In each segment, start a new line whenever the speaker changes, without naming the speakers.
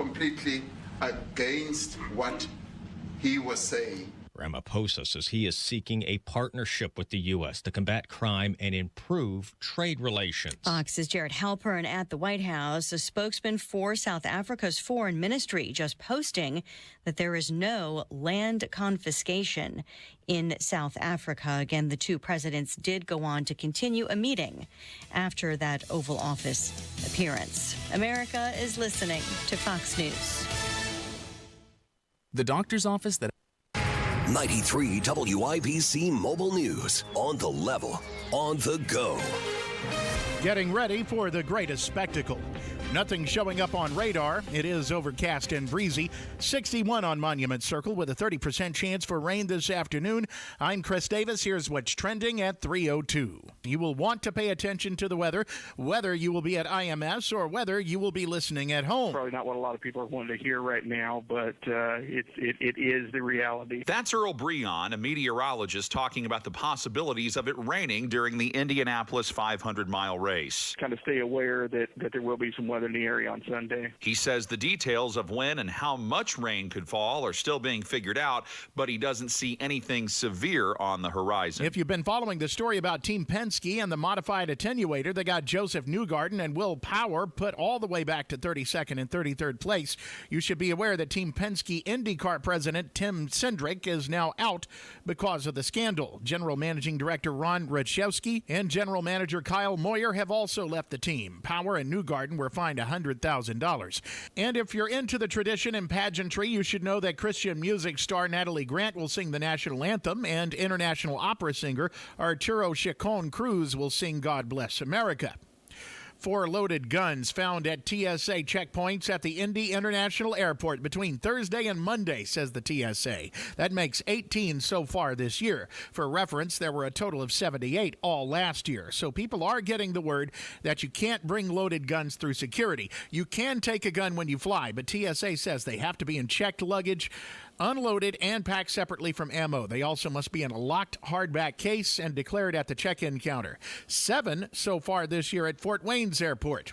completely against what he was saying.
Ramaphosa says he is seeking a partnership with the U.S. to combat crime and improve trade relations.
Fox's Jared Halpern at the White House, a spokesman for South Africa's foreign ministry, just posting that there is no land confiscation in South Africa. Again, the two presidents did go on to continue a meeting after that Oval Office appearance. America is listening to Fox News.
The doctor's office that
93 WIBC Mobile News. On the level, on the go.
Getting ready for the greatest spectacle. Nothing showing up on radar. It is overcast and breezy. 61 on Monument Circle with a 30% chance for rain this afternoon. I'm Chris Davis. Here's what's trending at 3:02. You will want to pay attention to the weather, whether you will be at IMS or whether you will be listening at home.
Probably not what a lot of people are wanting to hear right now, but it is the reality.
That's Earl Breon, a meteorologist, talking about the possibilities of it raining during the Indianapolis 500-mile race.
Kind of stay aware that there will be some weather in the area on Sunday.
He says the details of when and how much rain could fall are still being figured out, but he doesn't see anything severe on the horizon.
If you've been following the story about Team Penske and the modified attenuator, they got Joseph Newgarden and Will Power put all the way back to 32nd and 33rd place. You should be aware that Team Penske IndyCar president Tim Cindric is now out because of the scandal. General Managing Director Ron Rachewski and General Manager Kyle Moyer have also left the team. Power and Newgarden were fined $100,000. And if you're into the tradition and pageantry, you should know that Christian music star Natalie Grant will sing the national anthem, and international opera singer Arturo Chacon Cruz will sing God Bless America. 4 loaded guns found at TSA checkpoints at the Indy International Airport between Thursday and Monday, says the TSA. That makes 18 so far this year. For reference, there were a total of 78 all last year. So people are getting the word that you can't bring loaded guns through security. You can take a gun when you fly, but TSA says they have to be in checked luggage, unloaded, and packed separately from ammo. They also must be in a locked hardback case and declared at the check-in counter. 7 so far this year at Fort Wayne's Airport.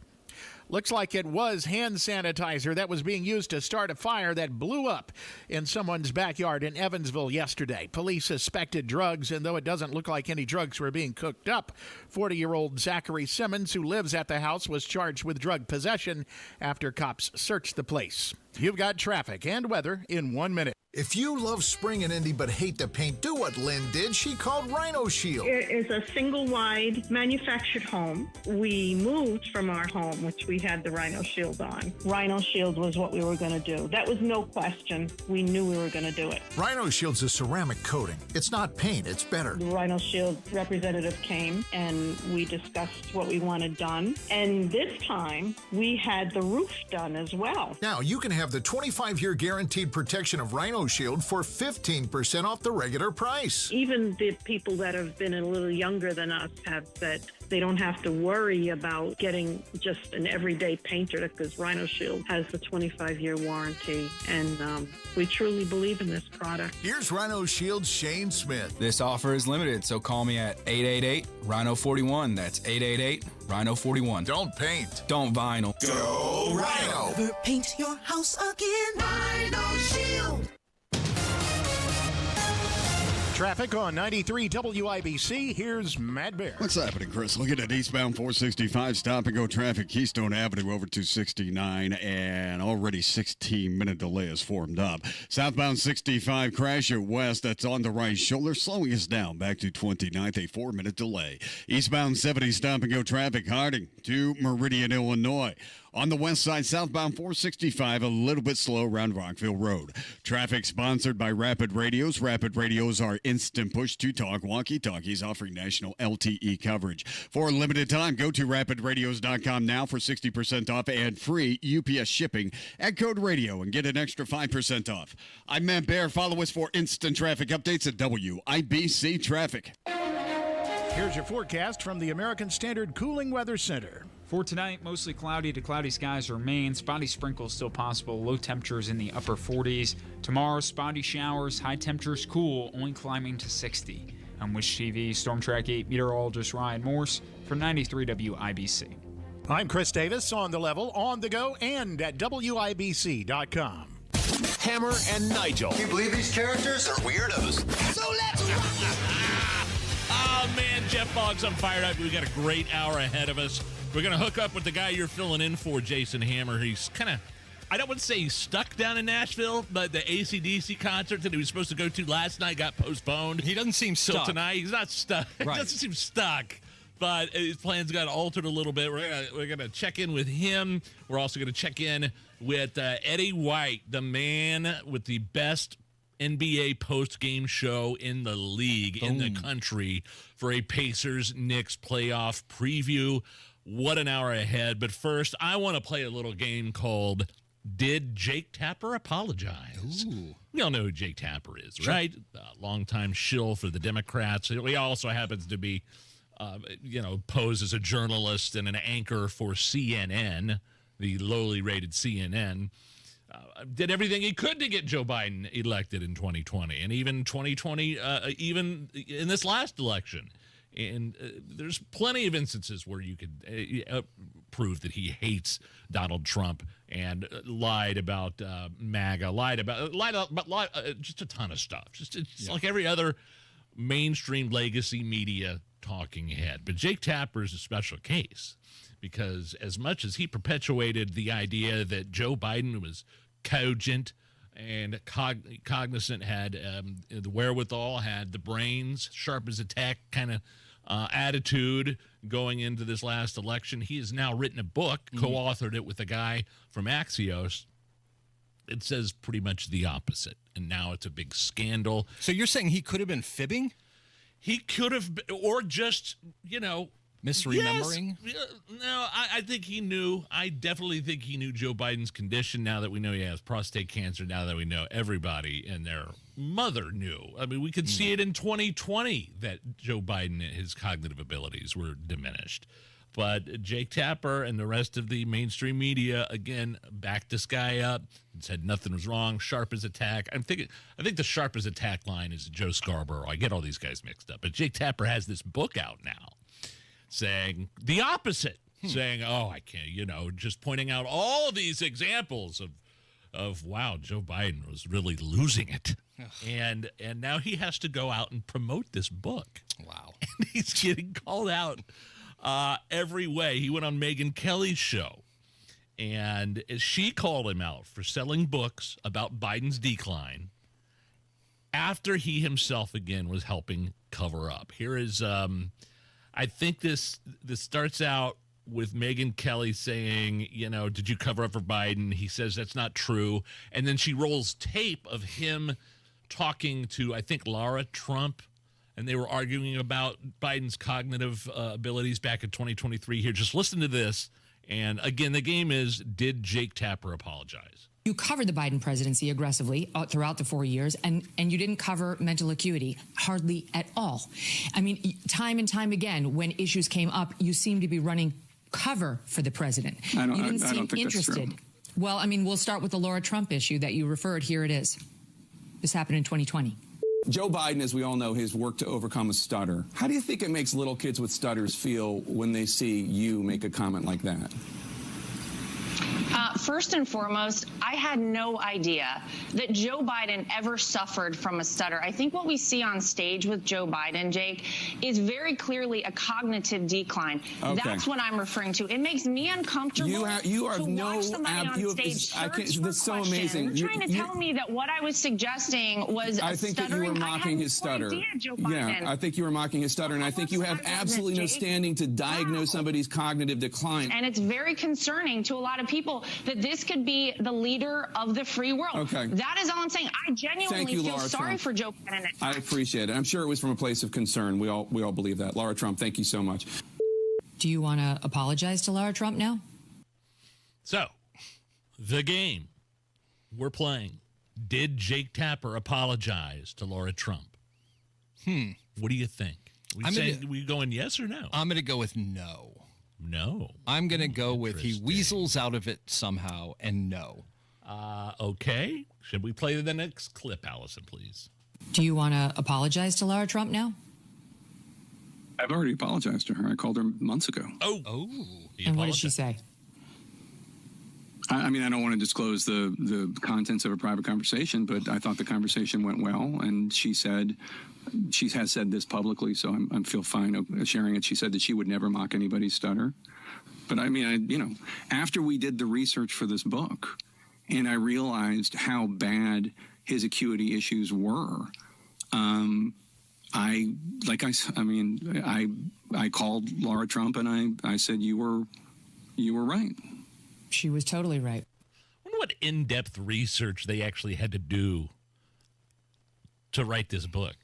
Looks like it was hand sanitizer that was being used to start a fire that blew up in someone's backyard in Evansville yesterday. Police suspected drugs, and though it doesn't look like any drugs were being cooked up, 40-year-old Zachary Simmons, who lives at the house, was charged with drug possession after cops searched the place. You've got traffic and weather in 1 minute.
If you love spring and Indy but hate the paint, do what Lynn did. She called Rhino Shield.
It is a single-wide manufactured home. We moved from our home, which we had the Rhino Shield on. Rhino Shield was what we were going to do. That was no question. We knew we were going to do it.
Rhino Shield's a ceramic coating. It's not paint, it's better.
The Rhino Shield representative came, and we discussed what we wanted done. And this time, we had the roof done as well.
Now, you can have the 25-year guaranteed protection of Rhino Shield for 15% off the regular price.
Even the people that have been a little younger than us have said they don't have to worry about getting just an everyday painter because Rhino Shield has the 25-year warranty, and we truly believe in this product.
Here's Rhino Shield's Shane Smith.
this offer is limited, so call me at 888-RHINO-41. That's 888-RHINO-41.
Don't paint.
Don't vinyl.
Go Rhino!
Never paint your house again. Rhino Shield.
Traffic on 93 WIBC. Here's Matt Bear.
What's happening, Chris? Looking at eastbound 465, stop-and-go traffic, Keystone Avenue over to 69, and already 16-minute delay is formed up. Southbound 65, crash at west, that's on the right shoulder, slowing us down back to 29th, a 4-minute delay. Eastbound 70, stop-and-go traffic, Harding to Meridian, Illinois. On the west side, southbound 465, a little bit slow around Rockville Road. Traffic sponsored by Rapid Radios. Rapid Radios are instant push-to-talk walkie-talkies offering national LTE coverage. For a limited time, go to rapidradios.com now for 60% off and free UPS shipping at code radio and get an extra 5% off. I'm Matt Bear. Follow us for instant traffic updates at WIBC Traffic.
Here's your forecast from the American Standard Cooling Weather Center.
For tonight, mostly cloudy to cloudy skies remain. Spotty sprinkles still possible. Low temperatures in the upper 40s. Tomorrow, spotty showers. High temperatures cool, only climbing to 60. I'm Wish TV Storm Track 8 meteorologist Ryan Morse for 93 WIBC.
I'm Chris Davis on The Level, on the go, and at WIBC.com.
Hammer and Nigel.
Can you believe these characters are weirdos?
So let's rock!
Oh, man, Jeff Boggs, I'm fired up. We got a great hour ahead of us. We're going to hook up with the guy you're filling in for, Jason Hammer. He's kind of, I don't want to say he's stuck down in Nashville, but the AC/DC concert that he was supposed to go to last night got postponed.
He doesn't seem
till
stuck.
tonight. He's not stuck.
Right.
He doesn't seem stuck. But his plans got altered a little bit. We're gonna check in with him. We're also gonna check in with Eddie White, the man with the best NBA post-game show in the league, in the country, for a Pacers-Knicks playoff preview. What an hour ahead. But first, I want to play a little game called Did Jake Tapper Apologize?
Ooh.
We all know who Jake Tapper is, right? Longtime shill for the Democrats. He also happens to be posed as a journalist and an anchor for CNN, the lowly rated CNN. Did everything he could to get Joe Biden elected in 2020, and even 2020, even in this last election. And there's plenty of instances where you could prove that he hates Donald Trump and lied about MAGA, lied about just a ton of stuff. It's like every other mainstream legacy media talking head. But Jake Tapper is a special case because as much as he perpetuated the idea that Joe Biden was cogent and cognizant, had the wherewithal, had the brains, sharp as a tack kind of attitude going into this last election, he has now written a book, co-authored it with a guy from Axios. It says pretty much the opposite, and now it's a big scandal.
So you're saying he could have been fibbing?
He could have, or just,
misremembering?
Yes. No, I think he knew. I definitely think he knew Joe Biden's condition now that we know he has prostate cancer, now that we know everybody and their mother knew. I mean, we could see it in 2020 that Joe Biden and his cognitive abilities were diminished. But Jake Tapper and the rest of the mainstream media, again, backed this guy up and said nothing was wrong, sharp as a tack. I think the sharp as a tack line is Joe Scarborough. I get all these guys mixed up. But Jake Tapper has this book out now saying the opposite, saying, oh, I can't, just pointing out all these examples of wow, Joe Biden was really losing it. And now he has to go out and promote this book.
Wow.
And he's getting called out every way. He went on Megyn Kelly's show, and she called him out for selling books about Biden's decline after he himself, again, was helping cover up. Here is, I think this starts out with Megyn Kelly saying, did you cover up for Biden? He says that's not true. And then she rolls tape of him talking to, I think, Laura Trump, and they were arguing about Biden's cognitive abilities back in 2023. Here, just listen to this. And again, the game is, did Jake Tapper apologize?
You covered the Biden presidency aggressively throughout the 4 years, and you didn't cover mental acuity hardly at all. I mean, time and time again, when issues came up, you seemed to be running cover for the president. You didn't seem interested. Well, I mean, we'll start with the Laura Trump issue that you referred. Here it is. This happened in 2020.
Joe Biden, as we all know, has worked to overcome a stutter. How do you think it makes little kids with stutters feel when they see you make a comment like that?
First and foremost, I had no idea that Joe Biden ever suffered from a stutter. I think what we see on stage with Joe Biden, Jake, is very clearly a cognitive decline.
Okay.
That's what I'm referring to. It makes me uncomfortable
you are
to
no
watch somebody on stage
that's so amazing.
You're trying to tell me that what I was suggesting was
I think that you were mocking his stutter. Yeah, I think you were mocking his stutter, and I think you have absolutely no standing to diagnose somebody's cognitive decline.
And it's very concerning to a lot of people that this could be the leader of the free world.
Okay.
That is all I'm saying. I genuinely feel sorry for Joe Biden.
I appreciate it. I'm sure it was from a place of concern. We all believe that. Laura Trump, thank you so much.
Do you want to apologize to Laura Trump now?
So, the game we're playing. Did Jake Tapper apologize to Laura Trump? What do you think? We going yes or no?
I'm going to go with no.
No.
I'm going to go with he weasels out of it somehow and no.
Okay. Should we play the next clip, Allison, please?
Do you want to apologize to Laura Trump now?
I've already apologized to her. I called her months ago.
Oh.
And what did she say?
I mean, I don't want to disclose the contents of a private conversation, but I thought the conversation went well. And she has said this publicly, so I feel fine sharing it. She said that she would never mock anybody's stutter. But I mean, after we did the research for this book, and I realized how bad his acuity issues were, I called Laura Trump and I said, you were right.
She was totally right.
I wonder what in-depth research they actually had to do to write this book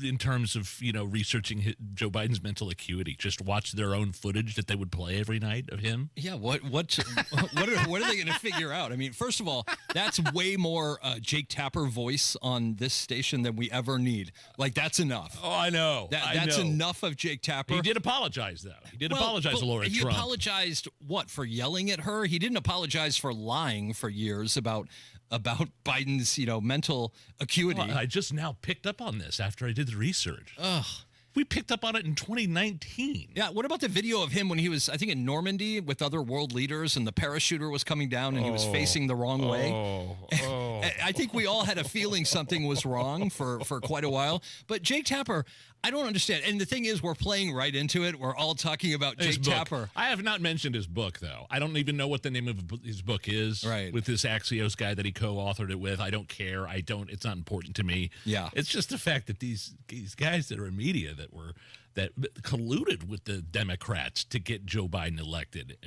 in terms of, researching Joe Biden's mental acuity. Just watch their own footage that they would play every night of him.
Yeah, what are they going to figure out? I mean, first of all, that's way more Jake Tapper voice on this station than we ever need. Like, that's enough.
Oh, I know.
That's enough of Jake Tapper.
He did apologize, though. He did apologize to Laura Trump.
He apologized, for yelling at her? He didn't apologize for lying for years about Biden's, mental acuity.
Well, I just now picked up on this after I did the research.
Ugh.
We picked up on it in 2019.
Yeah, what about the video of him when he was, I think, in Normandy with other world leaders and the parachuter was coming down and he was facing the wrong way? I think we all had a feeling something was wrong for quite a while. But Jake Tapper, I don't understand. And the thing is, we're playing right into it. We're all talking about Jake Tapper.
I have not mentioned his book, though. I don't even know what the name of his book is.
Right.
With this Axios guy that he co-authored it with. I don't care. It's not important to me.
Yeah.
It's just the fact that these guys that are in media that colluded with the Democrats to get Joe Biden elected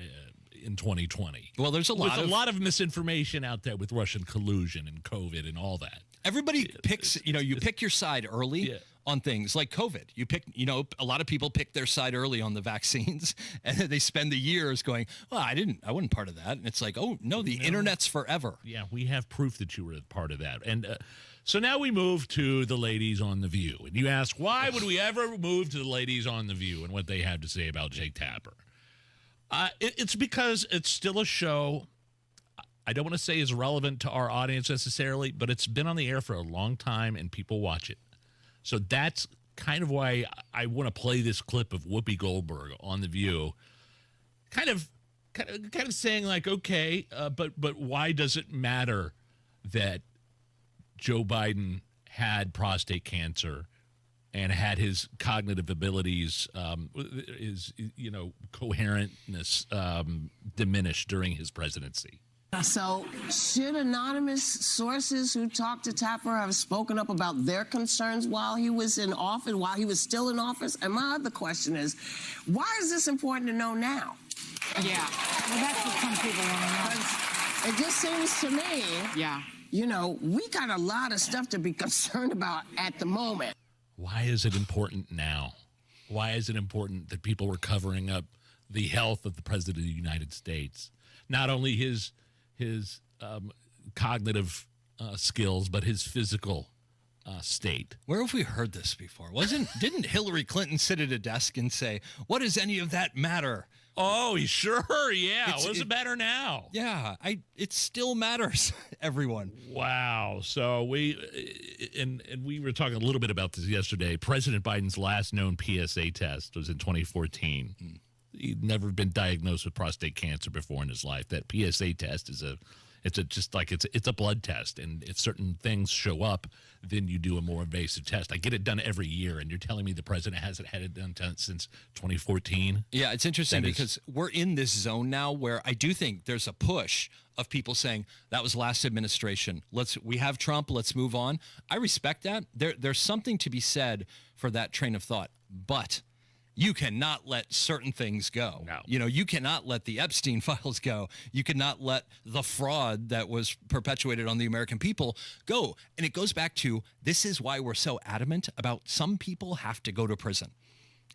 in 2020.
Well, there's a lot
of misinformation out there with Russian collusion and COVID and all that.
Everybody picks, you pick your side early on things like COVID. You pick, a lot of people pick their side early on the vaccines and they spend the years going, well, I wasn't part of that. And it's like, oh, no, the internet's forever.
Yeah, we have proof that you were part of that. And so now we move to the ladies on The View. And you ask, why would we ever move to the ladies on The View and what they have to say about Jake Tapper? It's because it's still a show I don't want to say is relevant to our audience necessarily, but it's been on the air for a long time and people watch it. So that's kind of why I want to play this clip of Whoopi Goldberg on The View, kind of saying like, okay, but why does it matter that Joe Biden had prostate cancer and had his cognitive abilities, his coherentness diminished during his presidency?
So, should anonymous sources who talked to Tapper have spoken up about their concerns while he was in office, while he was still in office? And my other question is, why is this important to know now?
Yeah, well, that's what some people want to know.
It just seems to me, we got a lot of stuff to be concerned about at the moment.
Why is it important now? Why is it important that people were covering up the health of the President of the United States? Not only his cognitive skills, but his physical state.
Where have we heard this before? Didn't Hillary Clinton sit at a desk and say, "What does any of that matter?"
Oh, sure, yeah. What's it matter now?
Yeah, it still matters, everyone.
Wow. So we were talking a little bit about this yesterday. President Biden's last known PSA test was in 2014. He'd never been diagnosed with prostate cancer before in his life. That PSA test is it's a blood test, and if certain things show up, then you do a more invasive test. I get it done every year, and you're telling me the president hasn't had it done since 2014?
Yeah, it's interesting because we're in this zone now where I do think there's a push of people saying that was last administration. We have Trump, let's move on. I respect that. There's something to be said for that train of thought, but you cannot let certain things go.
No.
You cannot let the Epstein files go. You cannot let the fraud that was perpetuated on the American people go. And it goes back to, this is why we're so adamant about some people have to go to prison.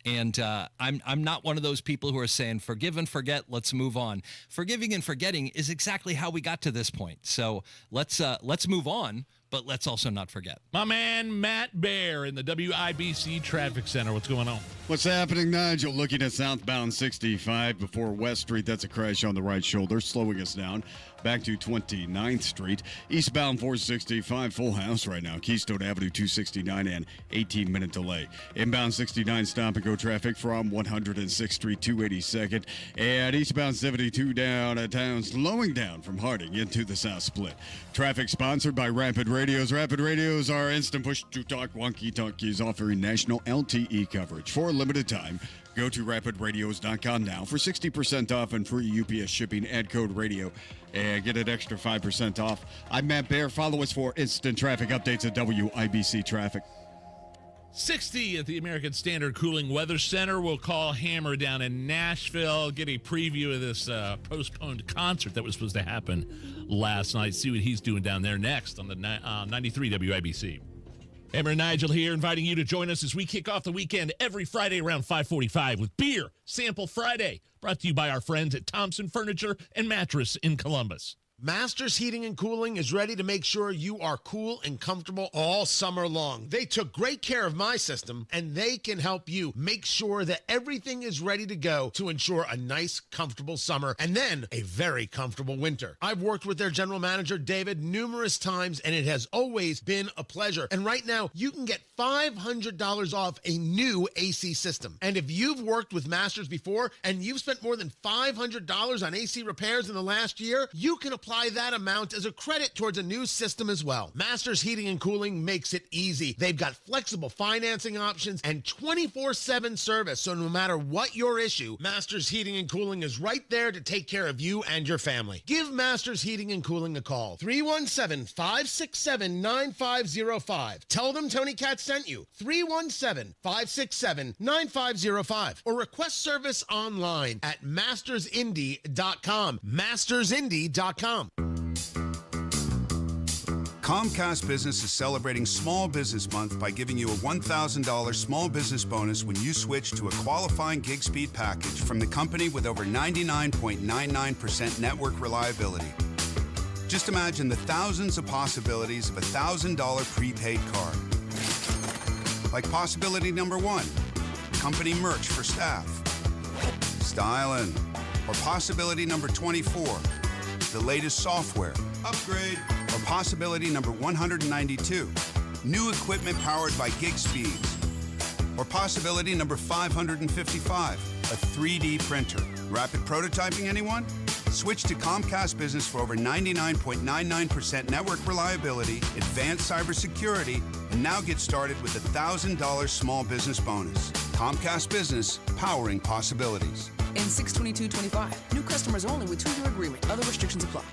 And I'm not one of those people who are saying, forgive and forget, let's move on. Forgiving and forgetting is exactly how we got to this point. So let's move on, but let's also not forget.
My man, Matt Bear in the WIBC Traffic Center. What's going on?
What's happening, Nigel? Looking at southbound 65 before West Street. That's a crash on the right shoulder, slowing us down. back to 29th Street. Eastbound 465, full house right now. Keystone Avenue 269 and 18-minute delay. Inbound 69, stop and go traffic from 106th Street 282nd. And eastbound 72 downtown, slowing down from Harding into the South Split. Traffic sponsored by Rapid Radios. Rapid Radios are instant push-to-talk walkie-talkies offering national LTE coverage for a limited time. Go to rapidradios.com now for 60% off and free UPS shipping. Add code radio and get an extra 5% off. I'm Matt Baer. Follow us for instant traffic updates at WIBC Traffic.
60 at the American Standard Cooling Weather Center. We'll call Hammer down in Nashville, get a preview of this postponed concert that was supposed to happen last night. See what he's doing down there next on the 93 WIBC. Hammer and Nigel here, inviting you to join us as we kick off the weekend every Friday around 5:45 with Beer Sample Friday, brought to you by our friends at Thompson Furniture and Mattress in Columbus.
Masters Heating and Cooling is ready to make sure you are cool and comfortable all summer long. They took great care of my system, and they can help you make sure that everything is ready to go to ensure a nice, comfortable summer and then a very comfortable winter. I've worked with their general manager, David, numerous times, and it has always been a pleasure. And right now, you can get $500 off a new AC system. And if you've worked with Masters before and you've spent more than $500 on AC repairs in the last year, you can apply that amount as a credit towards a new system as well. Masters Heating and Cooling makes it easy. They've got flexible financing options and 24/7 service, so no matter what your issue, Masters Heating and Cooling is right there to take care of you and your family. Give Masters Heating and Cooling a call. 317-567-9505. Tell them Tony Katz sent you. 317-567-9505. Or request service online at mastersindy.com. mastersindy.com.
Comcast Business is celebrating Small Business Month by giving you a $1,000 small business bonus when you switch to a qualifying gig speed package from the company with over 99.99% network reliability. Just imagine the thousands of possibilities of a $1,000 prepaid card. Like possibility number 1, company merch for staff. Stylin'. Or possibility number 24, the latest software upgrade. Or possibility number 192, new equipment powered by gig speeds. Or possibility number 555, a 3D printer. Rapid prototyping, anyone? Switch to Comcast Business for over 99.99% network reliability, advanced cybersecurity, and now get started with a $1,000 small business bonus. Comcast Business, powering possibilities.
In 6/22/25, new customers only with 2-year agreement. Other restrictions apply.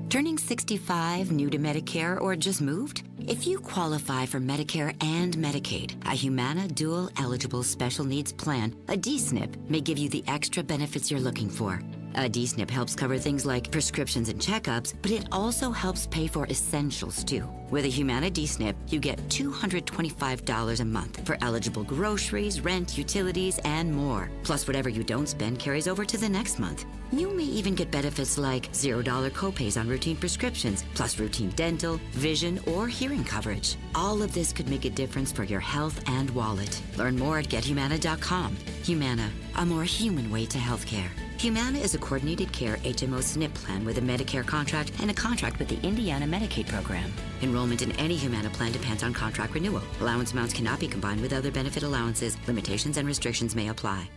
Turning 65, new to Medicare, or just moved? If you qualify for Medicare and Medicaid, a Humana Dual Eligible Special Needs Plan, a D-SNP, may give you the extra benefits you're looking for. A D-SNP helps cover things like prescriptions and checkups, but it also helps pay for essentials, too. With a Humana D-SNP, you get $225 a month for eligible groceries, rent, utilities, and more. Plus, whatever you don't spend carries over to the next month. You may even get benefits like $0 copays on routine prescriptions, plus routine dental, vision, or hearing coverage. All of this could make a difference for your health and wallet. Learn more at GetHumana.com. Humana, a more human way to healthcare. Humana is a coordinated care HMO SNP plan with a Medicare contract and a contract with the Indiana Medicaid program. Enrollment in any Humana plan depends on contract renewal. Allowance amounts cannot be combined with other benefit allowances. Limitations and restrictions may apply.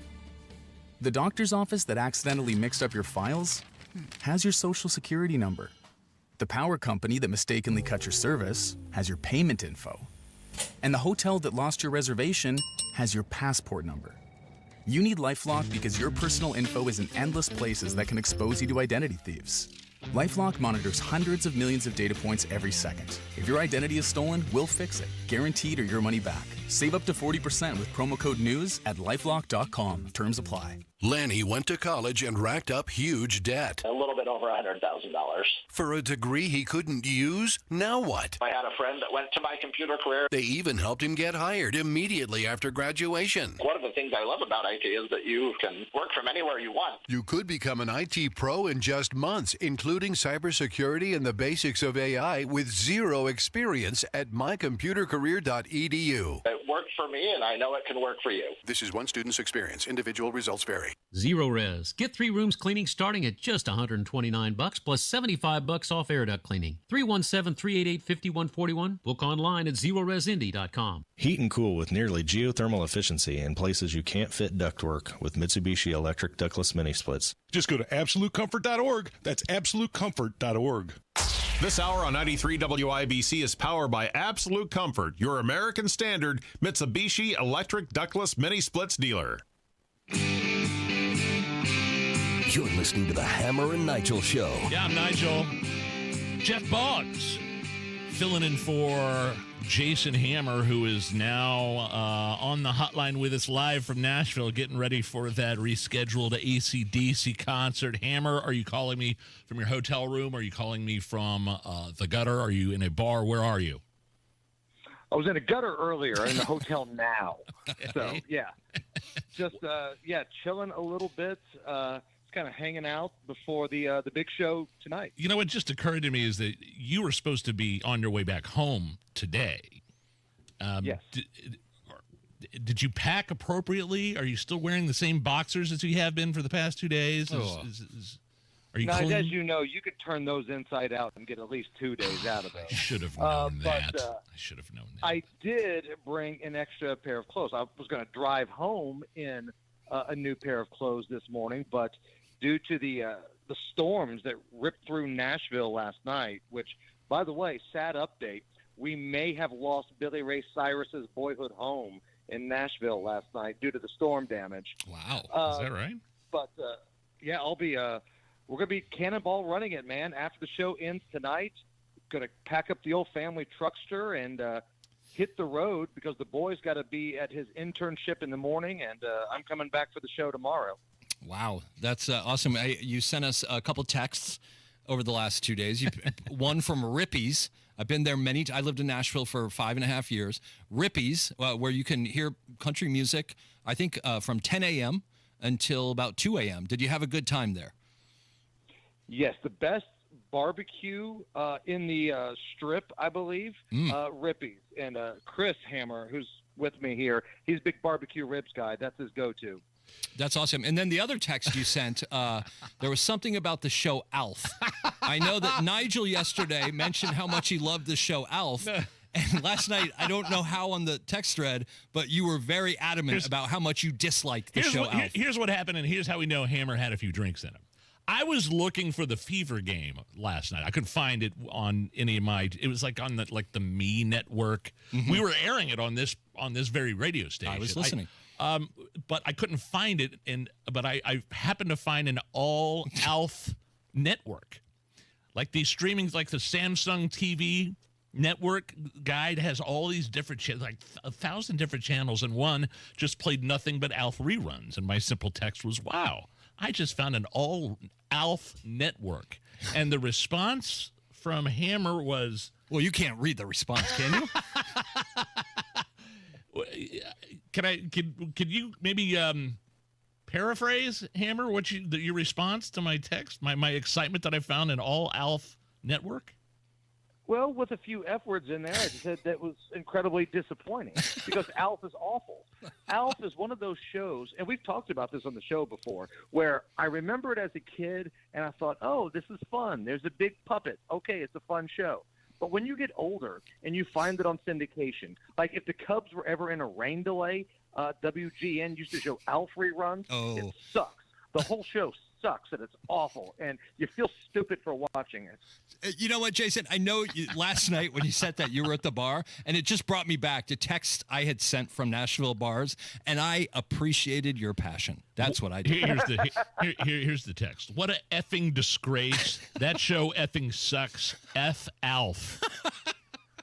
The doctor's office that accidentally mixed up your files has your social security number. The power company that mistakenly cut your service has your payment info. And the hotel that lost your reservation has your passport number. You need LifeLock because your personal info is in endless places that can expose you to identity thieves. LifeLock monitors hundreds of millions of data points every second. If your identity is stolen, we'll fix it, guaranteed or your money back. Save up to 40% with promo code NEWS at LifeLock.com. Terms apply.
Lanny went to college and racked up huge debt.
A little bit over $100,000.
For a degree he couldn't use? Now what?
I had a friend that went to my computer career.
They even helped him get hired immediately after graduation.
One of the things I love about IT is that you can work from anywhere you want.
You could become an IT pro in just months, including cybersecurity and the basics of AI with zero experience at mycomputercareer.edu.
It worked for me, and I know it can work for you.
This is one student's experience. Individual results vary.
Zero Res. Get 3 rooms cleaning starting at just $129 plus $75 off air duct cleaning. 317-388-5141. Book online at zeroresindy.com.
Heat and cool with nearly geothermal efficiency in places you can't fit ductwork with Mitsubishi Electric Ductless Mini Splits.
Just go to AbsoluteComfort.org. That's AbsoluteComfort.org.
This hour on 93 WIBC is powered by Absolute Comfort, your American standard Mitsubishi Electric Ductless Mini Splits dealer.
You're listening to the Hammer and Nigel Show.
Yeah, I'm Nigel. Jeff Boggs filling in for Jason Hammer, who is now on the hotline with us live from Nashville, getting ready for that rescheduled AC/DC concert. Hammer, are you calling me from your hotel room? Are you calling me from the gutter? Are you in a bar? Where are you?
I was in a gutter earlier, in the hotel now. So, yeah. Just, chilling a little bit. Kind of hanging out before the big show tonight.
You know what just occurred to me is that you were supposed to be on your way back home today.
Yes.
Did you pack appropriately? Are you still wearing the same boxers as you have been for the past 2 days? Are you
now,
clean?
as you know, you could turn those inside out and get at least 2 days out of those.
I should have known that. I should have known that.
I did bring an extra pair of clothes. I was going to drive home in a new pair of clothes this morning, but due to the storms that ripped through Nashville last night, which, by the way, sad update, we may have lost Billy Ray Cyrus's boyhood home in Nashville last night due to the storm damage.
Wow, is that right?
But I'll be. We're gonna be cannonball running it, man. After the show ends tonight, gonna pack up the old family truckster and hit the road because the boy's got to be at his internship in the morning, and I'm coming back for the show tomorrow.
Wow, that's awesome. You sent us a couple texts over the last 2 days. One from Rippy's. I've been there I lived in Nashville for 5.5 years. Rippy's, where you can hear country music, I think from 10 a.m. until about 2 a.m. Did you have a good time there?
Yes, the best barbecue in the Strip, I believe, Rippy's. And Chris Hammer, who's with me here, he's a big barbecue ribs guy. That's his go-to.
That's awesome. And then the other text you sent, there was something about the show Alf. I know that Nigel yesterday mentioned how much he loved the show Alf. And last night, I don't know how on the text thread, but you were very adamant about how much you disliked the show Alf.
Here's what happened, and here's how we know Hammer had a few drinks in him. I was looking for the Fever game last night. I couldn't find it on any of my. It was like on the Me network. Mm-hmm. We were airing it on this very radio station.
I was listening.
But I couldn't find it, but I happened to find an all Alf network, like these streamings, like the Samsung TV network guide has all these different like 1,000 different channels, and one just played nothing but Alf reruns. And my simple text was, "Wow, I just found an all Alf network." And the response from Hammer was,
"Well, you can't read the response, can you?"
Could you maybe paraphrase, Hammer, what your response to my text, my excitement that I found an all Alf network?
Well, with a few F words in there, I just said that was incredibly disappointing because Alf is awful. Alf is one of those shows, and we've talked about this on the show before, where I remember it as a kid, and I thought, oh, this is fun. There's a big puppet. Okay, it's a fun show. But when you get older and you find it on syndication, like if the Cubs were ever in a rain delay, WGN used to show Alf reruns.
Oh.
It sucks. The whole show sucks, and it's awful, and you feel stupid for watching it.
You know what, Jason? I know last night when you said that, you were at the bar, and it just brought me back to text I had sent from Nashville bars, and I appreciated your passion. That's what I did.
Here's the text. What a effing disgrace. That show effing sucks. F Alf.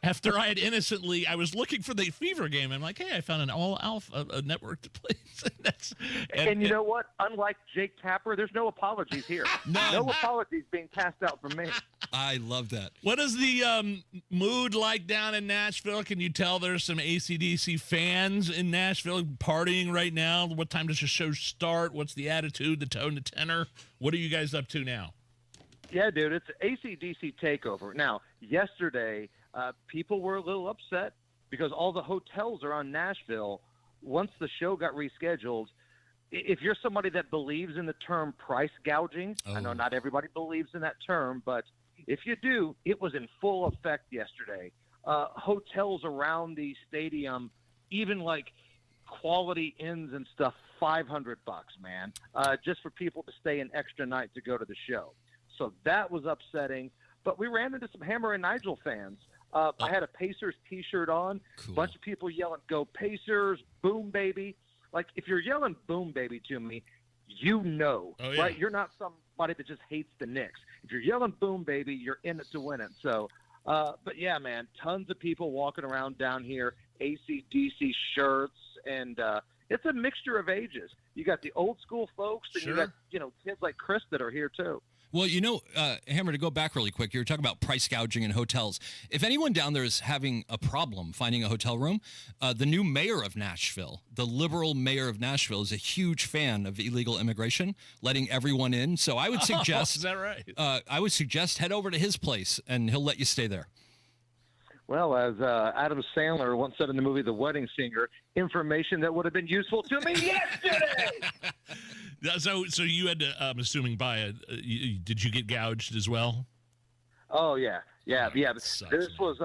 After I was looking for the Fever game. I'm like, hey, I found an all Alf network to play.
And you know what? Unlike Jake Tapper, there's no apologies here. No apologies being passed out from me.
I love that.
What is the mood like down in Nashville? Can you tell there's some AC/DC fans in Nashville partying right now? What time does the show start? What's the attitude, the tone, the tenor? What are you guys up to now?
Yeah, dude, it's AC/DC takeover. Now, yesterday, people were a little upset because all the hotels around Nashville, once the show got rescheduled, if you're somebody that believes in the term price gouging, I know not everybody believes in that term, but if you do, it was in full effect yesterday. Hotels around the stadium, even like quality inns and stuff, $500, man, just for people to stay an extra night to go to the show. So that was upsetting. But we ran into some Hammer and Nigel fans. I had a Pacers T-shirt on.
Cool.
Bunch of people yelling, "Go Pacers! Boom, baby!" Like, if you're yelling "boom, baby" to me, right? You're not somebody that just hates the Knicks. If you're yelling "boom, baby," you're in it to win it. So, but yeah, man, tons of people walking around down here, AC/DC shirts, and it's a mixture of ages. You got the old school folks, and you got kids like Chris that are here too.
Well, Hammer, to go back really quick, you were talking about price gouging in hotels. If anyone down there is having a problem finding a hotel room, the new mayor of Nashville, the liberal mayor of Nashville, is a huge fan of illegal immigration, letting everyone in. So I would suggest,
is that right?
I would suggest head over to his place, and he'll let you stay there.
Well, as Adam Sandler once said in the movie The Wedding Singer, information that would have been useful to me yesterday.
So you had to, I'm assuming, did you get gouged as well?
Oh, yeah. This was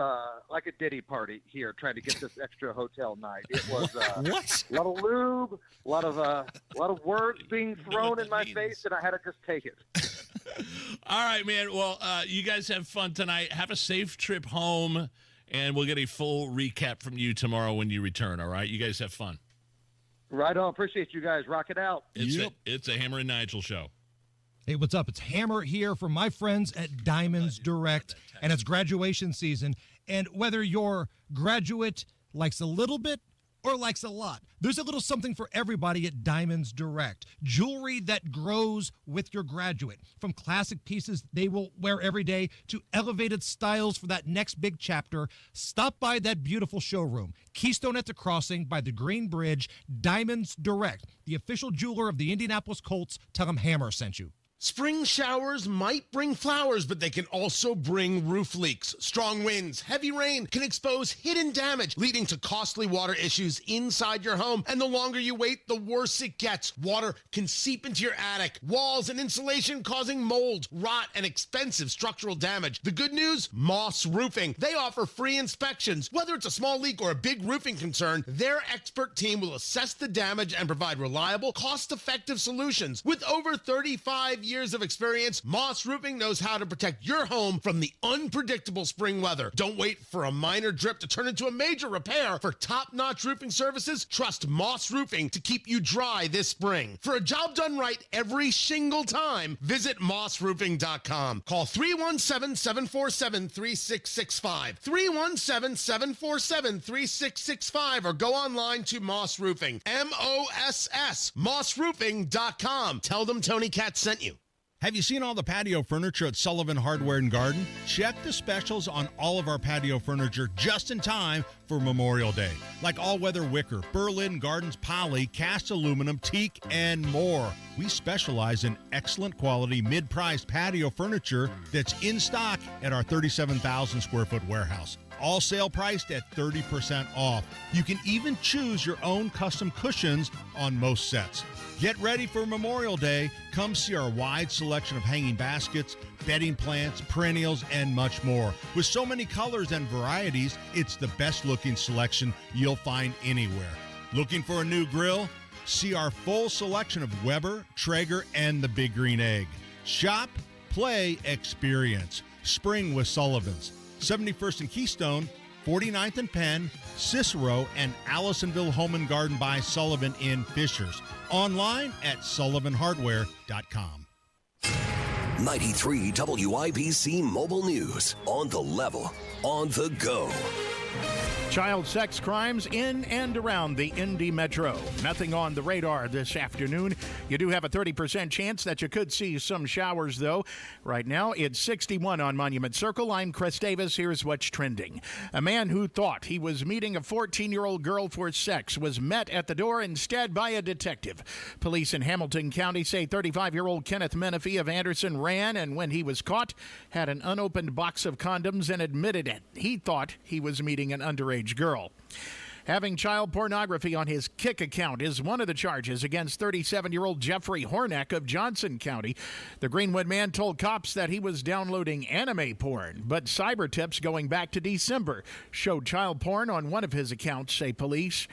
like a Diddy party here, trying to get this extra hotel night. It was
what?
A lot of lube, a lot of words being thrown in my face, and I had to just take it.
All right, man. Well, you guys have fun tonight. Have a safe trip home, and we'll get a full recap from you tomorrow when you return, all right? You guys have fun.
Right on. Appreciate you guys. Rock it out.
It's a Hammer and Nigel show.
Hey, what's up? It's Hammer here from my friends at Diamonds Direct, and it's graduation season. And whether your graduate likes a little bit or likes a lot, there's a little something for everybody at Diamonds Direct. Jewelry that grows with your graduate. From classic pieces they will wear every day to elevated styles for that next big chapter. Stop by that beautiful showroom, Keystone at the Crossing by the Green Bridge. Diamonds Direct, the official jeweler of the Indianapolis Colts. Tell them Hammer sent you.
Spring showers might bring flowers, but they can also bring roof leaks. Strong winds, heavy rain can expose hidden damage, leading to costly water issues inside your home. And the longer you wait, the worse it gets. Water can seep into your attic, walls, and insulation, causing mold, rot, and expensive structural damage. The good news? Moss Roofing. They offer free inspections. Whether it's a small leak or a big roofing concern, their expert team will assess the damage and provide reliable, cost-effective solutions. With over 35 years of experience, Moss Roofing knows how to protect your home from the unpredictable spring weather. Don't wait for a minor drip to turn into a major repair. For top-notch roofing services, trust Moss Roofing to keep you dry this spring. For a job done right every single time, visit mossroofing.com. Call 317-747-3665. 317-747-3665 or go online to Moss Roofing. MOSS. mossroofing.com. Tell them Tony Katz sent you.
Have you seen all the patio furniture at Sullivan Hardware and Garden? Check the specials on all of our patio furniture just in time for Memorial Day. Like all-weather wicker, Berlin Gardens poly, cast aluminum, teak, and more. We specialize in excellent quality, mid-priced patio furniture that's in stock at our 37,000 square foot warehouse. All sale priced at 30% off. You can even choose your own custom cushions on most sets. Get ready for Memorial Day. Come see our wide selection of hanging baskets, bedding plants, perennials, and much more. With so many colors and varieties, it's the best looking selection you'll find anywhere. Looking for a new grill? See our full selection of Weber, Traeger, and the Big Green Egg. Shop, play, experience. Spring with Sullivan's. 71st and Keystone, 49th and Penn, Cicero, and Allisonville Home and Garden by Sullivan in Fishers. Online at sullivanhardware.com.
93 WIBC Mobile News. On the level, on the go.
Child sex crimes in and around the Indy Metro. Nothing on the radar this afternoon. You do have a 30% chance that you could see some showers, though. Right now, it's 61 on Monument Circle. I'm Chris Davis. Here's what's trending. A man who thought he was meeting a 14-year-old girl for sex was met at the door instead by a detective. Police in Hamilton County say 35-year-old Kenneth Menifee of Anderson ran, and when he was caught, had an unopened box of condoms and admitted it. He thought he was meeting an underage underage girl. Having child pornography on his Kick account is one of the charges against 37-year-old Jeffrey Hornack of Johnson County. The Greenwood man told cops that he was downloading anime porn, but cyber tips going back to December showed child porn on one of his accounts, say police.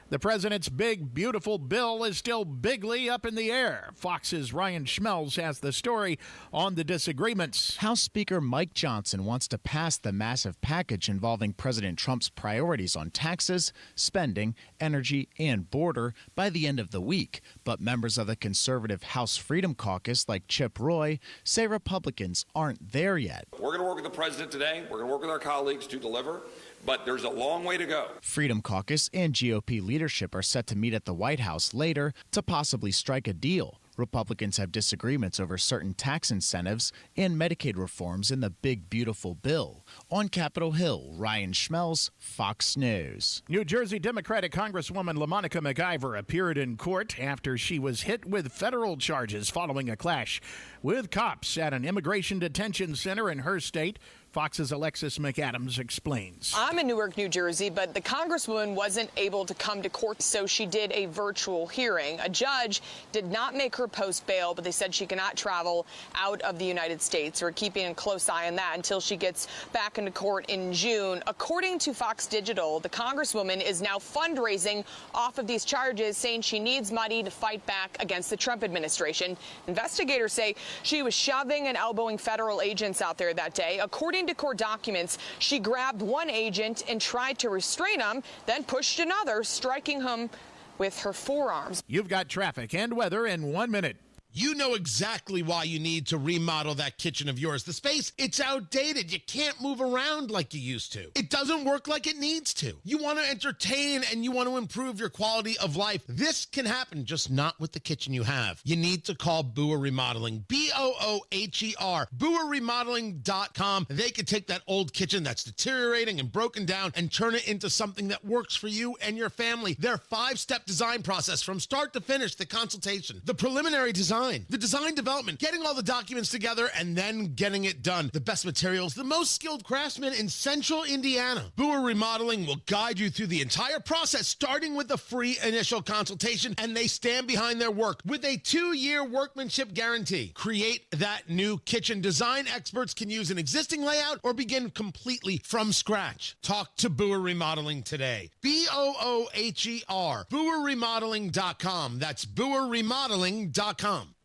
The president's big, beautiful bill is still bigly up in the air. Fox's Ryan Schmelz has the story on the disagreements.
House Speaker Mike Johnson wants to pass the massive package involving President Trump's priorities on taxes, spending, energy, and border by the end of the week. But members of the conservative House Freedom Caucus, like Chip Roy, say Republicans aren't there yet.
We're going to work with the president today. We're going to work with our colleagues to deliver. But there's a long way to go.
Freedom Caucus and GOP leadership are set to meet at the White House later to possibly strike a deal. Republicans have disagreements over certain tax incentives and Medicaid reforms in the big, beautiful bill. On Capitol Hill, Ryan Schmelz, Fox News.
New Jersey Democratic Congresswoman LaMonica McIver appeared in court after she was hit with federal charges following a clash with cops at an immigration detention center in her state. Fox's Alexis McAdams explains.
I'm in Newark, New Jersey, but the Congresswoman wasn't able to come to court, so she did a virtual hearing. A judge did not make her post bail, but they said she cannot travel out of the United States. We're keeping a close eye on that until she gets back into court in June. According to Fox Digital, the Congresswoman is now fundraising off of these charges, saying she needs money to fight back against the Trump administration. Investigators say she was shoving and elbowing federal agents out there that day. According to court documents, she grabbed one agent and tried to restrain him, then pushed another, striking him with her forearms.
You've got traffic and weather in 1 minute.
You know exactly why you need to remodel that kitchen of yours. The space, it's outdated. You can't move around like you used to. It doesn't work like it needs to. You want to entertain and you want to improve your quality of life. This can happen, just not with the kitchen you have. You need to call Booher Remodeling, B-O-O-H-E-R, BooherRemodeling.com. They can take that old kitchen that's deteriorating and broken down and turn it into something that works for you and your family. Their 5-step design process from start to finish, the consultation, the preliminary design, the design development, getting all the documents together, and then getting it done. The best materials, the most skilled craftsmen in central Indiana. Booher Remodeling will guide you through the entire process, starting with the free initial consultation, and they stand behind their work with a 2-year workmanship guarantee. Create that new kitchen. Design experts can use an existing layout or begin completely from scratch. Talk to Booher Remodeling today. B-O-O-H-E-R. BooherRemodeling.com. That's BooherRemodeling.com.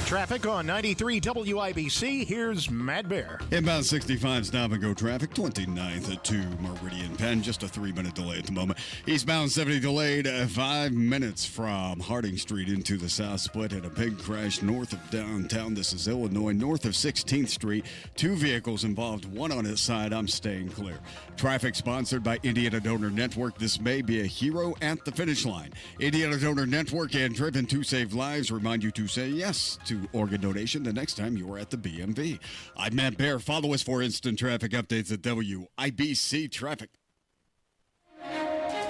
Traffic on 93 WIBC. Here's Matt Bear.
Inbound 65 stop and go traffic, 29th to Meridian Penn. Just a 3-minute delay at the moment. Eastbound 70 delayed 5 minutes from Harding Street into the South Split. Had a big crash north of downtown. This is Illinois, north of 16th Street. 2 vehicles involved, one on its side. I'm staying clear. Traffic sponsored by Indiana Donor Network. This may be a hero at the finish line. Indiana Donor Network and Driven to Save Lives remind you to say yes to organ donation the next time you are at the BMV. I'm Matt Bear. Follow us for instant traffic updates at WIBC Traffic.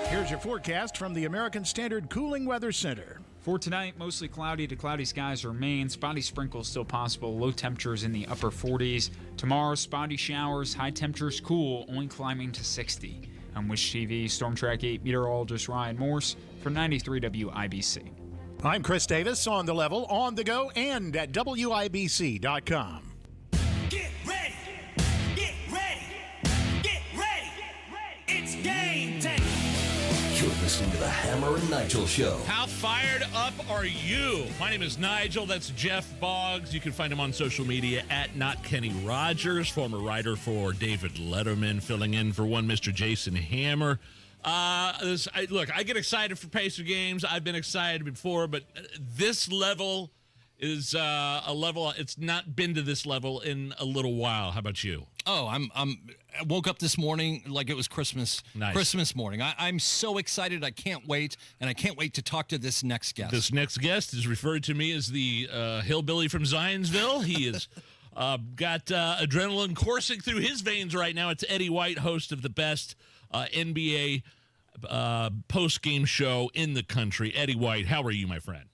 Here's your forecast from the American Standard Cooling Weather Center.
For tonight, mostly cloudy to cloudy skies remain. Spotty sprinkles still possible. Low temperatures in the upper 40s. Tomorrow, spotty showers. High temperatures cool, only climbing to 60. I'm Wish TV Storm Track 8 meteorologist Ryan Morse for 93 WIBC.
I'm Chris Davis, on the level, on the go, and at WIBC.com.
Get ready! Get ready! Get ready! It's game day!
You're listening to the Hammer and Nigel Show.
How fired up are you? My name is Nigel. That's Jeff Boggs. You can find him on social media at Not Kenny Rogers, former writer for David Letterman, filling in for one Mr. Jason Hammer. Look, I get excited for Pacer games. I've been excited before, but this level is a level. It's not been to this level in a little while. How about you?
Oh, I woke up this morning like it was Christmas.
Nice.
Christmas morning. I'm so excited. I can't wait, and I can't wait to talk to this next guest.
This next guest is referred to me as the hillbilly from Zionsville. He is got adrenaline coursing through his veins right now. It's Eddie White, host of the best NBA post-game show in the country. Eddie White, how are you, my friend?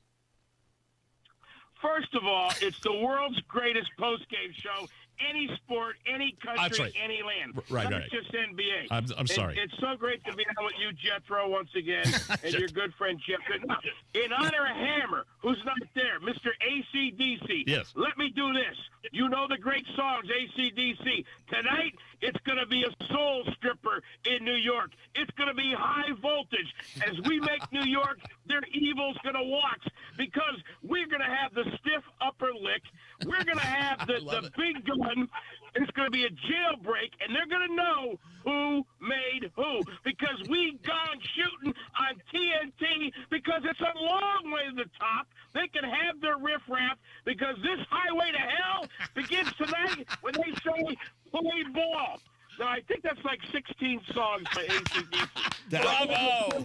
First of all, it's the world's greatest post-game show
any sport, any country,
That's right.
any land.
Right.
Not just NBA.
I'm sorry.
It's so great to be on with you, Jethro, once again, and your good friend Jeff. Now, in honor of Hammer, who's not there, Mr. AC/DC.
Yes.
Let me do this. You know the great songs, AC/DC. Tonight, it's going to be a soul stripper in New York. It's going to be high voltage. As we make New York, their evil's going to watch because we're going to have the stiff upper lick. We're going to have the big gun. It's going to be a jailbreak, and they're going to know who made who because we gone shooting on TNT because it's a long way to the top. They can have their riffraff because this highway to hell begins tonight when they say play ball. Now, I think that's like 16 songs by AC/DC.
Bravo!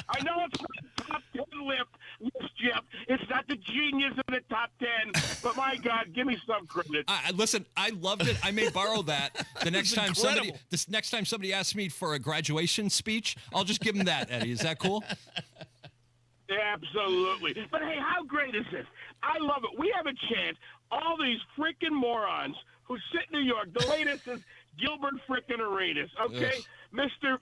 I know it's not the top 10 list, Jeff. It's not the genius of the top 10, but my God, give me some credit.
Listen, I loved it. I may borrow that the next time somebody asks me for a graduation speech. I'll just give them that, Eddie. Is that cool?
Absolutely. But hey, how great is this? I love it. We have a chance. All these freaking morons who sit in New York. The latest is Gilbert frickin' Arenas, okay? Mr.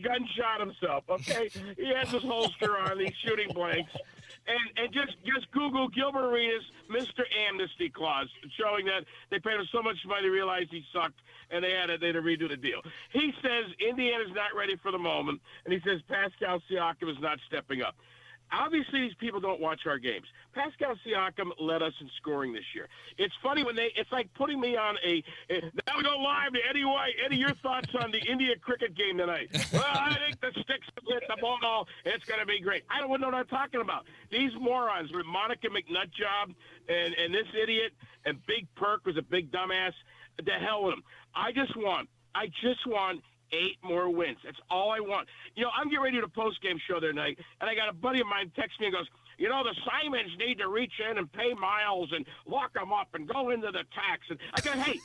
Gunshot himself, okay? He has his holster on, these shooting blanks. And just Google Gilbert Arenas, Mr. Amnesty Clause, showing that they paid him so much money they realized he sucked, and they had to redo the deal. He says Indiana's not ready for the moment, and he says Pascal Siakam is not stepping up. Obviously, these people don't watch our games. Pascal Siakam led us in scoring this year. It's funny when it's like putting me on now we go live to Eddie White. Eddie, your thoughts on the India cricket game tonight? Well, I think the sticks hit the ball. It's going to be great. I don't know what I'm talking about. These morons with Monica McNutjob and this idiot and Big Perk was a big dumbass. The hell with them. I just want 8 more wins. That's all I want. I'm getting ready to do the post-game show there tonight, and I got a buddy of mine text me and goes, the Simons need to reach in and pay Miles and lock them up and go into the tax. And I go, hey,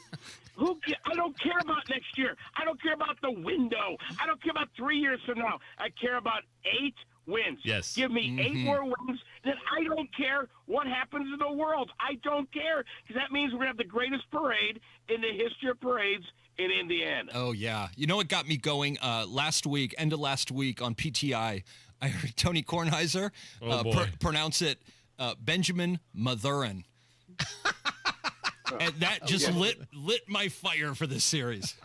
I don't care about next year. I don't care about the window. I don't care about 3 years from now. I care about 8 wins.
Yes.
Give me 8 more wins. Then I don't care what happens in the world. I don't care because that means we're going to have the greatest parade in the history of parades in Indiana.
Oh, yeah. You know what got me going end of last week on PTI? I heard Tony Kornheiser pronounce it Benjamin Mathurin. And that just lit my fire for this series.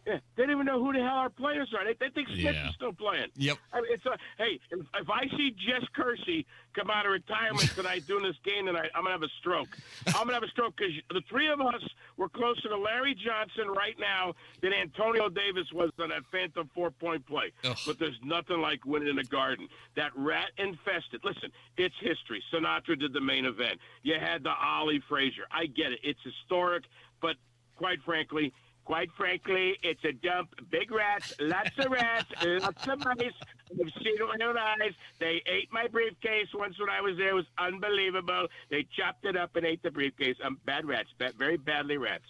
Yeah, they don't even know who the hell our players are. They think Smith is still playing.
Yep.
I mean, hey, if I see Jess Kersey come out of retirement tonight doing this game tonight, I'm going to have a stroke. I'm going to have a stroke because the three of us were closer to Larry Johnson right now than Antonio Davis was on that phantom 4-point play. Ugh. But there's nothing like winning in the Garden. That rat-infested. Listen, it's history. Sinatra did the main event. You had the Ollie Frazier. I get it. It's historic, but quite frankly, it's a dump. Big rats, lots of mice. I've seen it with my own eyes. They ate my briefcase once when I was there. It was unbelievable. They chopped it up and ate the briefcase. Bad rats, very badly rats.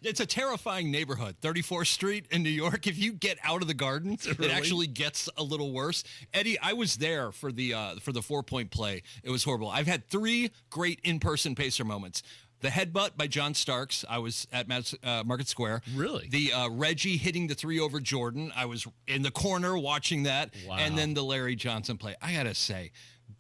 It's a terrifying neighborhood, 34th Street in New York. If you get out of the Garden, it actually gets a little worse. Eddie, I was there for the 4-point play. It was horrible. I've had 3 great in-person Pacer moments. The headbutt by John Starks, I was at Market Square.
Really?
The Reggie hitting the 3 over Jordan, I was in the corner watching that.
Wow.
And then the Larry Johnson play. I got to say,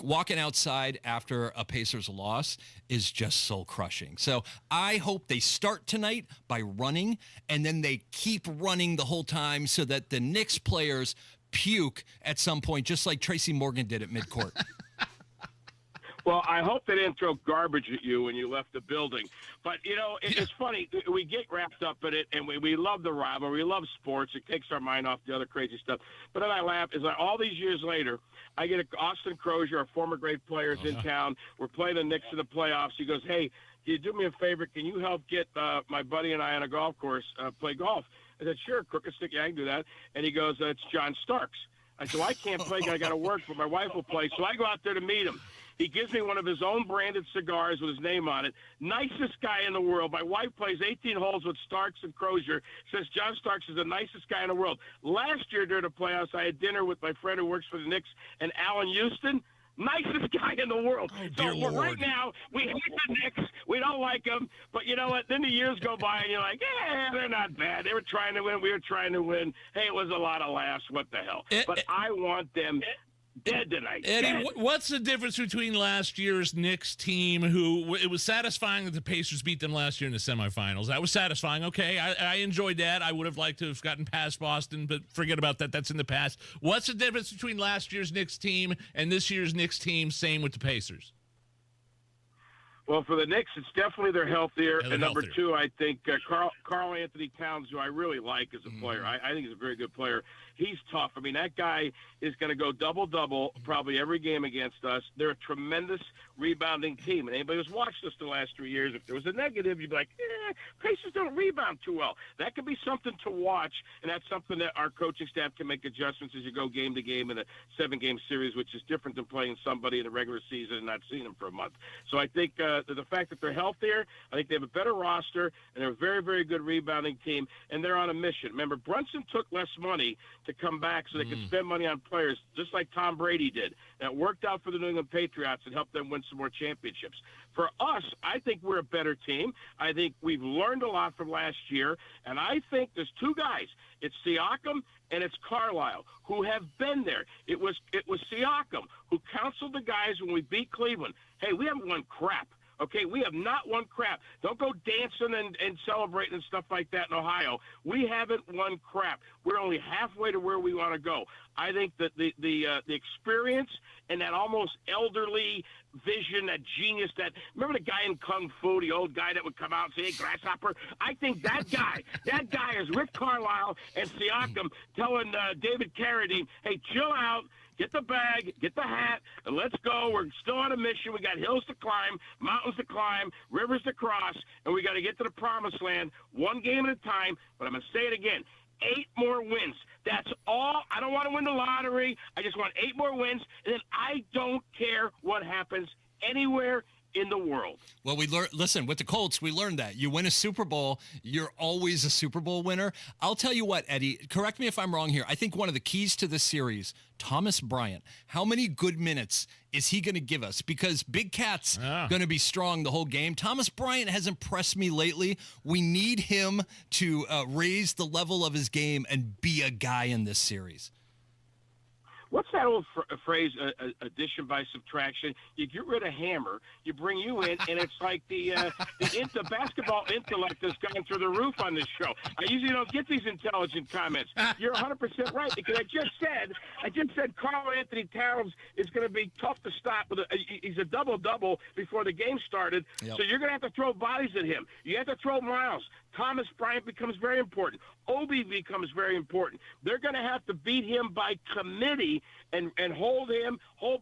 walking outside after a Pacers loss is just soul-crushing. So I hope they start tonight by running, and then they keep running the whole time so that the Knicks players puke at some point, just like Tracy Morgan did at midcourt.
Well, I hope they didn't throw garbage at you when you left the building. But, it's funny. We get wrapped up in it, and we love the rivalry. We love sports. It takes our mind off the other crazy stuff. But then I laugh. It's like all these years later, I get Austin Crozier, our former great players in town. We're playing the Knicks in the playoffs. He goes, hey, can you do me a favor? Can you help get my buddy and I on a golf course play golf? I said, sure, crooked stick. Yeah, I can do that. And he goes, it's John Starks. I said, well, I can't play. I got to work, but my wife will play. So I go out there to meet him. He gives me one of his own branded cigars with his name on it. Nicest guy in the world. My wife plays 18 holes with Starks and Crozier. Says John Starks is the nicest guy in the world. Last year during the playoffs, I had dinner with my friend who works for the Knicks and Allen Houston. Nicest guy in the world.
dear Lord.
Right now, we hate the Knicks. We don't like them. But you know what? Then the years go by, and you're like, yeah, they're not bad. They were trying to win. We were trying to win. Hey, it was a lot of laughs. What the hell? But I want them dead tonight.
Eddie, what's the difference between last year's Knicks team, who it was satisfying that the Pacers beat them last year in the semifinals? That was satisfying. Okay, I enjoyed that. I would have liked to have gotten past Boston, but forget about that. That's in the past. What's the difference between last year's Knicks team and this year's Knicks team? Same with the Pacers.
Well, for the Knicks, it's definitely they're healthier.
Yeah, they're
and number
healthier.
two, I think Carl Anthony Towns, who I really like as a player. I think he's a very good player. He's tough. I mean, that guy is going to go double-double probably every game against us. They're a tremendous rebounding team. And anybody who's watched us the last 3 years, if there was a negative, you'd be like, Pacers don't rebound too well. That could be something to watch, and that's something that our coaching staff can make adjustments as you go game to game in a 7-game series, which is different than playing somebody in the regular season and not seeing them for a month. So I think the fact that they're healthier, I think they have a better roster, and they're a very, very good rebounding team, and they're on a mission. Remember, Brunson took less money to come back so they could spend money on players, just like Tom Brady did. That worked out for the New England Patriots and helped them win some more championships. For us, I think we're a better team. I think we've learned a lot from last year, and I think there's two guys. It's Siakam and it's Carlisle, who have been there. It was Siakam who counseled the guys when we beat Cleveland. Hey, we haven't won crap. Okay, we have not won crap. Don't go dancing and celebrating and stuff like that in Ohio. We haven't won crap. We're only halfway to where we want to go. I think that the experience and that almost elderly vision, that genius, remember the guy in Kung Fu, the old guy that would come out and say, hey, grasshopper? I think that guy is Rick Carlisle and Siakam telling David Carradine, hey, chill out. Get the bag, get the hat, and let's go. We're still on a mission. We got hills to climb, mountains to climb, rivers to cross, and we got to get to the promised land one game at a time. But I'm going to say it again. 8 more wins. That's all. I don't want to win the lottery. I just want 8 more wins, and then I don't care what happens anywhere in the world.
Well, listen, with the Colts, we learned that. You win a Super Bowl, you're always a Super Bowl winner. I'll tell you what, Eddie, correct me if I'm wrong here. I think one of the keys to this series, Thomas Bryant, how many good minutes is he going to give us? Because Big Cat's going to be strong the whole game. Thomas Bryant has impressed me lately. We need him to raise the level of his game and be a guy in this series.
What's that old phrase, addition by subtraction? You get rid of Hammer, you bring you in, and it's like the basketball intellect has gone through the roof on this show. I usually don't get these intelligent comments. You're 100% right, because I just said Carl Anthony Towns is going to be tough to stop. He's a double-double before the game started, so you're going to have to throw bodies at him. You have to throw Miles. Thomas Bryant becomes very important. Obi becomes very important. They're going to have to beat him by committee and hold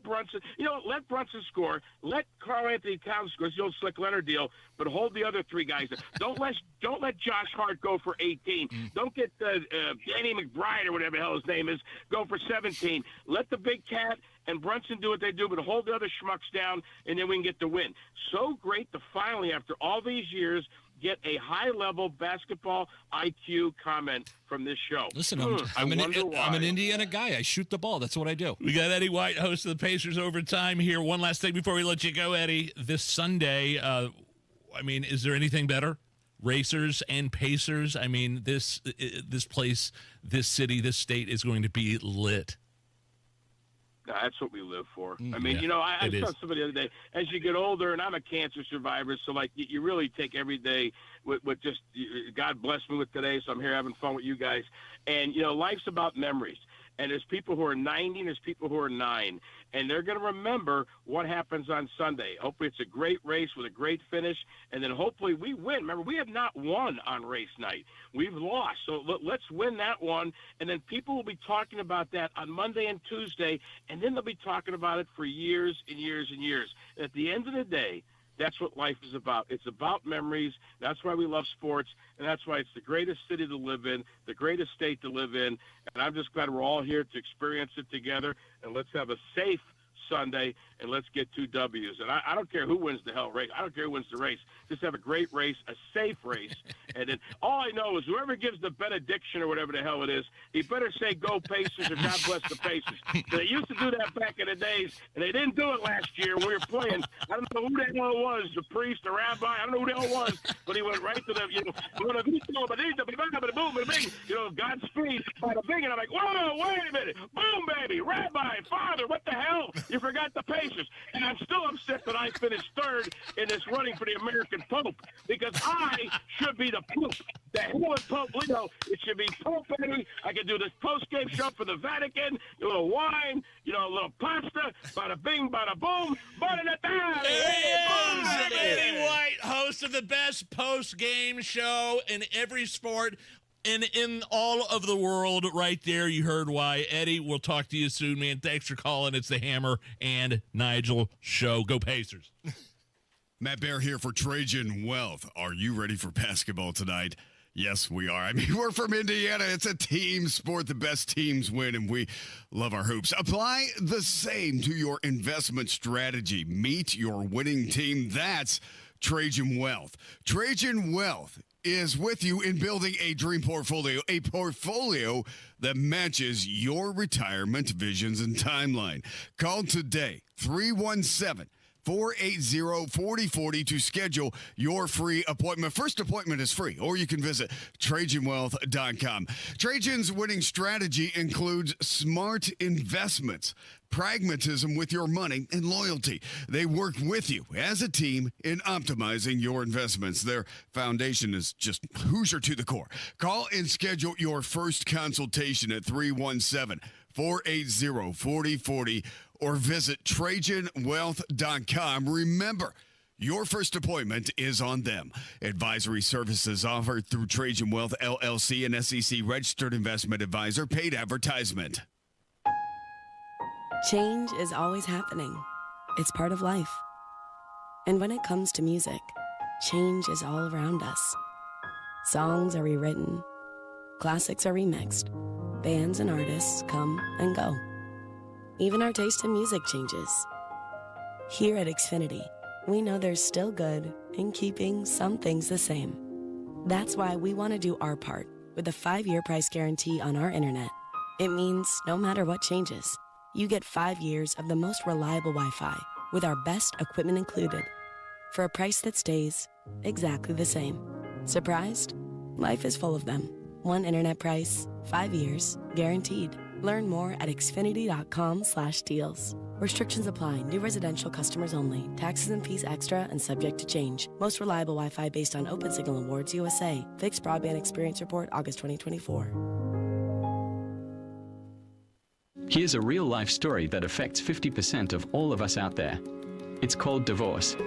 Brunson. You know, let Brunson score. Let Carl Anthony Towns score. It's the old Slick Leonard deal. But hold the other 3 guys. Don't let Josh Hart go for 18. Don't get Danny McBride or whatever the hell his name is go for 17. Let the Big Cat and Brunson do what they do, but hold the other schmucks down, and then we can get the win. So great to finally, after all these years, get a high-level basketball IQ comment from this show.
Listen, I'm an Indiana guy. I shoot the ball. That's what I do.
We got Eddie White, host of the Pacers Overtime here. One last thing before we let you go, Eddie. This Sunday, is there anything better? Racers and Pacers. I mean, this place, this city, this state is going to be lit.
No, that's what we live for. I mean, I saw somebody the other day, as you get older, and I'm a cancer survivor, so, you really take every day with just, God bless me with today, so I'm here having fun with you guys. And, life's about memories. And there's people who are 90 and there's people who are 9. And they're going to remember what happens on Sunday. Hopefully it's a great race with a great finish. And then hopefully we win. Remember, we have not won on race night. We've lost. So let's win that one. And then people will be talking about that on Monday and Tuesday. And then they'll be talking about it for years and years and years. And at the end of the day, that's what life is about. It's about memories. That's why we love sports, and that's why it's the greatest city to live in, the greatest state to live in. And I'm just glad we're all here to experience it together. And let's have a safe Sunday and let's get 2 W's. And I don't care who wins the hell race. I don't care who wins the race. Just have a great race, a safe race. And then all I know is whoever gives the benediction or whatever the hell it is, he better say go Pacers or God bless the Pacers. They used to do that back in the days, and they didn't do it last year when we were playing. I don't know who the hell it was, the priest, the rabbi. I don't know who the hell it was, but he went right to the, Godspeed, bada bing, and I'm like, whoa, wait a minute. Boom, baby, rabbi, father, what the hell? You forgot the Pacers. And I'm still upset that I finished third in this running for the American Pope, because I should be the Pope. The hell with Pope Leo. It should be Pope Eddie. I can do this post-game show for the Vatican, a little wine, a little pasta, bada bing, bada boom, bada da da.
Eddie White, host of the best post-game show in every sport and in all of the world. Right there, you heard why. Eddie, we'll talk to you soon, man. Thanks for calling. It's the Hammer and Nigel show. Go Pacers.
Matt Bear here for Trajan Wealth. Are you ready for basketball tonight? Yes, we are. I mean, we're from Indiana. It's a team sport. The best teams win, and we love our hoops. Apply the same to your investment strategy. Meet your winning team. That's Trajan Wealth. Trajan Wealth is with you in building a dream portfolio, a portfolio that matches your retirement visions and timeline. Call today, 317-480-4040 to schedule your free appointment. First appointment is free, or you can visit TrajanWealth.com. Trajan's winning strategy includes smart investments, pragmatism with your money, and loyalty. They work with you as a team in optimizing your investments. Their foundation is just Hoosier to the core. Call and schedule your first consultation at 317-480-4040 or visit TrajanWealth.com. Remember, your first appointment is on them. Advisory services offered through Trajan Wealth, LLC, an SEC-registered investment advisor. Paid advertisement.
Change is always happening. It's part of life. And when it comes to music, change is all around us. Songs are rewritten. Classics are remixed. Bands and artists come and go. Even our taste in music changes. Here at Xfinity, we know there's still good in keeping some things the same. That's why we want to do our part with a 5-year price guarantee on our internet. It means no matter what changes, you get 5 years of the most reliable Wi-Fi with our best equipment included for a price that stays exactly the same. Surprised? Life is full of them. One internet price, 5 years, guaranteed. Learn more at xfinity.com/deals. Restrictions apply. New residential customers only. Taxes and fees extra and subject to change. Most reliable Wi-Fi based on Open Signal Awards USA. Fixed Broadband Experience Report, August 2024.
Here's a real-life story that affects 50% of all of us out there. It's called divorce.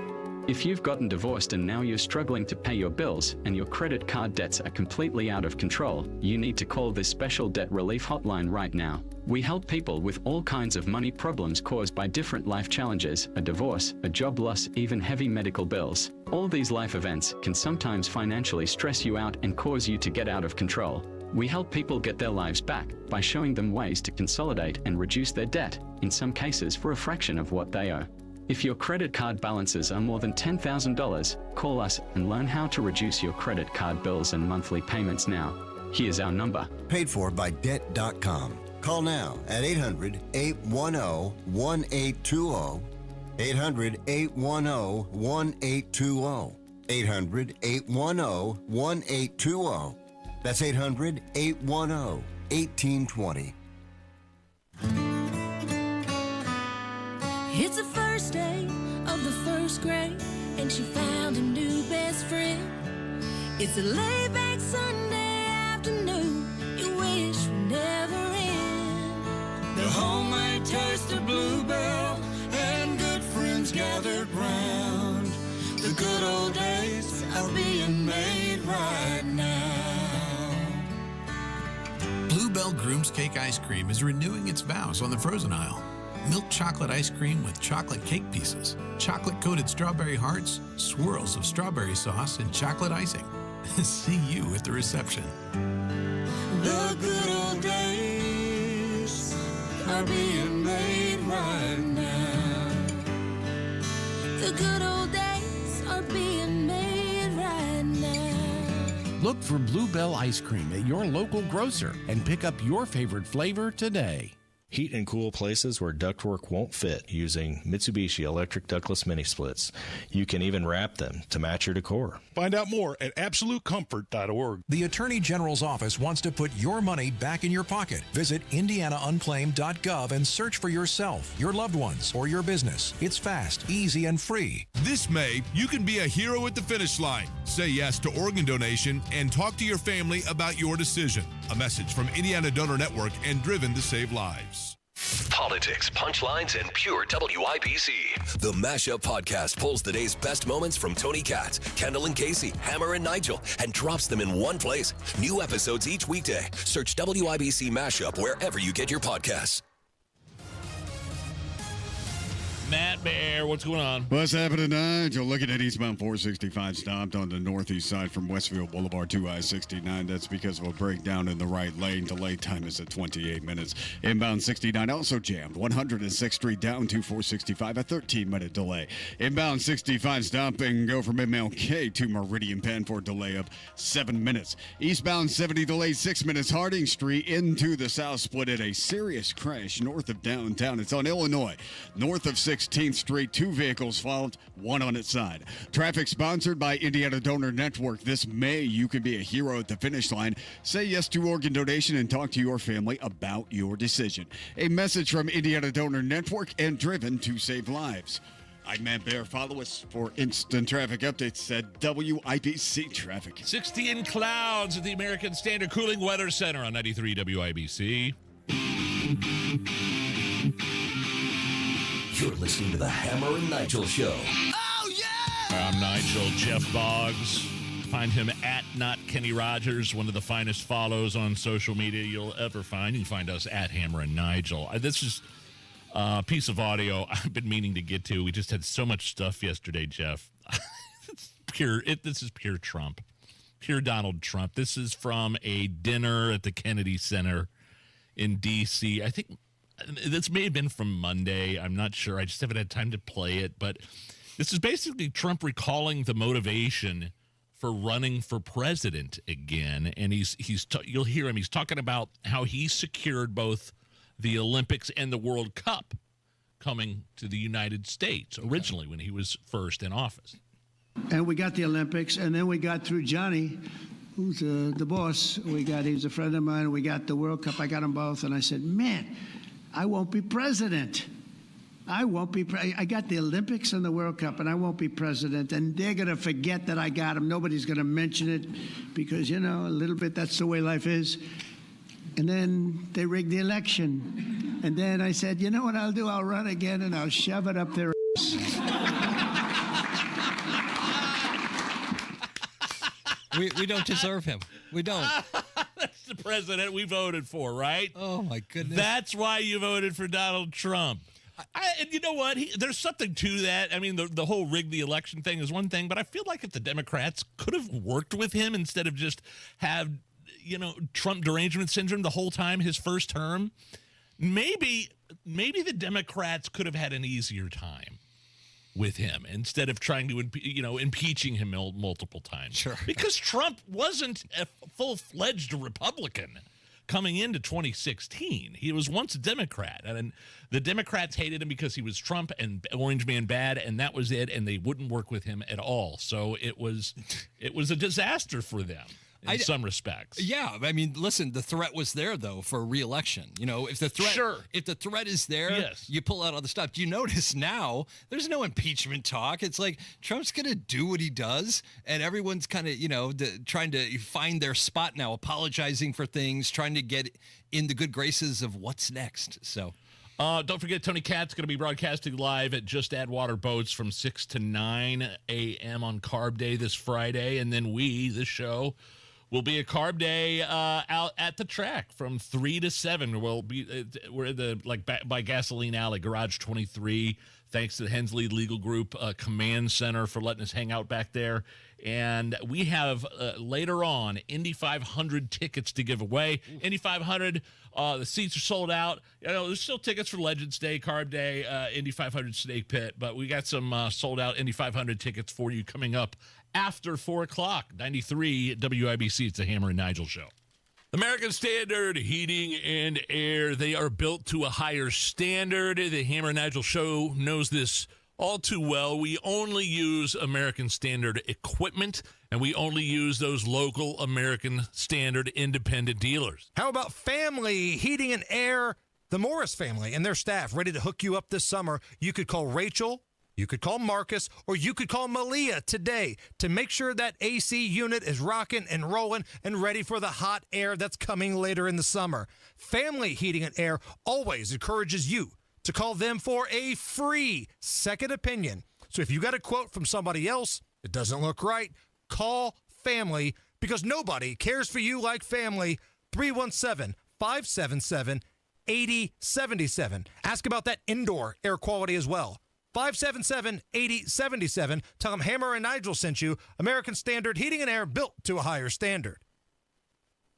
If you've gotten divorced and now you're struggling to pay your bills and your credit card debts are completely out of control, you need to call this special debt relief hotline right now. We help people with all kinds of money problems caused by different life challenges, a divorce, a job loss, even heavy medical bills. All these life events can sometimes financially stress you out and cause you to get out of control. We help people get their lives back by showing them ways to consolidate and reduce their debt, in some cases for a fraction of what they owe. If your credit card balances are more than $10,000, call us and learn how to reduce your credit card bills and monthly payments now. Here's our number.
Paid for by Debt.com. Call now at 800-810-1820. 800-810-1820. 800-810-1820. That's 800-810-1820.
It's the first day of the first grade, and she found a new best friend. It's a laid-back Sunday afternoon you wish would never end. The homemade taste of Bluebell and good friends gathered round. The good old days are being made right now.
Bluebell Groom's Cake Ice Cream is renewing its vows on the frozen aisle. Milk chocolate ice cream with chocolate cake pieces, chocolate-coated strawberry hearts, swirls of strawberry sauce, and chocolate icing. See you at the reception.
The good old days are being made right now. The good old days are being made right now.
Look for Bluebell Ice Cream at your local grocer and pick up your favorite flavor today.
Heat and cool places where ductwork won't fit using Mitsubishi electric ductless mini splits. You can even wrap them to match your decor.
Find out more at absolutecomfort.org.
The Attorney General's office wants to put your money back in your pocket. Visit indianaunclaimed.gov and search for yourself, your loved ones, or your business. It's fast, easy, and free.
This May, you can be a hero at the finish line. Say yes to organ donation and talk to your family about your decision. A message from Indiana Donor Network and Driven to Save Lives.
Politics, punchlines, and pure WIBC. The Mashup Podcast pulls the day's best moments from Tony Katz, Kendall and Casey, Hammer and Nigel, and drops them in one place. New episodes each weekday. Search WIBC Mashup wherever you get your podcasts.
Matt Bear, what's going on?
What's happening, Nigel? Looking at eastbound 465 stopped on the northeast side from Westfield Boulevard to I-69. That's because of a breakdown in the right lane. Delay time is at 28 minutes. Inbound 69 also jammed. 106th Street down to 465, a 13-minute delay. Inbound 65 stop and go from MLK to Meridian Penn for a delay of 7 minutes. Eastbound 70 delayed 6 minutes. Harding Street into the south split at a serious crash north of downtown. It's on Illinois. North of 16th Street, 2 vehicles followed, 1 on its side. Traffic sponsored by Indiana Donor Network. This May, you can be a hero at the finish line. Say yes to organ donation and talk to your family about your decision. A message from Indiana Donor Network and Driven to Save Lives. I'm Matt Bear. Follow us for instant traffic updates at WIBC Traffic.
60 in clouds at the American Standard Cooling Weather Center on 93 WIBC.
You're listening to the Hammer and Nigel Show.
Oh, yeah! I'm Nigel. Jeff Boggs. Find him at Not Kenny Rogers, one of the finest follows on social media you'll ever find. You can find us at Hammer and Nigel. This is a piece of audio I've been meaning to get to. We just had so much stuff yesterday, Jeff. This is pure Trump. Pure Donald Trump. This is from a dinner at the Kennedy Center in D.C. I think this may have been from Monday. I'm not sure. I just haven't had time to play it. But this is basically Trump recalling the motivation for running for president again. And you'll hear him. He's talking about how he secured both the Olympics and the World Cup coming to the United States originally when he was first in office.
And we got the Olympics, and then we got through Johnny, who's the boss. He was a friend of mine. We got the World Cup. I got them both. And I said, man, I won't be president. I got the Olympics and the World Cup, and I won't be president. And they're going to forget that I got them. Nobody's going to mention it because, a little bit, that's the way life is. And then they rigged the election. And then I said, you know what I'll do? I'll run again, and I'll shove it up their
We don't deserve him. We don't.
That's the president we voted for, right?
Oh, my goodness.
That's why you voted for Donald Trump. And you know what? There's something to that. I mean, the whole rig the election thing is one thing, but I feel like if the Democrats could have worked with him instead of just have, Trump derangement syndrome the whole time, his first term, maybe the Democrats could have had an easier time with him instead of trying to, impeaching him multiple times.
Sure.
Because Trump wasn't a full-fledged Republican coming into 2016. He was once a Democrat, and the Democrats hated him because he was Trump and Orange Man bad, and that was it, and they wouldn't work with him at all. So it was a disaster for them in some respects.
Yeah, I mean, listen, the threat was there though for re-election. If the threat is there,
yes,
you pull out all the stuff. Do you notice now there's no impeachment talk? It's like Trump's going to do what he does, and everyone's kind of trying to find their spot now, apologizing for things, trying to get in the good graces of what's next. So.
Don't forget, Tony Katz going to be broadcasting live at Just Add Water Boats from 6 to 9 a.m. on Carb Day this Friday. And then the show, will be a Carb Day out at the track from 3 to 7. We're at by Gasoline Alley, Garage 23, Thanks to the Hensley Legal Group Command Center for letting us hang out back there. And we have later on Indy 500 tickets to give away. Indy 500, the seats are sold out. There's still tickets for Legends Day, Carb Day, Indy 500 Snake Pit, but we got some sold out Indy 500 tickets for you coming up after 4 o'clock. 93 WIBC. It's the Hammer and Nigel Show. American Standard Heating and Air. They are built to a higher standard. The Hammer and Nigel Show knows this all too well. We only use American Standard equipment, and we only use those local American Standard independent dealers.
How about Family Heating and Air? The Morris family and their staff ready to hook you up this summer. You could call Rachel, you could call Marcus, or you could call Malia today to make sure that AC unit is rocking and rolling and ready for the hot air that's coming later in the summer. Family Heating and Air always encourages you to call them for a free second opinion. So if you got a quote from somebody else, it doesn't look right, call Family, because nobody cares for you like Family. 317-577-8077. Ask about that indoor air quality as well. 577-8077. Tell them Hammer and Nigel sent you. American Standard Heating and Air, built to a higher standard.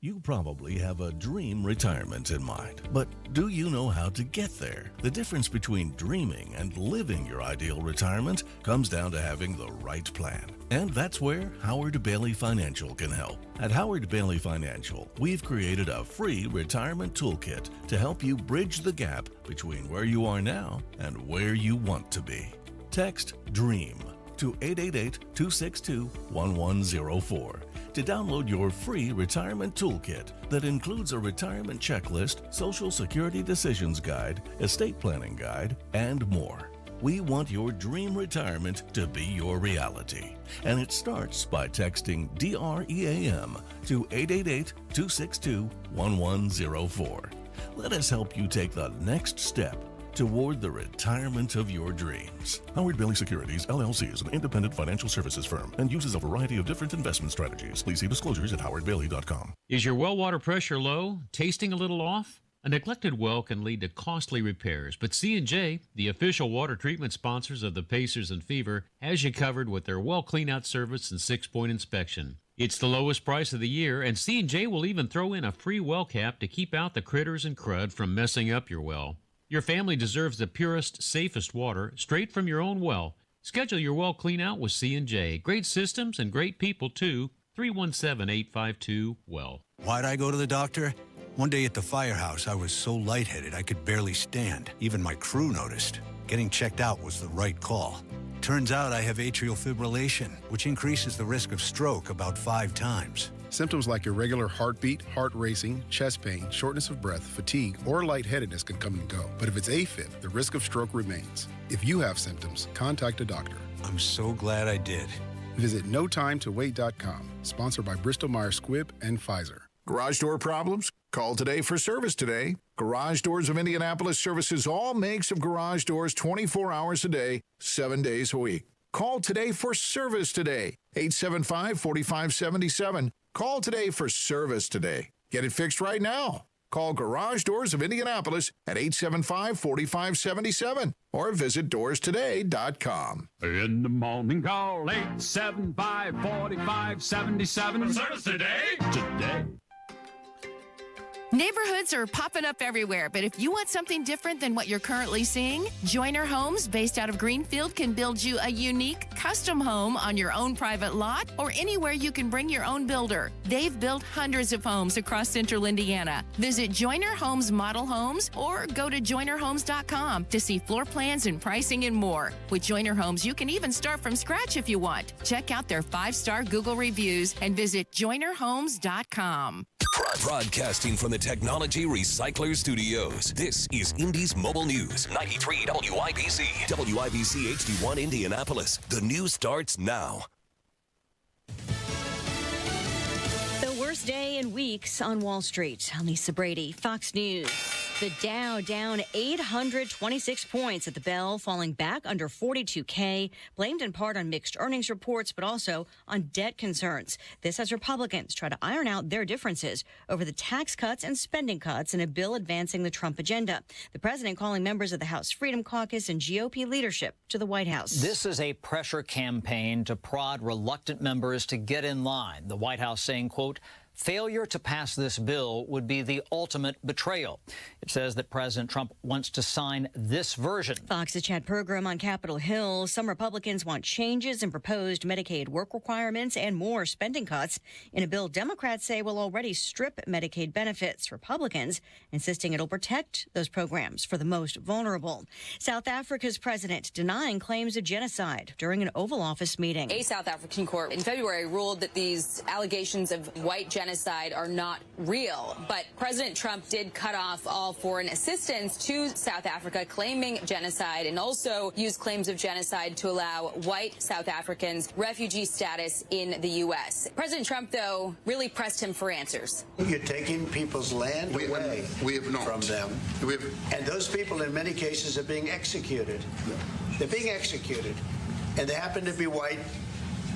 You probably have a dream retirement in mind, but do you know how to get there? The difference between dreaming and living your ideal retirement comes down to having the right plan. And that's where Howard Bailey Financial can help. At Howard Bailey Financial, we've created a free retirement toolkit to help you bridge the gap between where you are now and where you want to be. Text DREAM to 888-262-1104 to download your free retirement toolkit that includes a retirement checklist, Social Security decisions guide, estate planning guide, and more. We want your dream retirement to be your reality. And it starts by texting DREAM to 888-262-1104. Let us help you take the next step toward the retirement of your dreams. Howard Bailey Securities, LLC is an independent financial services firm and uses a variety of different investment strategies. Please see disclosures at howardbailey.com.
Is your well water pressure low? Tasting a little off? A neglected well can lead to costly repairs, but C&J, the official water treatment sponsors of the Pacers and Fever, has you covered with their well cleanout service and 6-point inspection. It's the lowest price of the year, and C&J will even throw in a free well cap to keep out the critters and crud from messing up your well. Your family deserves the purest, safest water straight from your own well. Schedule your well clean out with C&J. Great systems and great people, too. 317-852-WELL.
Why'd I go to the doctor? One day at the firehouse, I was so lightheaded I could barely stand. Even my crew noticed. Getting checked out was the right call. Turns out I have atrial fibrillation, which increases the risk of stroke about 5 times.
Symptoms like irregular heartbeat, heart racing, chest pain, shortness of breath, fatigue, or lightheadedness can come and go. But if it's AFib, the risk of stroke remains. If you have symptoms, contact a doctor.
I'm so glad I did.
Visit NoTimeToWait.com, sponsored by Bristol-Myers Squibb and Pfizer.
Garage door problems? Call today for service today. Garage Doors of Indianapolis services all makes of garage doors 24 hours a day, 7 days a week. Call today for service today. 875-4577. Call today for service today. Get it fixed right now. Call Garage Doors of Indianapolis at 875-4577 or visit doorstoday.com.
In the morning, call 875-4577.
Service today?
Today.
Neighborhoods are popping up everywhere, but if you want something different than what you're currently seeing, Joyner Homes, based out of Greenfield, can build you a unique, custom home on your own private lot or anywhere you can bring your own builder. They've built hundreds of homes across central Indiana. Visit Joyner Homes Model Homes or go to joynerhomes.com to see floor plans and pricing and more. With Joyner Homes, you can even start from scratch if you want. Check out their 5-star Google reviews and visit joynerhomes.com.
Broadcasting from the Technology Recycler Studios, this is Indy's Mobile News, 93 WIBC, WIBC HD1 Indianapolis. The news starts now.
The worst day in weeks on Wall Street. I'm Lisa Brady, Fox News.
The Dow down 826 points at the bell, falling back under 42K, blamed in part on mixed earnings reports, but also on debt concerns. This as Republicans try to iron out their differences over the tax cuts and spending cuts in a bill advancing the Trump agenda. The president calling members of the House Freedom Caucus and GOP leadership to the White House.
This is a pressure campaign to prod reluctant members to get in line. The White House saying, quote, failure to pass this bill would be the ultimate betrayal. It says that President Trump wants to sign this version.
Fox's Chad Pergram on Capitol Hill. Some Republicans want changes in proposed Medicaid work requirements and more spending cuts in a bill Democrats say will already strip Medicaid benefits. Republicans insisting it'll protect those programs for the most vulnerable. South Africa's president denying claims of genocide during an Oval Office meeting.
A South African court in February ruled that these allegations of white genocide are not real. But President Trump did cut off all foreign assistance to South Africa, claiming genocide, and also used claims of genocide to allow white South Africans refugee status in the U.S. President Trump, though, really pressed him for answers.
You're taking people's land away from them. And those people, in many cases, are being executed. They're being executed. And they happen to be white,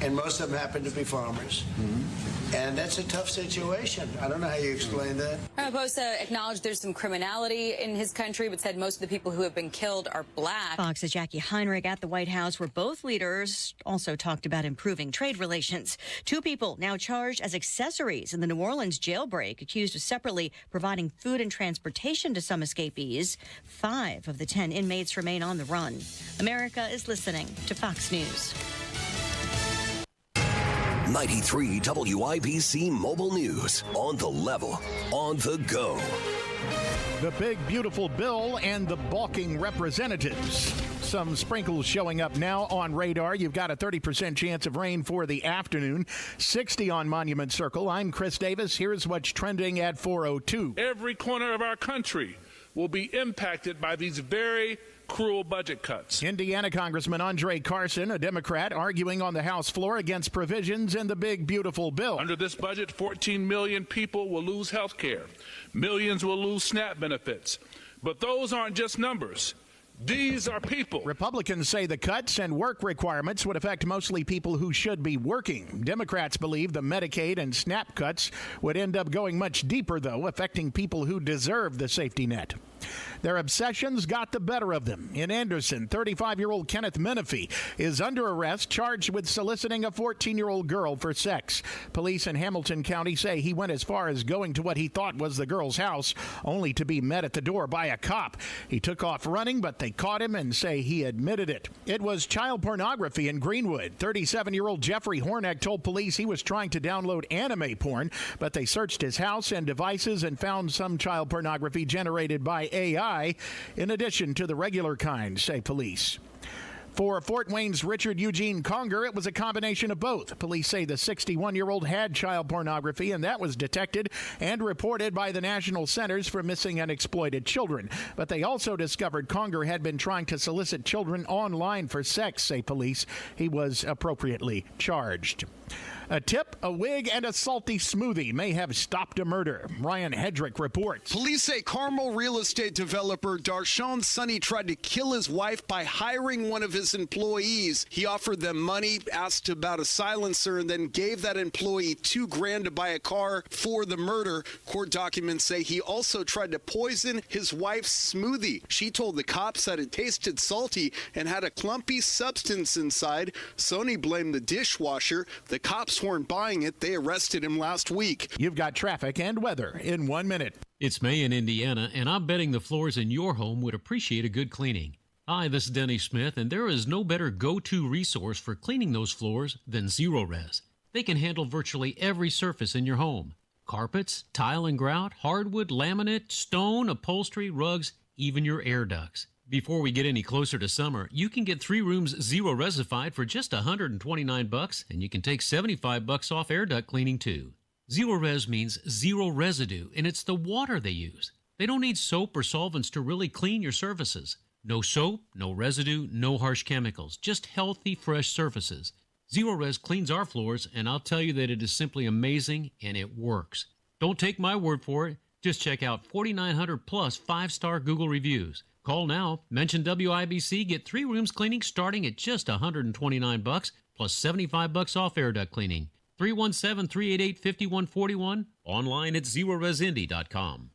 and most of them happen to be farmers. And that's a tough situation. I don't know how you explain that.
Ramaphosa acknowledged there's some criminality in his country, but said most of the people who have been killed are black.
Fox's Jackie Heinrich at the White House, where both leaders also talked about improving trade relations. 2 people now charged as accessories in the New Orleans jailbreak, accused of separately providing food and transportation to some escapees. 5 of the 10 inmates remain on the run. America is listening to Fox News.
93 WIBC Mobile News. On the level, on the go.
The big, beautiful bill and the balking representatives. Some sprinkles showing up now on radar. You've got a 30% chance of rain for the afternoon. 60 on Monument Circle. I'm Chris Davis. Here's what's trending at 4:02.
Every corner of our country will be impacted by these very cruel budget cuts.
Indiana Congressman Andre Carson, a Democrat, arguing on the House floor against provisions in the big, beautiful bill.
Under this budget, 14 million people will lose health care. Millions will lose SNAP benefits. But those aren't just numbers. These are people.
Republicans say the cuts and work requirements would affect mostly people who should be working. Democrats believe the Medicaid and SNAP cuts would end up going much deeper, though, affecting people who deserve the safety net. Their obsessions got the better of them. In Anderson, 35-year-old Kenneth Menifee is under arrest, charged with soliciting a 14-year-old girl for sex. Police in Hamilton County say he went as far as going to what he thought was the girl's house, only to be met at the door by a cop. He took off running, but they caught him and say he admitted it. It was child pornography in Greenwood. 37-year-old Jeffrey Hornack told police he was trying to download anime porn, but they searched his house and devices and found some child pornography generated by AI, in addition to the regular kind, say police. For Fort Wayne's Richard Eugene Conger, it was a combination of both. Police say the 61-year-old had child pornography, and that was detected and reported by the National Centers for Missing and Exploited Children. But they also discovered Conger had been trying to solicit children online for sex, say police. He was appropriately charged. A tip, a wig, and a salty smoothie may have stopped a murder. Ryan Hedrick reports.
Police say Carmel real estate developer Darshawn Sonny tried to kill his wife by hiring one of his employees. He offered them money, asked about a silencer, and then gave that employee $2,000 to buy a car for the murder. Court documents say he also tried to poison his wife's smoothie. She told the cops that it tasted salty and had a clumpy substance inside. Sonny blamed the dishwasher. The cops weren't buying it. They arrested him last week.
You've got traffic and weather in 1 minute.
It's May in Indiana, and I'm betting the floors in your home would appreciate a good cleaning. Hi, this is Denny Smith, and there is no better go-to resource for cleaning those floors than Zero Res. They can handle virtually every surface in your home. Carpets, tile and grout, hardwood, laminate, stone, upholstery, rugs, even your air ducts. Before we get any closer to summer, you can get 3 rooms Zero Resified for just $129, and you can take $75 off air duct cleaning too. Zero Res means zero residue, and it's the water they use. They don't need soap or solvents to really clean your surfaces. No soap, no residue, no harsh chemicals, just healthy, fresh surfaces. Zero Res cleans our floors, and I'll tell you that it is simply amazing, and it works. Don't take my word for it. Just check out 4,900 plus 5-star Google reviews. Call now, mention WIBC, get 3 rooms cleaning starting at just $129 plus $75 off air duct cleaning. 317-388-5141, online at zeroresindy.com.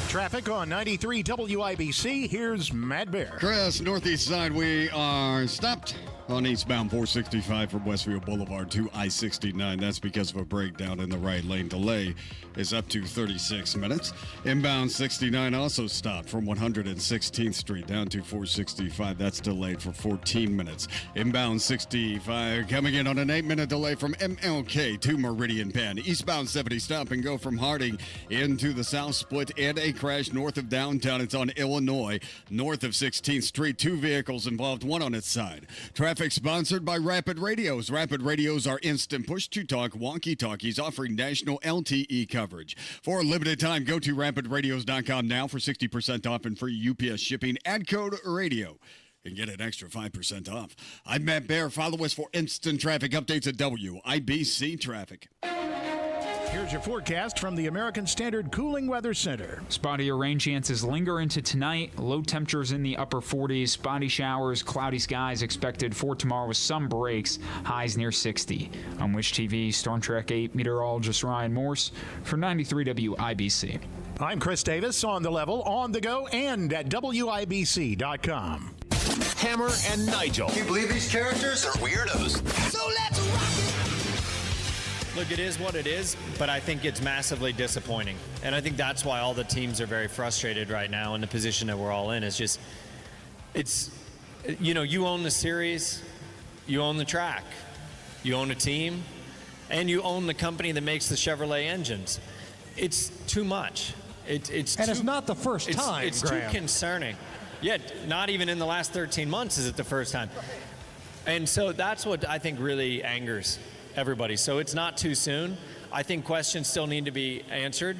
Traffic on 93 WIBC. Here's Matt Bear.
Chris, northeast side, we are stopped on eastbound 465 from Westfield Boulevard to I-69. That's because of a breakdown in the right lane. Delay is up to 36 minutes. Inbound 69 also stopped from 116th Street down to 465. That's delayed for 14 minutes. Inbound 65 coming in on an 8-minute delay from MLK to Meridian Penn. Eastbound 70 stop and go from Harding into the South Split, and a crash north of downtown. It's on Illinois, north of 16th Street. 2 vehicles involved, one on its side. Traffic sponsored by Rapid Radios. Rapid Radios are instant push-to-talk walkie-talkies offering national LTE coverage. For a limited time, go to rapidradios.com now for 60% off and free UPS shipping. Add code RADIO and get an extra 5% off. I'm Matt Bear. Follow us for instant traffic updates at WIBC Traffic.
Here's your forecast from the American Standard Cooling Weather Center.
Spotty rain chances linger into tonight. Low temperatures in the upper 40s. Spotty showers, cloudy skies expected for tomorrow with some breaks. Highs near 60. On Wish TV, Storm Track 8 meteorologist Ryan Morse for 93 WIBC.
I'm Chris Davis, on the level, on the go, and at WIBC.com.
Hammer and Nigel.
Can you believe these characters are weirdos?
So let's rock it!
Look, it is what it is, but I think it's massively disappointing. And I think that's why all the teams are very frustrated right now in the position that we're all in. You own the series, you own the track, you own a team, and you own the company that makes the Chevrolet engines. It's too much. It's
not the first time,
It's
Graham.
too concerning. Yet, not even in the last 13 months is it the first time. And so that's what I think really angers everybody. So it's not too soon. I think questions still need to be answered.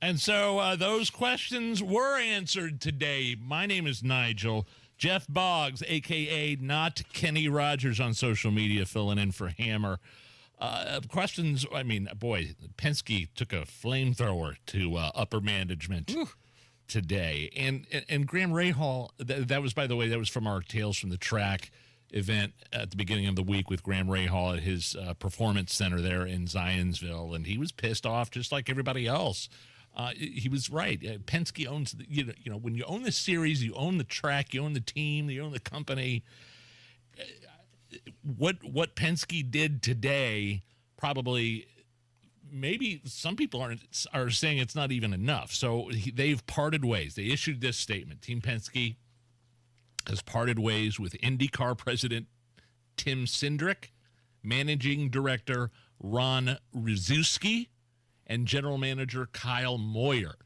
And so those questions were answered today. My name is Nigel. Jeff Boggs, a.k.a. not Kenny Rogers on social media, filling in for Hammer. Questions, I mean, boy, Penske took a flamethrower to upper management today. And Graham Rahal, that was, by the way, that was from our Tales from the Track event at the beginning of the week with Graham Rahal at his performance center there in Zionsville, and he was pissed off just like everybody else. He was right. Penske owns, when you own the series, you own the track, you own the team, you own the company. What Penske did today, probably, maybe some people are saying it's not even enough. So they've parted ways. They issued this statement. Team Penske has parted ways with IndyCar president Tim Cindric, managing director Ron Rizewski, and general manager Kyle Moyer.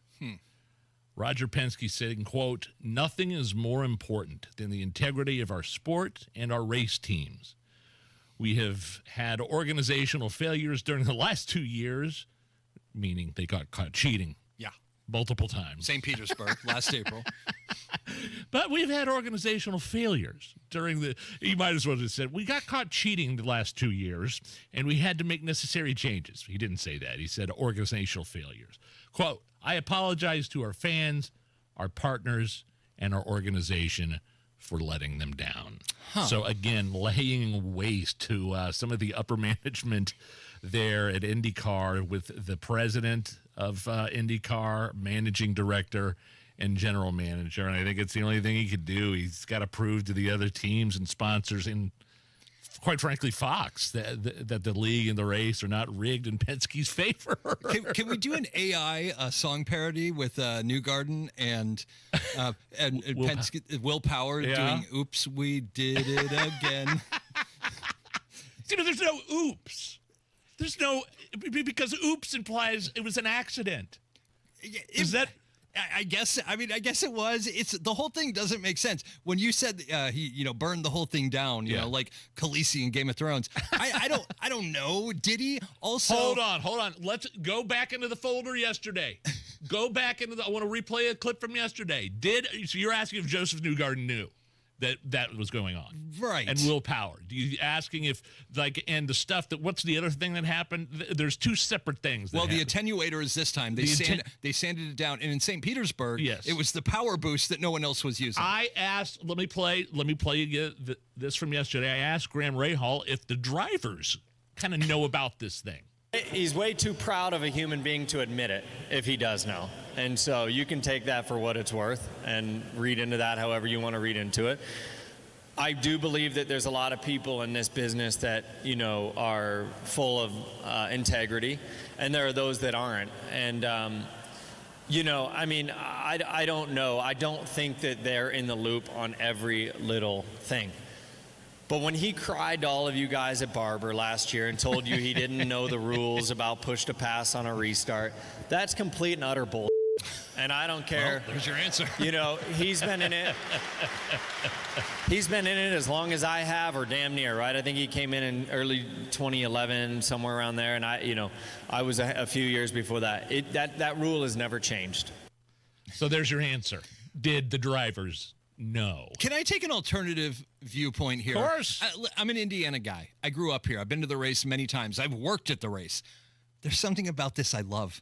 Roger Penske saying, quote, "Nothing is more important than the integrity of our sport and our race teams. We have had organizational failures during the last 2 years," meaning they got caught cheating.
Yeah.
Multiple times.
St. Petersburg, last April.
But we've had organizational failures during you might as well just said, we got caught cheating the last 2 years, and we had to make necessary changes. He didn't say that. He said organizational failures. Quote, "I apologize to our fans, our partners, and our organization for letting them down." So again, laying waste to some of the upper management there at IndyCar with the president of IndyCar, managing director, and general manager. And I think it's the only thing he could do. He's got to prove to the other teams and sponsors, and quite frankly, Fox, that the league and the race are not rigged in Penske's favor.
Can we do an AI song parody with Newgarden and Penske, Will Power doing "Oops, We Did It Again"?
See, but there's no oops. There's no, because oops implies it was an accident. Is that?
I guess it was. It's the whole thing doesn't make sense. When you said he burned the whole thing down, you know, like Khaleesi in Game of Thrones. I don't know. Did he also?
Hold on. Let's go back into the folder yesterday. I want to replay a clip from yesterday. So you're asking if Joseph Newgarden knew. that was going on.
Right.
And willpower. Do you asking if, like, and the stuff that, what's the other thing that happened? There's two separate things.
Well, the attenuator is this time. They sanded it down. And in St. Petersburg,
yes,
it was the power boost that no one else was using.
I asked, let me play this from yesterday. I asked Graham Rahal if the drivers kind of know about this thing.
He's way too proud of a human being to admit it, if he does know. And so you can take that for what it's worth and read into that however you want to read into it. I do believe that there's a lot of people in this business that, you know, are full of integrity, and there are those that aren't. And, you know, I mean, I don't know. I don't think that they're in the loop on every little thing. But when he cried to all of you guys at Barber last year and told you he didn't know the rules about push to pass on a restart, that's complete and utter bull. And I don't care.
Well, there's your answer.
You know, he's been in it. He's been in it as long as I have, or damn near, right? I think he came in early 2011, somewhere around there, and I was a few years before that. That rule has never changed.
So there's your answer. Did the drivers know?
Can I take an alternative viewpoint here?
Of course.
I'm an Indiana guy. I grew up here. I've been to the race many times. I've worked at the race. There's something about this I love.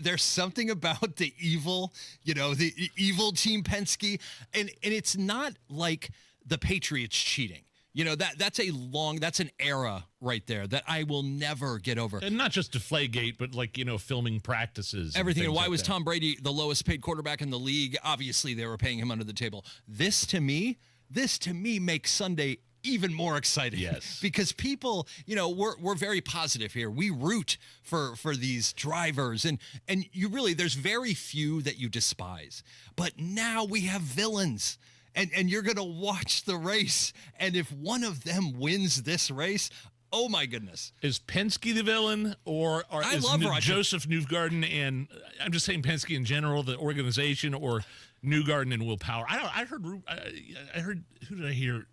There's something about the evil, you know, the evil Team Penske. And it's not like the Patriots cheating. You know, that's an era right there that I will never get over.
And not just Deflategate, but like, you know, filming practices.
Everything. And why
like
was
that.
Tom Brady the lowest paid quarterback in the league? Obviously, they were paying him under the table. This to me makes Sunday even more exciting.
Yes.
Because people, you know, we're very positive here. We root for these drivers, and you really, there's very few that you despise. But now we have villains. And you're going to watch the race. And if one of them wins this race, oh, my goodness.
Is Penske the villain, or
I
is
love Roger.
Joseph Newgarden, and I'm just saying Penske in general, the organization, or Newgarden and Will Power? I heard, who did I hear?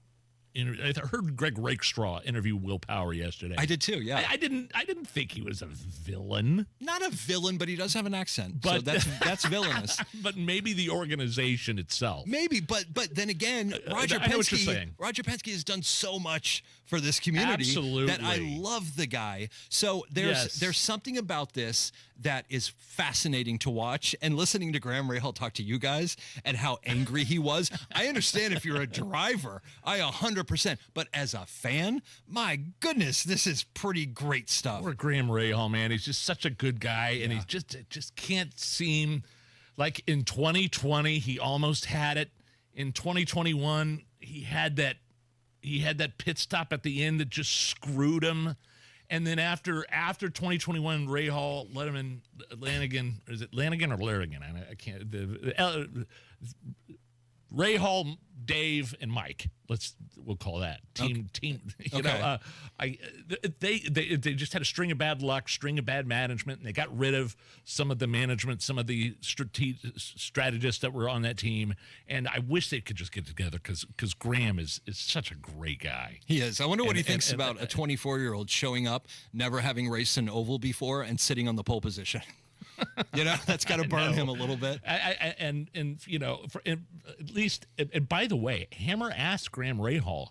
I heard Greg Rakestraw interview Will Power yesterday.
I did too, yeah.
I didn't think he was a villain.
Not a villain, but he does have an accent.
But
so that's villainous.
But maybe the organization itself.
Maybe, but then again, Roger
I know what you're
Penske.
saying.
Roger Penske has done so much for this community.
Absolutely.
That I love the guy. So there's something about this that is fascinating to watch. And listening to Graham Rahal talk to you guys and how angry he was, I understand if you're a driver, I 100%. But as a fan, my goodness, this is pretty great stuff.
Poor Graham Rahal, man. He's just such a good guy, and he just can't seem like in 2020 he almost had it. In 2021, he had that pit stop at the end that just screwed him. And then after 2021, Rahal let him in. Lanigan, is it Lanigan or Larigan? I can't. Rahal, Dave, and Mike. We'll call that team. You know, they just had a string of bad luck, string of bad management, and they got rid of some of the management, some of the strategists that were on that team. And I wish they could just get together because Graham is such a great guy.
He is. I wonder what he thinks about a 24-year-old showing up, never having raced an oval before, and sitting on the pole position. You know, that's got to burn him a little bit.
And you know, at least, and by the way, Hammer asked Graham Rahal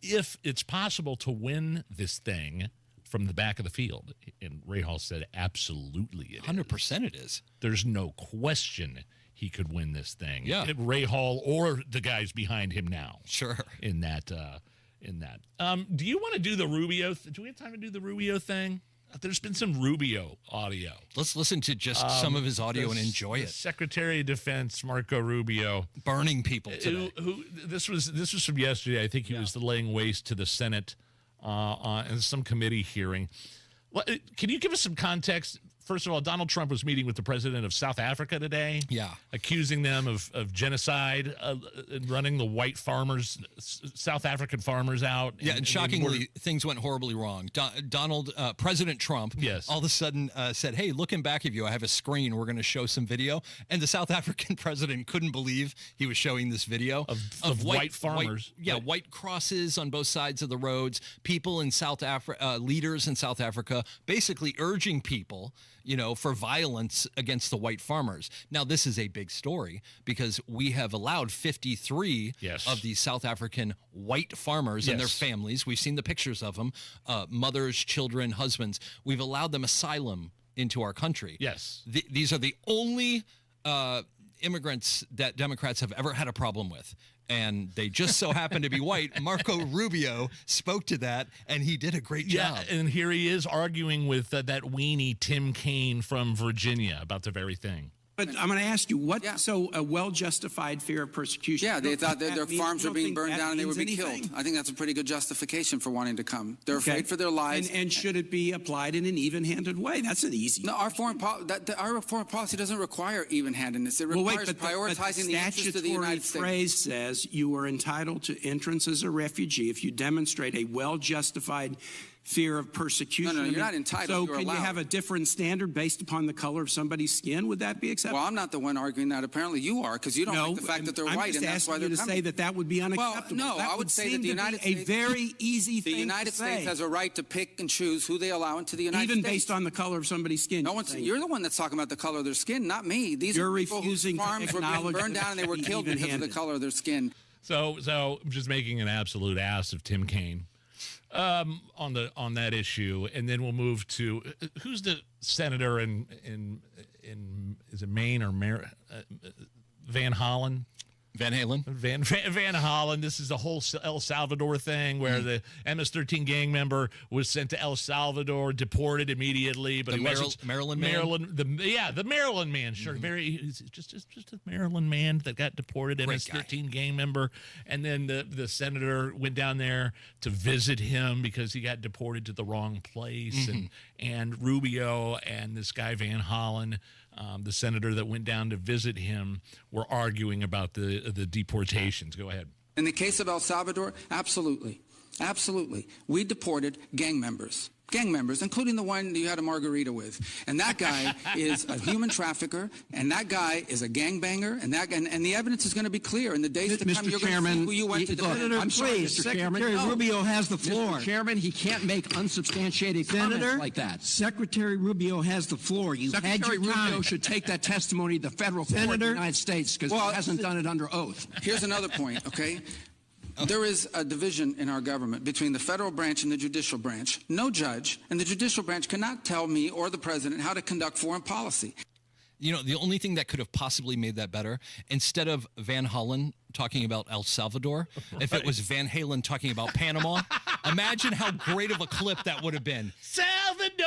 if it's possible to win this thing from the back of the field. And Rahal said, absolutely it
100% it is.
There's no question he could win this thing.
Yeah.
Rahal or the guys behind him now.
Sure.
In that. Do you want to do the Rubio? Do we have time to do the Rubio thing? There's been some Rubio audio.
Let's listen to just some of his audio and enjoy it.
Secretary of Defense Marco Rubio
burning people today.
Who this was from yesterday. I think he was laying waste to the Senate in some committee hearing. Can you give us some context? First of all, Donald Trump was meeting with the president of South Africa today.
Yeah.
Accusing them of genocide, and running the white farmers, South African farmers out.
Yeah, and shockingly, things went horribly wrong. President Trump, all of a sudden said, hey, look in back of you. I have a screen. We're going to show some video. And the South African president couldn't believe he was showing this video
of white farmers.
White crosses on both sides of the roads. People in South Africa, leaders in South Africa, basically urging people, for violence against the white farmers. Now, this is a big story because we have allowed 53 of these South African white farmers and their families. We've seen the pictures of them, mothers, children, husbands. We've allowed them asylum into our country.
Yes.
These are the only immigrants that Democrats have ever had a problem with. And they just so happen to be white. Marco Rubio spoke to that, and he did a great job.
Yeah, and here he is arguing with that weenie Tim Kaine from Virginia about the very thing.
But I'm going to ask you, so a well-justified fear of persecution?
Yeah, they thought that their farms were being burned down and they would be killed. I think that's a pretty good justification for wanting to come. They're afraid for their lives.
And should it be applied in an even-handed way? That's an easy.
No, our foreign policy doesn't require even-handedness. It requires prioritizing the interests of the United States.
The phrase says you are entitled to entrance as a refugee if you demonstrate a well-justified fear of persecution.
No, you're not entitled.
So can you have a different standard based upon the color of somebody's skin? Would that be acceptable?
Well, I'm not the one arguing that. Apparently you are, because you don't like the fact that they're white, and that's why they're coming.
I'm just asking you to say that would be unacceptable.
Well, no, I would say that the United States...
a very easy thing to say.
The United States has a right to pick and choose who they allow into the United States.
Even based on the color of somebody's skin.
You're the one that's talking about the color of their skin, not me. These are people whose farms were being burned down and they were killed because of the color of their skin.
So I'm just making an absolute ass of Tim Kaine. On that issue, and then we'll move to who's the senator in is it Maine or Van Hollen?
Van Halen.
Van Hollen. This is the whole El Salvador thing where the MS-13 gang member was sent to El Salvador, deported immediately. But
Maryland man?
The Maryland man. Sure, just a Maryland man that got deported, MS-13 gang member. And then the senator went down there to visit him because he got deported to the wrong place. And Rubio and this guy Van Hollen, the senator that went down to visit him, were arguing about the deportations. Go ahead.
In the case of El Salvador, absolutely. We deported gang members, including the one you had a margarita with. And that guy is a human trafficker, and that guy is a gangbanger, and the evidence is going to be clear. In the days to come, you're going to see who you went to defend.
I'm sorry, Mr. Chairman. Secretary Rubio has the floor. Mr. Chairman, he can't make unsubstantiated comments like that. Secretary Rubio has the floor. Secretary Rubio should take that testimony to the federal court of the United States because he hasn't done it under oath.
Here's another point, okay? There is a division in our government between the federal branch and the judicial branch. No judge and the judicial branch cannot tell me or the president how to conduct foreign policy.
The only thing that could have possibly made that better, instead of Van Hollen talking about El Salvador, if it was Van Halen talking about Panama, imagine how great of a clip that would have been.
Salvador,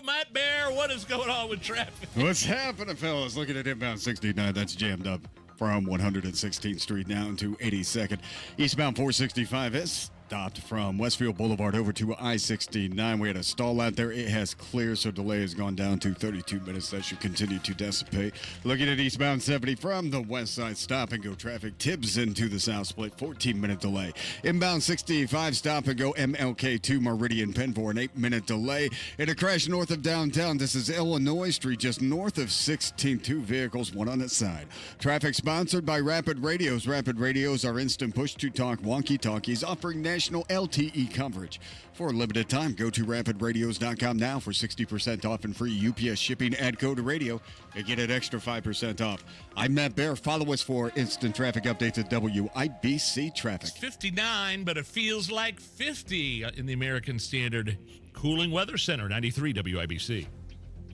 Matt Bear, what is going on with traffic?
What's happening, fellas? Looking at inbound 69, that's jammed up from 116th Street down to 82nd. Eastbound 465 is stopped from Westfield Boulevard over to I-69. We had a stall out there. It has cleared, so delay has gone down to 32 minutes. That should continue to dissipate. Looking at eastbound 70 from the west side, stop and go traffic. Tibbs into the south split, 14-minute delay. Inbound 65, stop and go MLK to Meridian Penn for an 8-minute delay. In a crash north of downtown, this is Illinois Street, just north of 16th. 2 vehicles, one on its side. Traffic sponsored by Rapid Radios. Rapid Radios are instant push-to-talk walkie-talkies offering national LTE coverage. For a limited time, go to rapidradios.com now for 60% off and free UPS shipping. Add code radio and get an extra 5% off. I'm Matt Bear. Follow us for instant traffic updates at WIBC Traffic.
It's 59, but it feels like 50 in the American Standard Cooling Weather Center, 93 WIBC.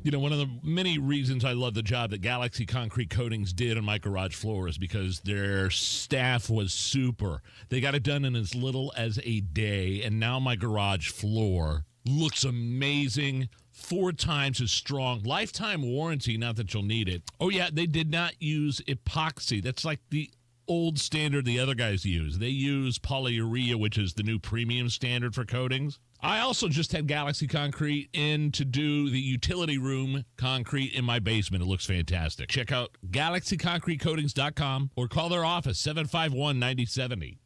One of the many reasons I love the job that Galaxy Concrete Coatings did on my garage floor is because their staff was super. They got it done in as little as a day, and now my garage floor looks amazing. 4 times as strong. Lifetime warranty, not that you'll need it. Oh, yeah, they did not use epoxy. That's like the old standard the other guys use. They use polyurea, which is the new premium standard for coatings. I also just had Galaxy Concrete in to do the utility room concrete in my basement. It looks fantastic. Check out galaxyconcretecoatings.com or call their office, 751-9070.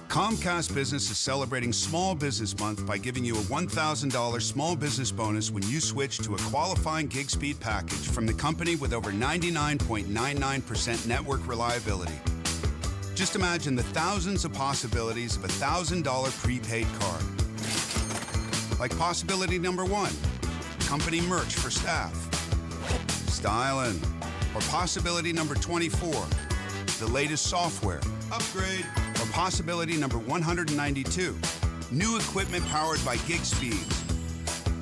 Comcast Business is celebrating Small Business Month by giving you a $1,000 small business bonus when you switch to a qualifying gig speed package from the company with over 99.99% network reliability. Just imagine the thousands of possibilities of a $1,000 prepaid card. like possibility number 1, company merch for staff. Styling. Or possibility number 24, the latest software. Upgrade. Or possibility number 192, new equipment powered by gig speeds.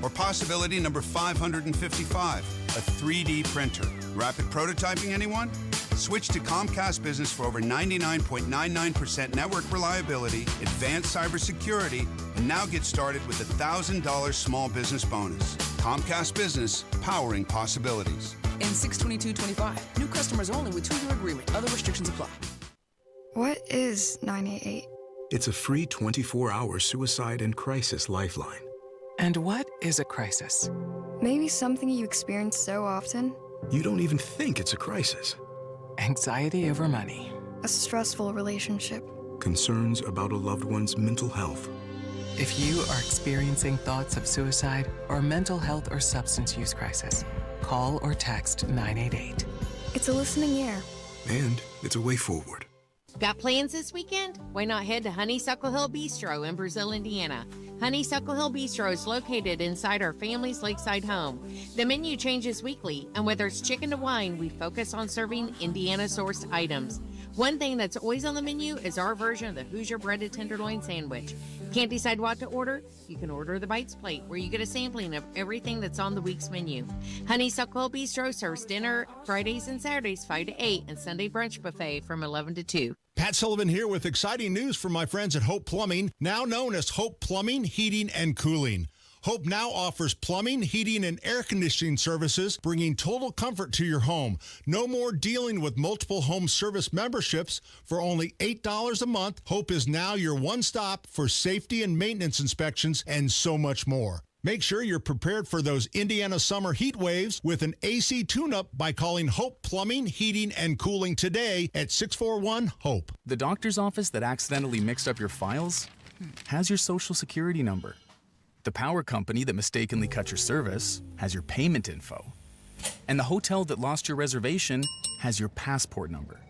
Or possibility number 555, a 3D printer. Rapid prototyping, anyone? Switch to Comcast Business for over 99.99% network reliability, advanced cybersecurity, and now get started with a $1,000 small business bonus. Comcast Business, powering possibilities.
In 62225, new customers only with 2-year agreement. Other restrictions apply.
What is 988?
It's a free 24-hour suicide and crisis lifeline.
And what is a crisis?
Maybe something you experience so often.
You don't even think it's a crisis.
Anxiety over money.
A stressful relationship.
Concerns about a loved one's mental health.
If you are experiencing thoughts of suicide or mental health or substance use crisis, call or text 988.
It's a listening ear.
And it's a way forward.
Got plans this weekend? Why not head to Honeysuckle Hill Bistro in Brazil, Indiana? Honeysuckle Hill Bistro is located inside our family's lakeside home. The menu changes weekly, and whether it's chicken to wine, we focus on serving Indiana-sourced items. One thing that's always on the menu is our version of the Hoosier breaded tenderloin sandwich. Can't decide what to order? You can order the Bites plate, where you get a sampling of everything that's on the week's menu. Honeysuckle Hill Bistro serves dinner Fridays and Saturdays 5 to 8, and Sunday brunch buffet from 11 to 2.
Pat Sullivan here with exciting news from my friends at Hope Plumbing, now known as Hope Plumbing, Heating, and Cooling. Hope now offers plumbing, heating, and air conditioning services, bringing total comfort to your home. No more dealing with multiple home service memberships. For only $8 a month, Hope is now your one-stop for safety and maintenance inspections and so much more. Make sure you're prepared for those Indiana summer heat waves with an AC tune-up by calling Hope Plumbing, Heating, and Cooling today at 641-HOPE.
The doctor's office that accidentally mixed up your files has your social security number. The power company that mistakenly cut your service has your payment info. And the hotel that lost your reservation has your passport number.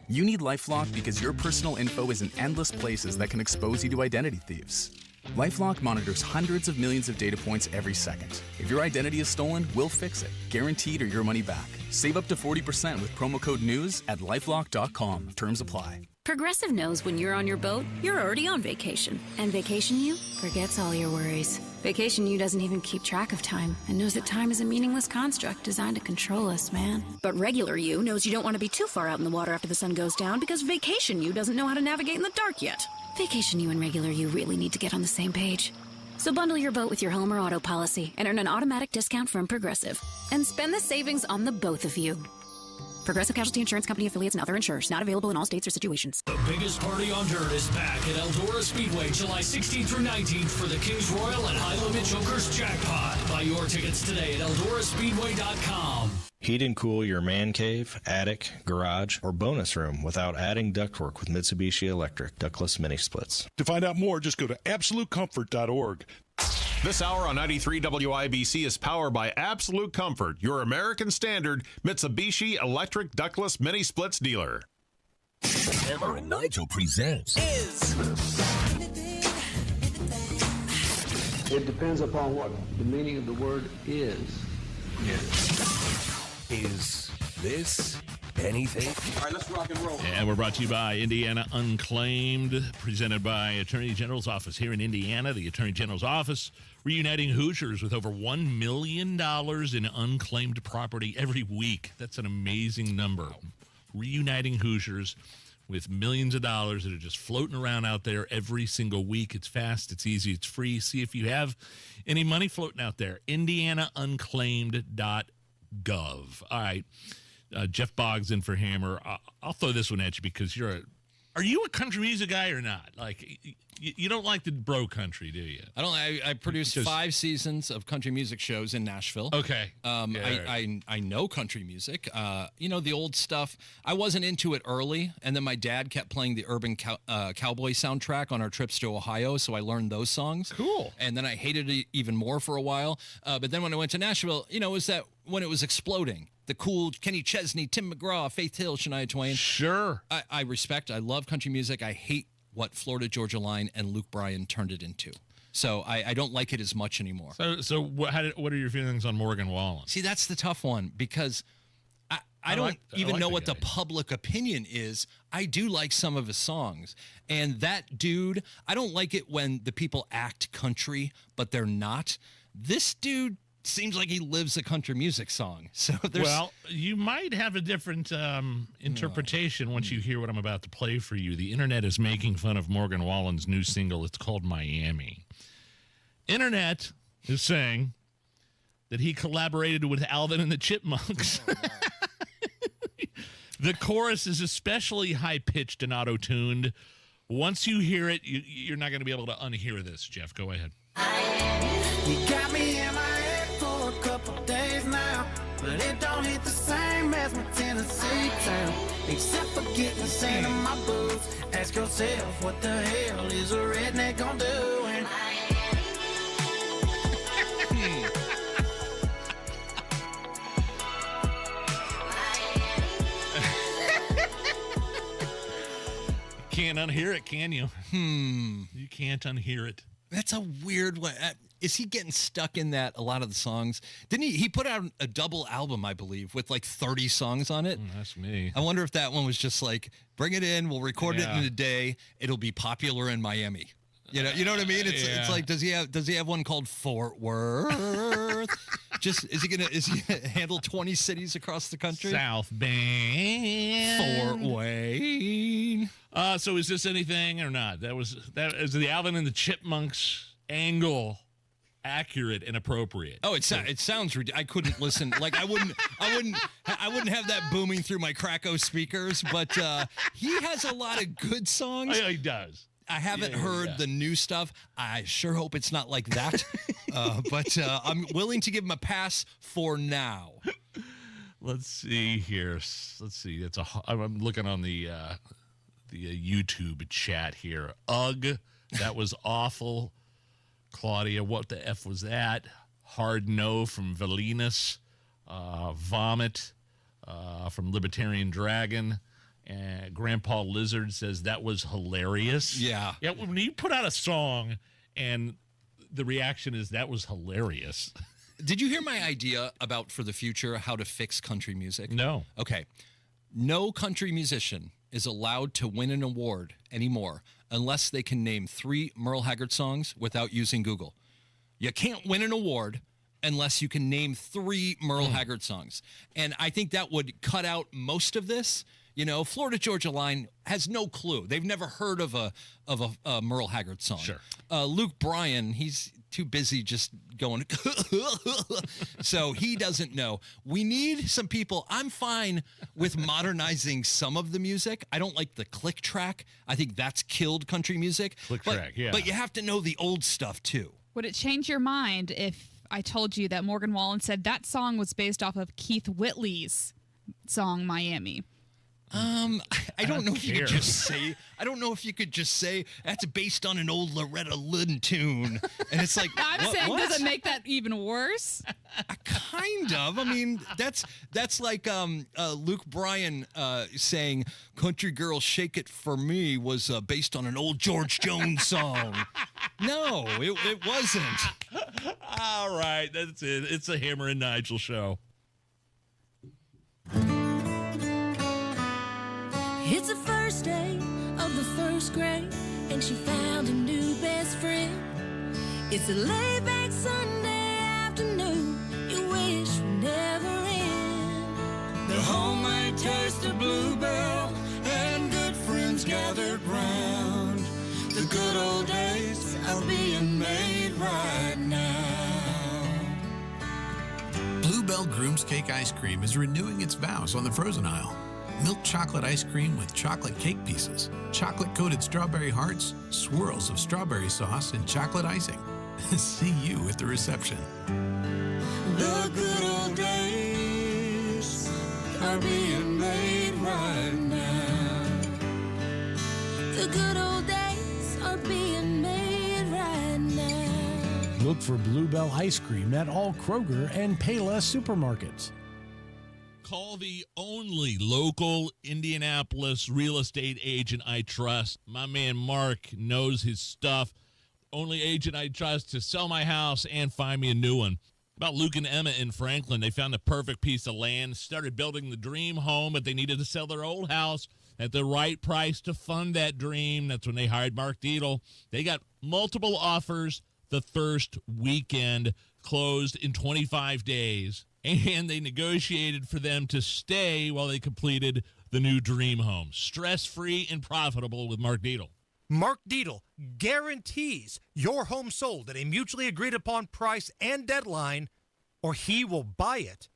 You need LifeLock because your personal info is in endless places that can expose you to identity thieves. LifeLock monitors hundreds of millions of data points every second. If your identity is stolen, we'll fix it, guaranteed or your money back. Save up to 40% with promo code NEWS at LifeLock.com. Terms apply.
Progressive knows when you're on your boat, you're already on vacation. And Vacation You forgets all your worries. Vacation You doesn't even keep track of time and knows that time is a meaningless construct designed to control us, man. But Regular You knows you don't want to be too far out in the water after the sun goes down because Vacation You doesn't know how to navigate in the dark yet. Vacation You and Regular You really need to get on the same page. So bundle your boat with your home or auto policy and earn an automatic discount from Progressive. And spend the savings on the both of you. Progressive Casualty Insurance Company affiliates and other insurers. Not available in all states or situations.
The biggest party on dirt is back at Eldora Speedway, July 16th through 19th for the Kings Royal and High Limit Jokers Jackpot. Buy your tickets today at EldoraSpeedway.com.
Heat and cool your man cave, attic, garage, or bonus room without adding ductwork with Mitsubishi Electric ductless mini splits.
To find out more, just go to AbsoluteComfort.org.
This hour on 93 WIBC is powered by Absolute Comfort, your American standard Mitsubishi Electric ductless mini splits dealer.
Hammer and Nigel presents
It depends upon what the meaning of the word is.
Is this anything?
All right, let's rock and roll.
And we're brought to you by Indiana Unclaimed, presented by Attorney General's Office here in Indiana. The Attorney General's Office reuniting Hoosiers with over $1 million in unclaimed property every week. That's an amazing number. Reuniting Hoosiers with millions of dollars that are just floating around out there every single week. It's fast, it's easy, it's free. See if you have any money floating out there. IndianaUnclaimed.gov. All right. Jeff Boggs in for Hammer. I'll throw this one at you because are you a country music guy or not? Like, you don't like the bro country, do you?
I don't. I produced 5 seasons of country music shows in Nashville.
Okay.
I know country music. The old stuff. I wasn't into it early, and then my dad kept playing the Urban Cowboy soundtrack on our trips to Ohio, so I learned those songs.
Cool.
And then I hated it even more for a while. But then when I went to Nashville, it was that when it was exploding. The cool Kenny Chesney, Tim McGraw, Faith Hill, Shania Twain.
Sure.
I love country music. I hate what Florida Georgia Line and Luke Bryan turned it into. So I don't like it as much anymore.
So what are your feelings on Morgan Wallen?
See, that's the tough one because I don't even know what the public opinion is. I do like some of his songs. And that dude, I don't like it when the people act country, but they're not. This dude seems like he lives a country music song. So
well, you might have a different interpretation once you hear what I'm about to play for you. The internet is making fun of Morgan Wallen's new single. It's called Miami. Internet is saying that he collaborated with Alvin and the Chipmunks. The chorus is especially high-pitched and auto-tuned. Once you hear it, you're not going to be able to unhear this. Jeff, go ahead.
You got me in my head for a couple days now, but it don't hit the same as my Tennessee town. Except for getting sand in my boots. Ask yourself, what the hell is a redneck gonna do? And
can't unhear it, can you? You can't unhear it.
That's a weird one. Is he getting stuck in that, a lot of the songs? Didn't he put out a double album, I believe, with like 30 songs on it?
That's me.
I wonder if that one was just like, bring it in, we'll record it in a day, it'll be popular in Miami. You know what I mean? It's like, does he have one called Fort Worth? Is he gonna handle 20 cities across the country?
South Bend,
Fort Wayne.
So is this anything or not? That is the Alvin and the Chipmunks angle accurate and appropriate?
Oh, it sounds ridiculous. I couldn't listen. Like I wouldn't have that booming through my Krakow speakers. But he has a lot of good songs.
Oh, yeah, he does.
I haven't heard the new stuff. I sure hope it's not like that. But I'm willing to give him a pass for now.
Let's see here. Let's see. I'm looking on the YouTube chat here. Ugh, that was awful. Claudia, what the F was that? Hard no from Valinas. Vomit from Libertarian Dragon. And Grandpa Lizard says that was hilarious.
Yeah.
Yeah, when you put out a song and the reaction is that was hilarious.
Did you hear my idea about for the future how to fix country music?
No.
Okay. No country musician is allowed to win an award anymore unless they can name 3 Merle Haggard songs without using Google. You can't win an award unless you can name 3 Merle Haggard songs. And I think that would cut out most of this. You know, Florida Georgia Line has no clue. They've never heard of a Merle Haggard song.
Sure.
Luke Bryan, he's too busy just going, so he doesn't know. We need some people. I'm fine with modernizing some of the music. I don't like the click track. I think that's killed country music.
Track, yeah.
But you have to know the old stuff too.
Would it change your mind if I told you that Morgan Wallen said that song was based off of Keith Whitley's song Miami?
I don't know if you could just say. I don't know if you could just say that's based on an old Loretta Lynn tune, and it's like
I'm saying, does it make that even worse?
Kind of. I mean, that's like Luke Bryan saying "Country Girl Shake It for Me" was based on an old George Jones song. No, it wasn't.
All right, that's it. It's a Hammer and Nigel show.
It's the first day of the first grade, and she found a new best friend. It's a laid-back Sunday afternoon, you wish would never end. The homemade taste of Bluebell, and good friends gathered round. The good old days are being made right now.
Bluebell Groom's Cake Ice Cream is renewing its vows on the frozen aisle. Milk chocolate ice cream with chocolate cake pieces, chocolate-coated strawberry hearts, swirls of strawberry sauce, and chocolate icing. See you at the reception.
The good old days are being made right now. The good old days are being made right now.
Look for Bluebell Ice Cream at all Kroger and Payless supermarkets.
Call the only local Indianapolis real estate agent I trust. My man Mark knows his stuff. only agent I trust to sell my house and find me a new one. About Luke and Emma in Franklin, they found the perfect piece of land, started building the dream home, but they needed to sell their old house at the right price to fund that dream. That's when they hired Mark Dietl. They got multiple offers the first weekend, closed in 25 days, and they negotiated for them to stay while they completed the new dream home. Stress-free and profitable with Mark Dietl.
Mark Dietl guarantees your home sold at a mutually agreed upon price and deadline, or he will buy it.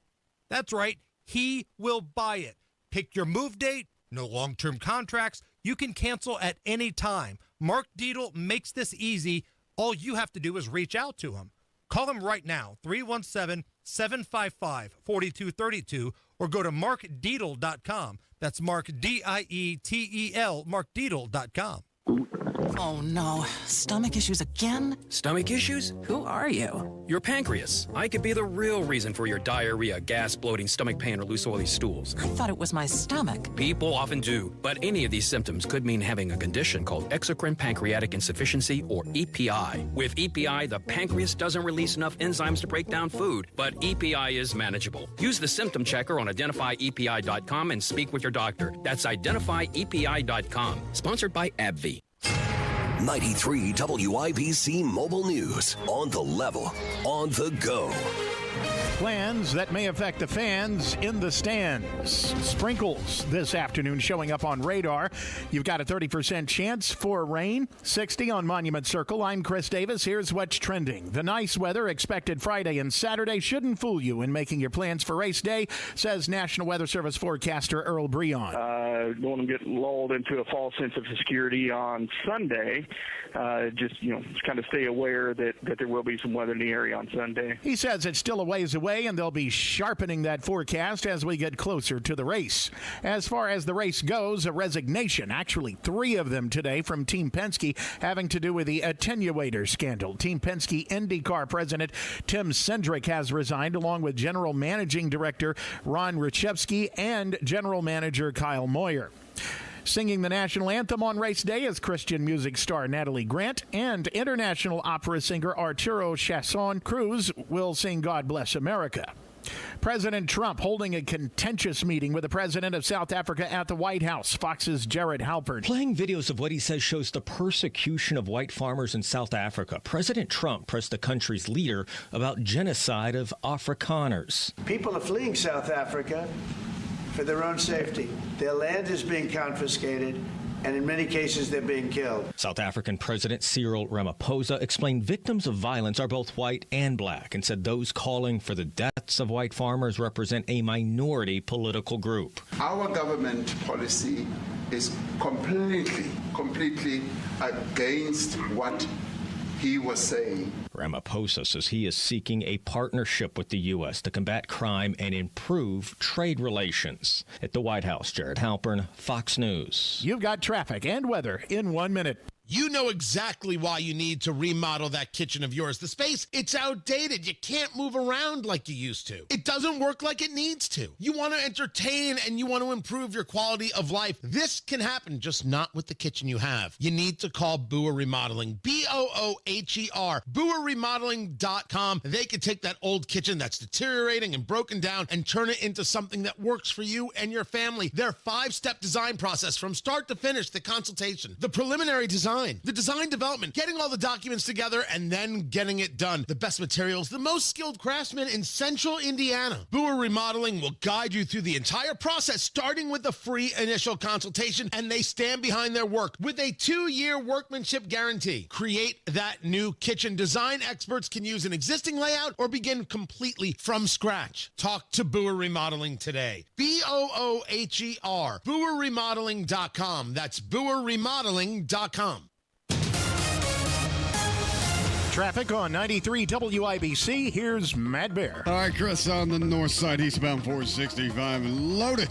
That's right, he will buy it. Pick your move date, no long-term contracts. You can cancel at any time. Mark Dietl makes this easy. All you have to do is reach out to him. Call him right now, 317-755-4232, or go to markdietl.com. That's Mark, D-I-E-T-E-L, markdietl.com.
Oh no, stomach issues again?
Stomach issues? Who are you? Your pancreas. I could be the real reason for your diarrhea, gas, bloating, stomach pain, or loose oily stools.
I thought it was my stomach.
People often do, but any of these symptoms could mean having a condition called exocrine pancreatic insufficiency, or EPI. With EPI, the pancreas doesn't release enough enzymes to break down food, but EPI is manageable. Use the symptom checker on identifyepi.com and speak with your doctor. That's identifyepi.com. Sponsored by AbbVie.
93 WIBC Mobile News. On the level, on the go.
Plans that may affect the fans in the stands. Sprinkles this afternoon showing up on radar. You've got a 30% chance for rain. 60 on Monument Circle. I'm Chris Davis. Here's what's trending. The nice weather expected Friday and Saturday shouldn't fool you in making your plans for race day, says National Weather Service forecaster Earl Breon.
Don't want to get lulled into a false sense of security on Sunday. Just kind of stay aware that there will be some weather in the area on Sunday.
He says it's still a ways away, and they'll be sharpening that forecast as we get closer to the race. As far as the race goes, a resignation, actually 3 of them today from Team Penske, having to do with the attenuator scandal. Team Penske IndyCar president Tim Cindric has resigned, along with general managing director Ron Richevsky and general manager Kyle Moyer. Singing the national anthem on race day is Christian music star Natalie Grant, and international opera singer Arturo Chasson Cruz will sing God Bless America. President Trump holding a contentious meeting with the president of South Africa at the White House. Fox's Jared Halpern.
Playing videos of what he says shows the persecution of white farmers in South Africa. President Trump pressed the country's leader about genocide of Afrikaners.
People are fleeing South Africa for their own safety. Their land is being confiscated, and in many cases, they're being killed.
South African President Cyril Ramaphosa explained victims of violence are both white and black, and said those calling for the deaths of white farmers represent a minority political group.
Our government policy is completely against what he was saying.
Ramaphosa says he is seeking a partnership with the U.S. to combat crime and improve trade relations. At the White House, Jared Halpern, Fox News.
You've got traffic and weather in 1 minute.
You know exactly why you need to remodel that kitchen of yours. The space, it's outdated. You can't move around like you used to. It doesn't work like it needs to. You want to entertain and you want to improve your quality of life. This can happen, just not with the kitchen you have. You need to call Booher Remodeling, B-O-O-H-E-R, BooherRemodeling.com. They can take that old kitchen that's deteriorating and broken down and turn it into something that works for you and your family. Their 5-step design process from start to finish, the consultation, the preliminary design, the design development, getting all the documents together, and then getting it done. The best materials, the most skilled craftsmen in central Indiana. Booher Remodeling will guide you through the entire process, starting with the free initial consultation, and they stand behind their work with a 2-year workmanship guarantee. Create that new kitchen. Design experts can use an existing layout or begin completely from scratch. Talk to Booher Remodeling today. B-O-O-H-E-R. BooherRemodeling.com. That's BooherRemodeling.com.
Traffic on 93 WIBC. Here's Matt Bear.
All right, Chris, on the north side, eastbound 465, loaded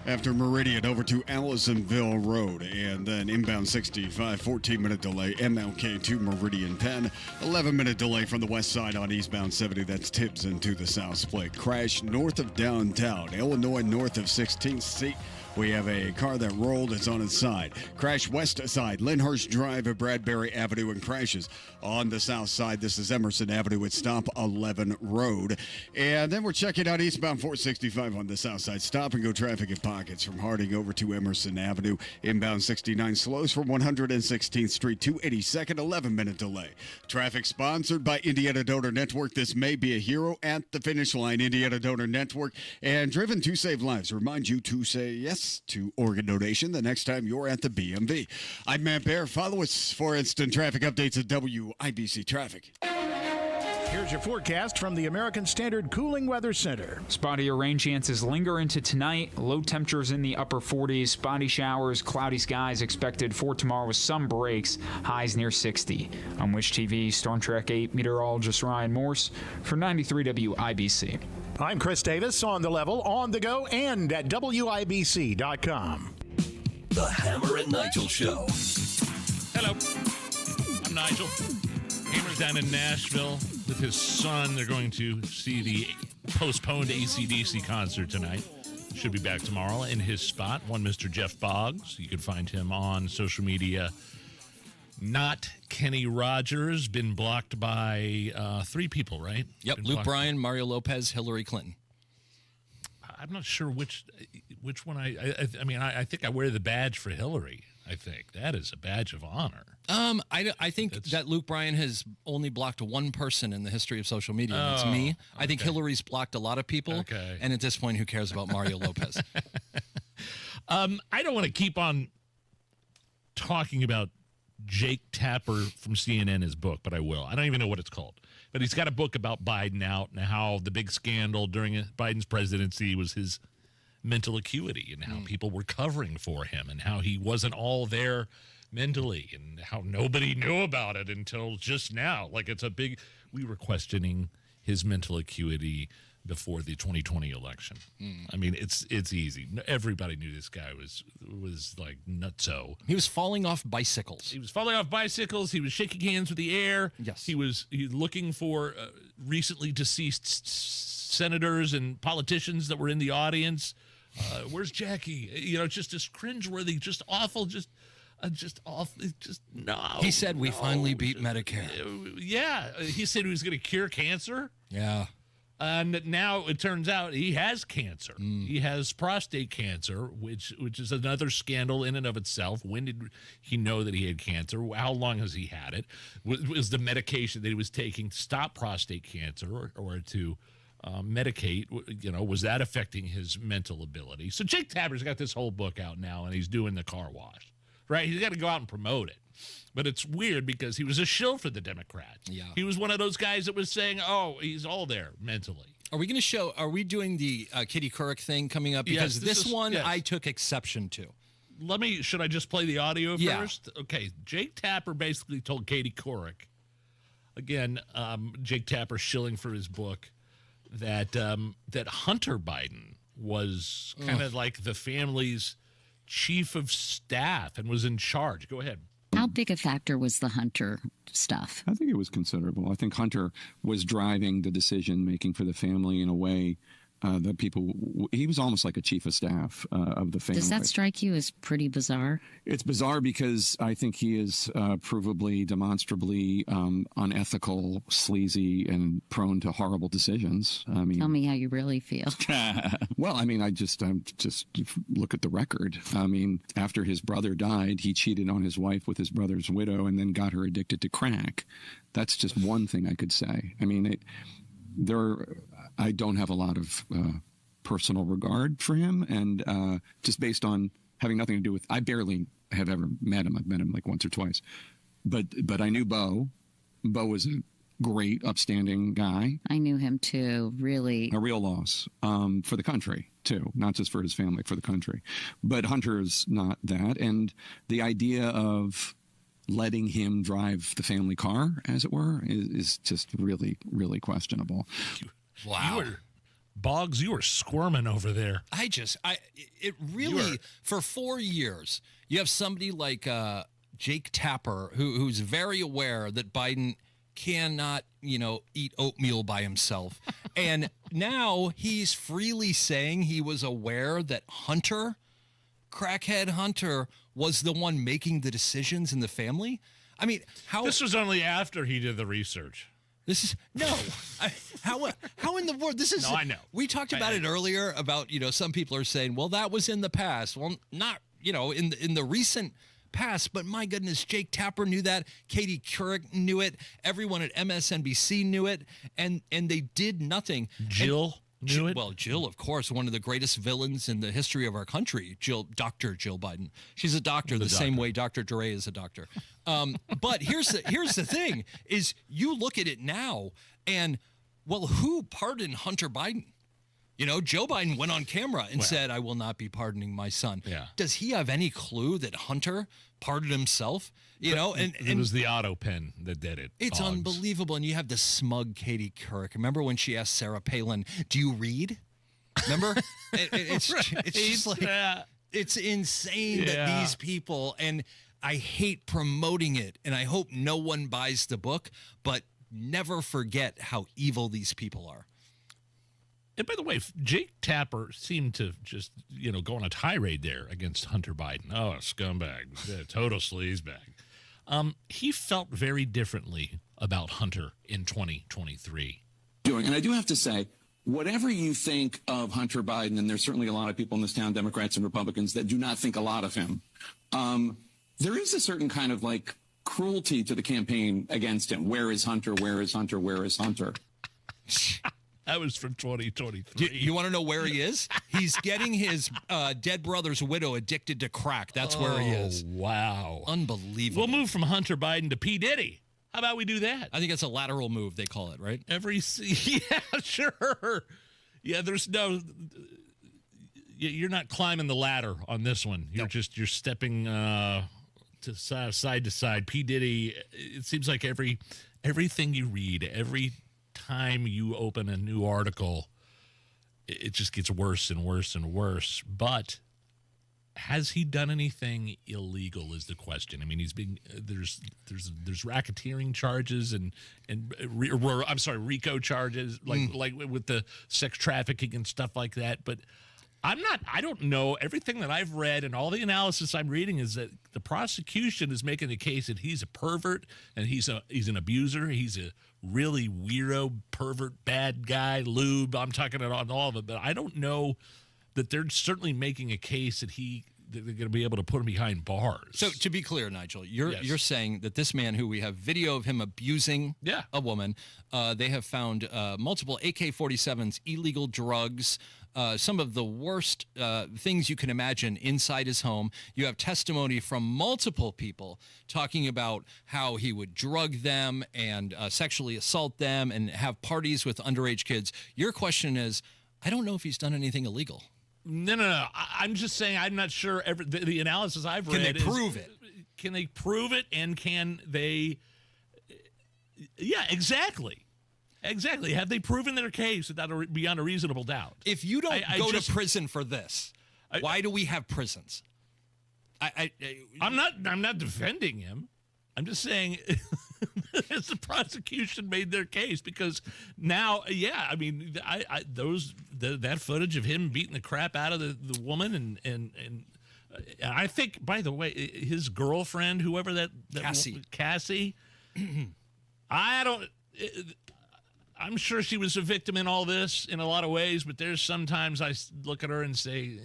after Meridian over to Allisonville Road, and then inbound 65, 14-minute delay, MLK to Meridian Penn, 11-minute delay from the west side on eastbound 70, that's Tibbs into the South Split. Crash north of downtown, Illinois north of 16th Street. We have a car that rolled. It's on its side. Crash west side, Lyndhurst Drive at Bradbury Avenue, and crashes on the south side. This is Emerson Avenue at Stop 11 Road. And then we're checking out eastbound 465 on the south side. Stop and go traffic in pockets from Harding over to Emerson Avenue. Inbound 69 slows from 116th Street to 82nd, 11-minute delay. Traffic sponsored by Indiana Donor Network. This may be a hero at the finish line. Indiana Donor Network and driven to save lives. Remind you to say yes to organ donation the next time you're at the BMV. I'm Matt Bear. Follow us for instant traffic updates at WIBC Traffic.
Here's your forecast from the American Standard Cooling Weather Center.
Spottier rain chances linger into tonight. Low temperatures in the upper 40s. Spotty showers, cloudy skies expected for tomorrow with some breaks. Highs near 60. I'm Wish TV Storm Track 8 meteorologist Ryan Morse for 93 WIBC.
I'm Chris Davis, on the level, on the go, and at WIBC.com.
The Hammer and Nigel Show.
Hello. I'm Nigel. Hammer's down in Nashville with his son. They're going to see the postponed AC/DC concert tonight. Should be back tomorrow in his spot. One Mr. Jeff Boggs. You can find him on social media. Not Kenny Rogers. Been blocked by 3 people, right?
Yep. Luke Bryan, Mario Lopez, Hillary Clinton.
I'm not sure which one. I mean, I think I wear the badge for Hillary. I think that is a badge of honor.
I think that Luke Bryan has only blocked one person in the history of social media, and it's me. I think Hillary's blocked a lot of people, and at this point, who cares about Mario Lopez?
I don't want to keep on talking about Jake Tapper from CNN, his book, but I will. I don't even know what it's called. But he's got a book about Biden out and how the big scandal during Biden's presidency was his mental acuity and how people were covering for him and how he wasn't all there mentally and how nobody knew about it until just now. Like we were questioning his mental acuity before the 2020 election. I mean, it's easy. Everybody knew this guy was like nutso.
He was falling off bicycles.
He was falling off bicycles. He was shaking hands with the air.
Yes.
He was looking for recently deceased senators and politicians that were in the audience. Where's Jackie? You know, just this cringeworthy, just awful, just awful. Just no.
He said we finally beat Medicare.
Yeah. He said he was going to cure cancer.
Yeah.
And now it turns out he has cancer. He has prostate cancer, which is another scandal in and of itself. When did he know that he had cancer? How long has he had it? Was the medication that he was taking to stop prostate cancer or to medicate, you know, was that affecting his mental ability? So Jake Tapper's got this whole book out now, and he's doing the car wash, right? He's got to go out and promote it. But it's weird because he was a shill for the Democrats.
Yeah.
He was one of those guys that was saying, oh, he's all there mentally.
Are we going to show, are we doing the Katie Couric thing coming up? Because
Yes,
this one I took exception to.
Should I just play the audio
Yeah.
first? Okay. Jake Tapper basically told Katie Couric, again, Jake Tapper shilling for his book, that Hunter Biden was kind of like the family's chief of staff and was in charge. Go ahead.
How big a factor was the Hunter stuff?
I think it was considerable. I think Hunter was driving the decision making for the family in a way that he was almost like a chief of staff of the family.
Does that strike you as pretty bizarre?
It's bizarre because I think he is provably, demonstrably unethical, sleazy, and prone to horrible decisions. I mean,
tell me how you really feel.
Well, I mean, I just look at the record. I mean, after his brother died, he cheated on his wife with his brother's widow and then got her addicted to crack. That's just one thing I could say. I mean, I don't have a lot of personal regard for him, and just based on having nothing to do with, I barely have ever met him. I've met him like once or twice, but I knew Bo. Bo was a great, upstanding guy.
I knew him too. Really,
a real loss for the country too, not just for his family, for the country. But Hunter's not that, and the idea of letting him drive the family car, as it were, is just really, really questionable.
Wow.
Boggs, you were squirming over there.
It really, for 4 years, you have somebody like Jake Tapper, who's very aware that Biden cannot, eat oatmeal by himself. And now he's freely saying he was aware that Hunter crackhead Hunter was the one making the decisions in the family? I mean, how...
This was only after he did the research.
This is how in the world this is.
No, I know.
We talked about it earlier about, some people are saying, well, that was in the past. Well, not, in the recent past, but my goodness, Jake Tapper knew that. Katie Couric knew it. Everyone at MSNBC knew it, and they did nothing.
Jill knew it.
Well, Jill, of course, one of the greatest villains in the history of our country. Dr. Jill Biden. She's a doctor the same way Dr. Dre is a doctor. But here's the thing: is you look at it now, and who pardoned Hunter Biden? Joe Biden went on camera and said, "I will not be pardoning my son."
Yeah.
Does he have any clue that Hunter pardoned himself? And
it was the auto pen that did it.
It's
Boggs.
unbelievable. And you have the smug Katie Couric. Remember when she asked Sarah Palin, "Do you read?" Remember? It's just like it's insane that these people, and I hate promoting it, and I hope no one buys the book, but never forget how evil these people are.
And by the way, Jake Tapper seemed to just, go on a tirade there against Hunter Biden. Oh, a scumbag, total sleazebag. He felt very differently about Hunter in 2023.
And I do have to say, whatever you think of Hunter Biden, and there's certainly a lot of people in this town, Democrats and Republicans, that do not think a lot of him, there is a certain kind of cruelty to the campaign against him. Where is Hunter? Where is Hunter? Where is Hunter?
That was from 2023.
You want to know where he is? He's getting his dead brother's widow addicted to crack. That's where he is.
Wow.
Unbelievable.
We'll move from Hunter Biden to P. Diddy. How about we do that?
I think it's a lateral move, they call it, right?
Yeah, sure. Yeah, there's no... You're not climbing the ladder on this one. You're you're stepping to side to side. P. Diddy, it seems like everything you read, every time you open a new article, it just gets worse and worse and worse. But has he done anything illegal is the question. I mean, he's being there's racketeering charges and RICO charges like with the sex trafficking and stuff like that. But I don't know. Everything that I've read and all the analysis I'm reading is that the prosecution is making the case that he's a pervert and he's an abuser. He's a really weirdo, pervert, bad guy, lube. I'm talking about all of it, but I don't know that they're certainly making a case that they're going to be able to put him behind bars.
So to be clear, Nigel, you're saying that this man who we have video of him abusing a woman, they have found multiple AK-47s, illegal drugs, some of the worst things you can imagine inside his home. You have testimony from multiple people talking about how he would drug them and sexually assault them and have parties with underage kids. Your question is, I don't know if he's done anything illegal.
No. I'm just saying I'm not sure. The analysis I've read
Can they prove it?
Can they prove it? And can they? Yeah, exactly. Exactly. Have they proven their case beyond a reasonable doubt?
If you don't go to prison for this, why do we have prisons?
I'm not defending him. I'm just saying as the prosecution made their case, because now, I mean, that footage of him beating the crap out of the woman and I think, by the way, his girlfriend, whoever that Cassie, I'm sure she was a victim in all this in a lot of ways, but there's sometimes I look at her and say,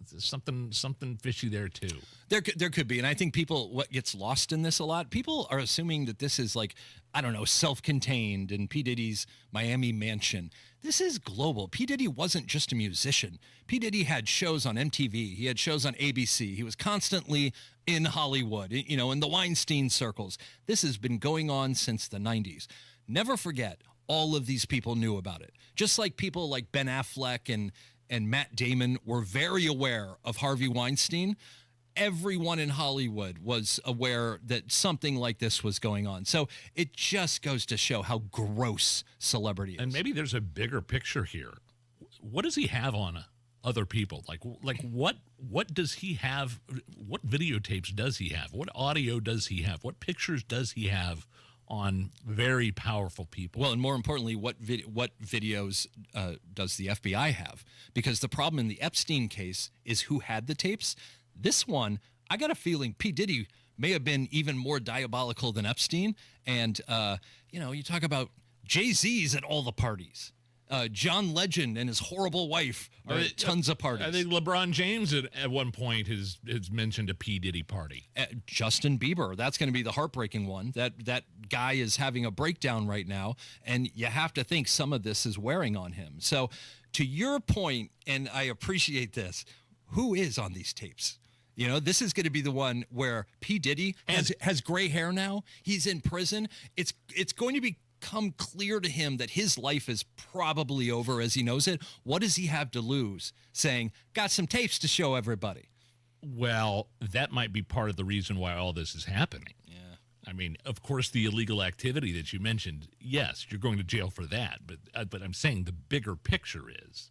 there's something fishy there too.
There could be, and I think what gets lost in this a lot, people are assuming that this is self-contained in P. Diddy's Miami mansion. This is global. P. Diddy wasn't just a musician. P. Diddy had shows on MTV. He had shows on ABC. He was constantly in Hollywood, in the Weinstein circles. This has been going on since the 90s. Never forget, all of these people knew about it. Just like people like Ben Affleck and Matt Damon were very aware of Harvey Weinstein, everyone in Hollywood was aware that something like this was going on. So it just goes to show how gross celebrity is.
And maybe there's a bigger picture here. What does he have on other people? Like what does he have? What videotapes does he have? What audio does he have? What pictures does he have on very powerful people.
Well, and more importantly, what videos does the FBI have? Because the problem in the Epstein case is who had the tapes. This one, I got a feeling P. Diddy may have been even more diabolical than Epstein. And, you talk about Jay-Z's at all the parties. John Legend and his horrible wife are at tons of parties.
I think LeBron James at one point has mentioned a P. Diddy party.
Justin Bieber, that's going to be the heartbreaking one. That guy is having a breakdown right now, and you have to think some of this is wearing on him. So to your point, and I appreciate this, who is on these tapes? This is going to be the one where P. Diddy has gray hair now. He's in prison. It's going to become clear to him that his life is probably over as he knows it. What does he have to lose? Saying, got some tapes to show everybody.
Well, that might be part of the reason why all this is happening.
Yeah.
I mean, of course, the illegal activity that you mentioned, yes, you're going to jail for that. But I'm saying the bigger picture is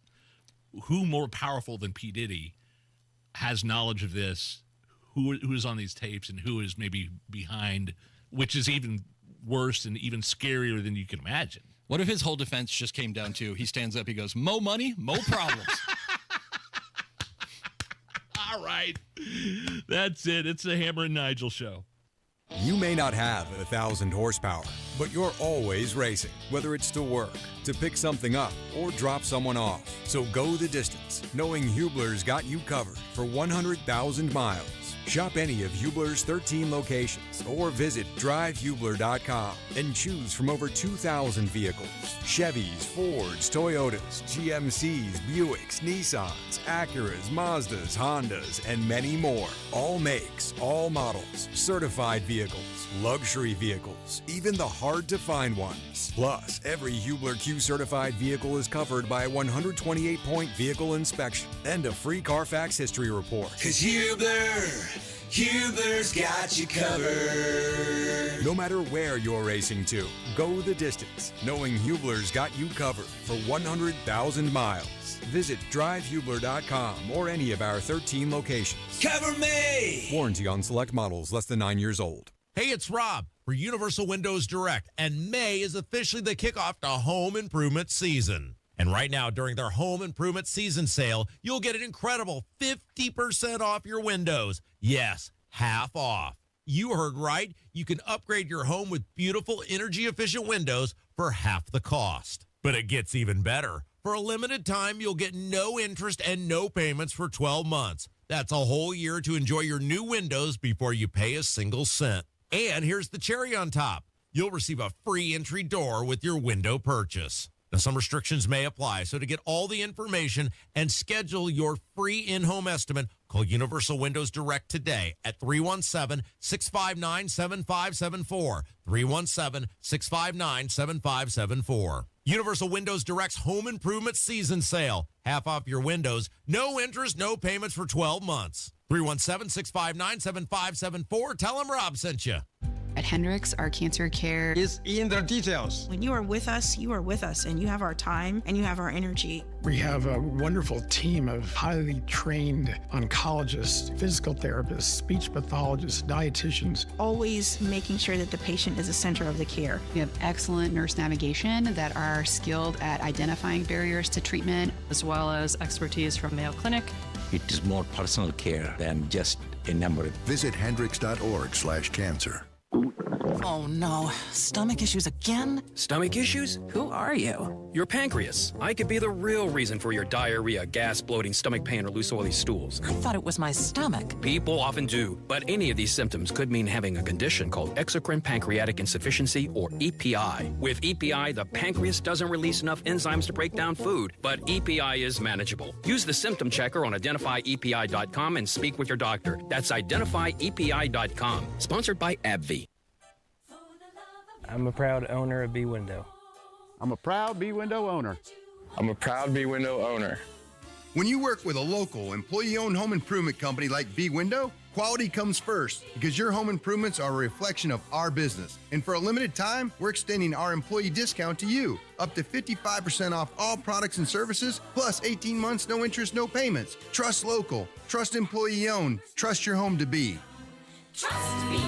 who more powerful than P. Diddy has knowledge of this, who is on these tapes, and who is maybe behind, which is even worse and even scarier than you can imagine.
What if his whole defense just came down to, he stands up, he goes, mo money, mo problems.
All right. That's it. It's the Hammer and Nigel show.
You may not have 1,000 horsepower, but you're always racing, whether it's to work, to pick something up, or drop someone off. So go the distance, knowing Hubler's got you covered for 100,000 miles. Shop any of Hubler's 13 locations or visit drivehubler.com and choose from over 2,000 vehicles. Chevys, Fords, Toyotas, GMCs, Buicks, Nissans, Acuras, Mazdas, Hondas, and many more. All makes, all models, certified vehicles, luxury vehicles, even the hard-to-find ones. Plus, every Hubler Q certified vehicle is covered by a 128-point vehicle inspection and a free Carfax history report.
'Cause Hubler's got you covered.
No matter where you're racing to, go the distance, knowing Hubler's got you covered for 100,000 miles. Visit drivehubler.com or any of our 13 locations.
Cover me!
Warranty on select models less than 9 years old.
Hey, it's Rob for Universal Windows Direct, and May is officially the kickoff to home improvement season. And right now, during their home improvement season sale, you'll get an incredible 50% off your windows. Yes, half off. You heard right. You can upgrade your home with beautiful, energy-efficient windows for half the cost. But it gets even better. For a limited time, you'll get no interest and no payments for 12 months. That's a whole year to enjoy your new windows before you pay a single cent. And here's the cherry on top. You'll receive a free entry door with your window purchase. Now, some restrictions may apply, so to get all the information and schedule your free in-home estimate, call Universal Windows Direct today at 317-659-7574, 317-659-7574. Universal Windows Direct's home improvement season sale. Half off your windows, no interest, no payments for 12 months. 317-659-7574. Tell them Rob sent you.
At Hendricks, our cancer care
is in the details.
When you are with us, and you have our time and you have our energy.
We have a wonderful team of highly trained oncologists, physical therapists, speech pathologists, dietitians.
Always making sure that the patient is the center of the care.
We have excellent nurse navigation that are skilled at identifying barriers to treatment, as well as expertise from Mayo Clinic.
It is more personal care than just a number.
Visit hendricks.org/cancer.
Oh no, stomach issues again?
Stomach issues?
Who are you?
Your pancreas. I could be the real reason for your diarrhea, gas, bloating, stomach pain, or loose oily stools.
I thought it was my stomach.
People often do, but any of these symptoms could mean having a condition called exocrine pancreatic insufficiency, or EPI. With EPI, the pancreas doesn't release enough enzymes to break down food, but EPI is manageable. Use the symptom checker on identifyepi.com and speak with your doctor. That's identifyepi.com. Sponsored by AbbVie.
I'm a proud owner of B Window.
I'm a proud B Window owner.
I'm a proud B Window owner.
When you work with a local, employee-owned home improvement company like B Window, quality comes first because your home improvements are a reflection of our business. And for a limited time, we're extending our employee discount to you, up to 55% off all products and services, plus 18 months, no interest, no payments. Trust local, trust employee-owned, trust your home to be.
Trust me.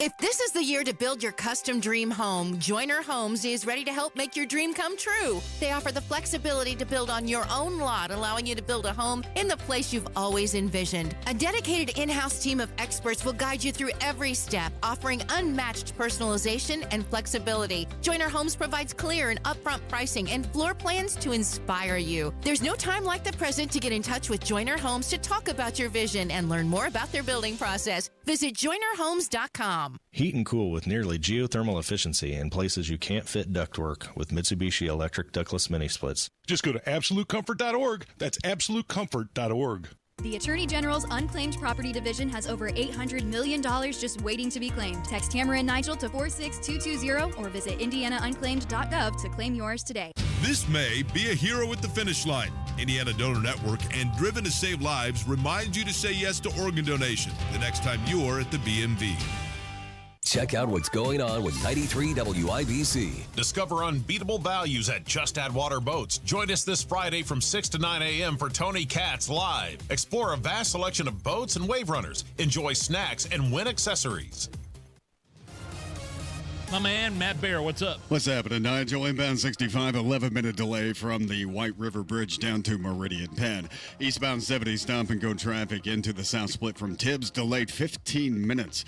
If this is the year to build your custom dream home, Joyner Homes is ready to help make your dream come true. They offer the flexibility to build on your own lot, allowing you to build a home in the place you've always envisioned. A dedicated in-house team of experts will guide you through every step, offering unmatched personalization and flexibility. Joyner Homes provides clear and upfront pricing and floor plans to inspire you. There's no time like the present to get in touch with Joyner Homes to talk about your vision and learn more about their building process. Visit JoynerHomes.com.
Heat and cool with nearly geothermal efficiency in places you can't fit ductwork with Mitsubishi Electric Ductless Mini Splits.
Just go to AbsoluteComfort.org. That's AbsoluteComfort.org.
The Attorney General's Unclaimed Property Division has over $800 million just waiting to be claimed. Text Hammer and Nigel to 46220 or visit IndianaUnclaimed.gov to claim yours today.
This May, be a hero at the finish line. Indiana Donor Network and Driven to Save Lives reminds you to say yes to organ donation the next time you're at the BMV.
Check out what's going on with 93 WIBC.
Discover unbeatable values at Just Add Water Boats. Join us this Friday from 6 to 9 a.m. for Tony Katz Live. Explore a vast selection of boats and wave runners. Enjoy snacks and win accessories.
My man, Matt Bear, what's up?
What's happening, Nigel? Inbound 65, 11-minute delay from the White River Bridge down to Meridian Penn. Eastbound 70, stop and go traffic into the south split from Tibbs, delayed 15 minutes.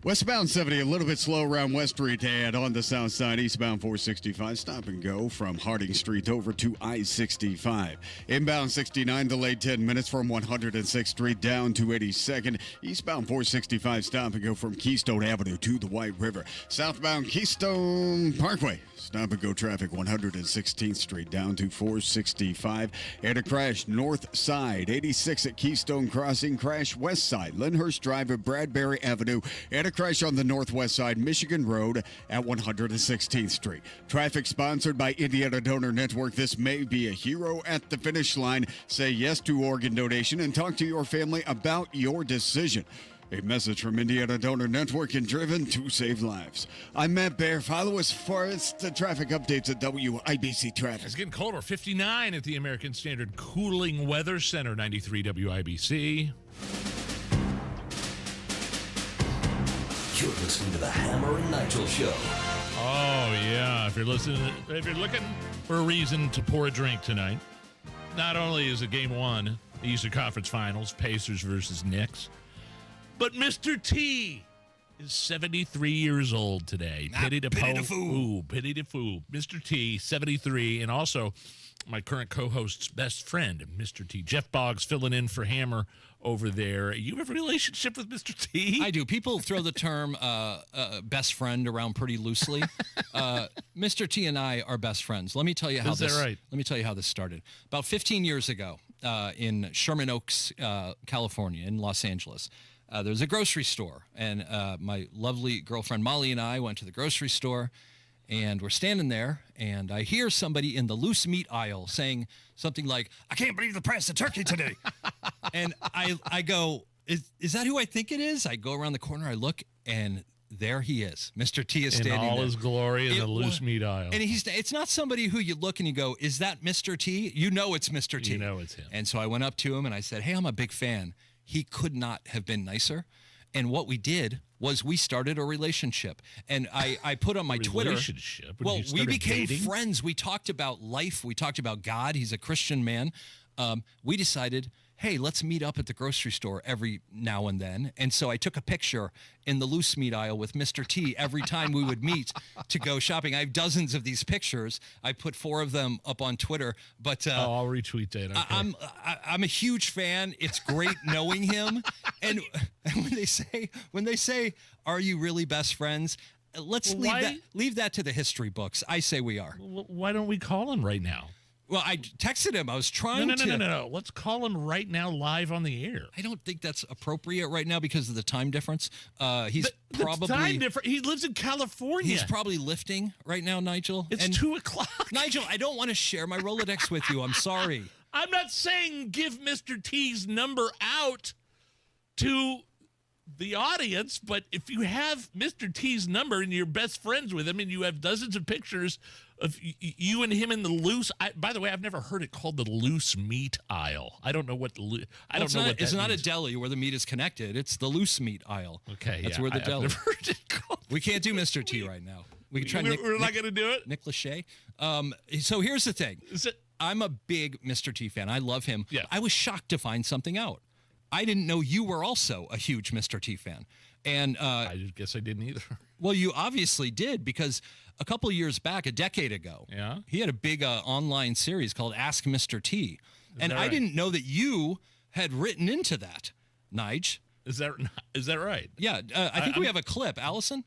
Westbound 70, a little bit slow around West Street and on the south side. Eastbound 465, stop and go from Harding Street over to I-65. Inbound 69, delayed 10 minutes from 106th Street down to 82nd. Eastbound 465, stop and go from Keystone Avenue to the White River. Southbound Keystone Parkway, stop and go traffic 116th Street down to 465. And a crash north side, 86 at Keystone Crossing. Crash west side, Lyndhurst Drive at Bradbury Avenue. And a crash on the northwest side, Michigan Road at 116th Street. Traffic sponsored by Indiana Donor Network. This may be a hero at the finish line. Say yes to organ donation and talk to your family about your decision. A message from Indiana Donor Network and Driven to Save Lives. I'm Matt Bear. Follow us for the traffic updates at WIBC Traffic.
It's getting colder. 59 at the American Standard Cooling Weather Center, 93 WIBC.
You're listening to the Hammer and Nigel Show.
Oh, yeah. If you're looking for a reason to pour a drink tonight, not only is it Game 1, the Eastern Conference Finals, Pacers versus Knicks, but Mr. T is 73 years old today. Pity to fool. Pity to fool. Mr. T, 73, and also my current co-host's best friend, Mr. T. Jeff Boggs filling in for Hammer over there. You have a relationship with Mr. T?
I do. People throw the term best friend around pretty loosely. Mr. T and I are best friends. Let me tell you how this. Right? Let me tell you how this started. About 15 years ago, in Sherman Oaks, California, in Los Angeles, there's a grocery store, and my lovely girlfriend Molly and I went to the grocery store. And we're standing there, and I hear somebody in the loose meat aisle saying something like, "I can't believe the price of turkey today." And I go, is that who I think it is? I go around the corner, I look, and there he is. Mr. T is standing there.
In all his glory in the loose meat aisle.
And it's not somebody who you look and you go, is that Mr. T? You know it's Mr. T.
You know it's him.
And so I went up to him, and I said, hey, I'm a big fan. He could not have been nicer. And what we did was we started a relationship. And I put on my Twitter.
Relationship?
Well, we became friends. We talked about life. We talked about God. He's a Christian man. We decided, hey, let's meet up at the grocery store every now and then. And so I took a picture in the loose meat aisle with Mr. T every time we would meet to go shopping. I have dozens of these pictures. I put 4 of them up on Twitter. But
I'll retweet that. Okay.
I'm a huge fan. It's great knowing him. And when they say, are you really best friends? Let's leave that to the history books. I say we are.
Why don't we call him right now?
Well, I texted him. I was trying to.
No. Let's call him right now live on the air.
I don't think that's appropriate right now because of the time difference. He's probably...
time difference. He lives in California.
He's probably lifting right now, Nigel.
It's 2 o'clock.
Nigel, I don't want to share my Rolodex with you. I'm sorry.
I'm not saying give Mr. T's number out to the audience, but if you have Mr. T's number and you're best friends with him and you have dozens of pictures of you and him in the loose, by the way, I've never heard it called the loose meat aisle. I don't know what I don't know what that
It's not
means.
a deli where the meat is connected. It's the loose meat aisle.
Okay,
that's
yeah,
where the
I've
deli.
never heard it called.
We can't do Mr. T right now. We can try.
We're not going to do it.
Nick Lachey. So here's the thing. I'm a big Mr. T fan. I love him.
Yeah.
I was shocked to find something out. I didn't know you were also a huge Mr. T fan. And
I guess I didn't either.
Well, you obviously did, because a couple years back, a decade ago, he had a big online series called Ask Mr. T. And I didn't know that you had written into that, Nige.
Is that right?
Yeah. I think we have a clip. Allison?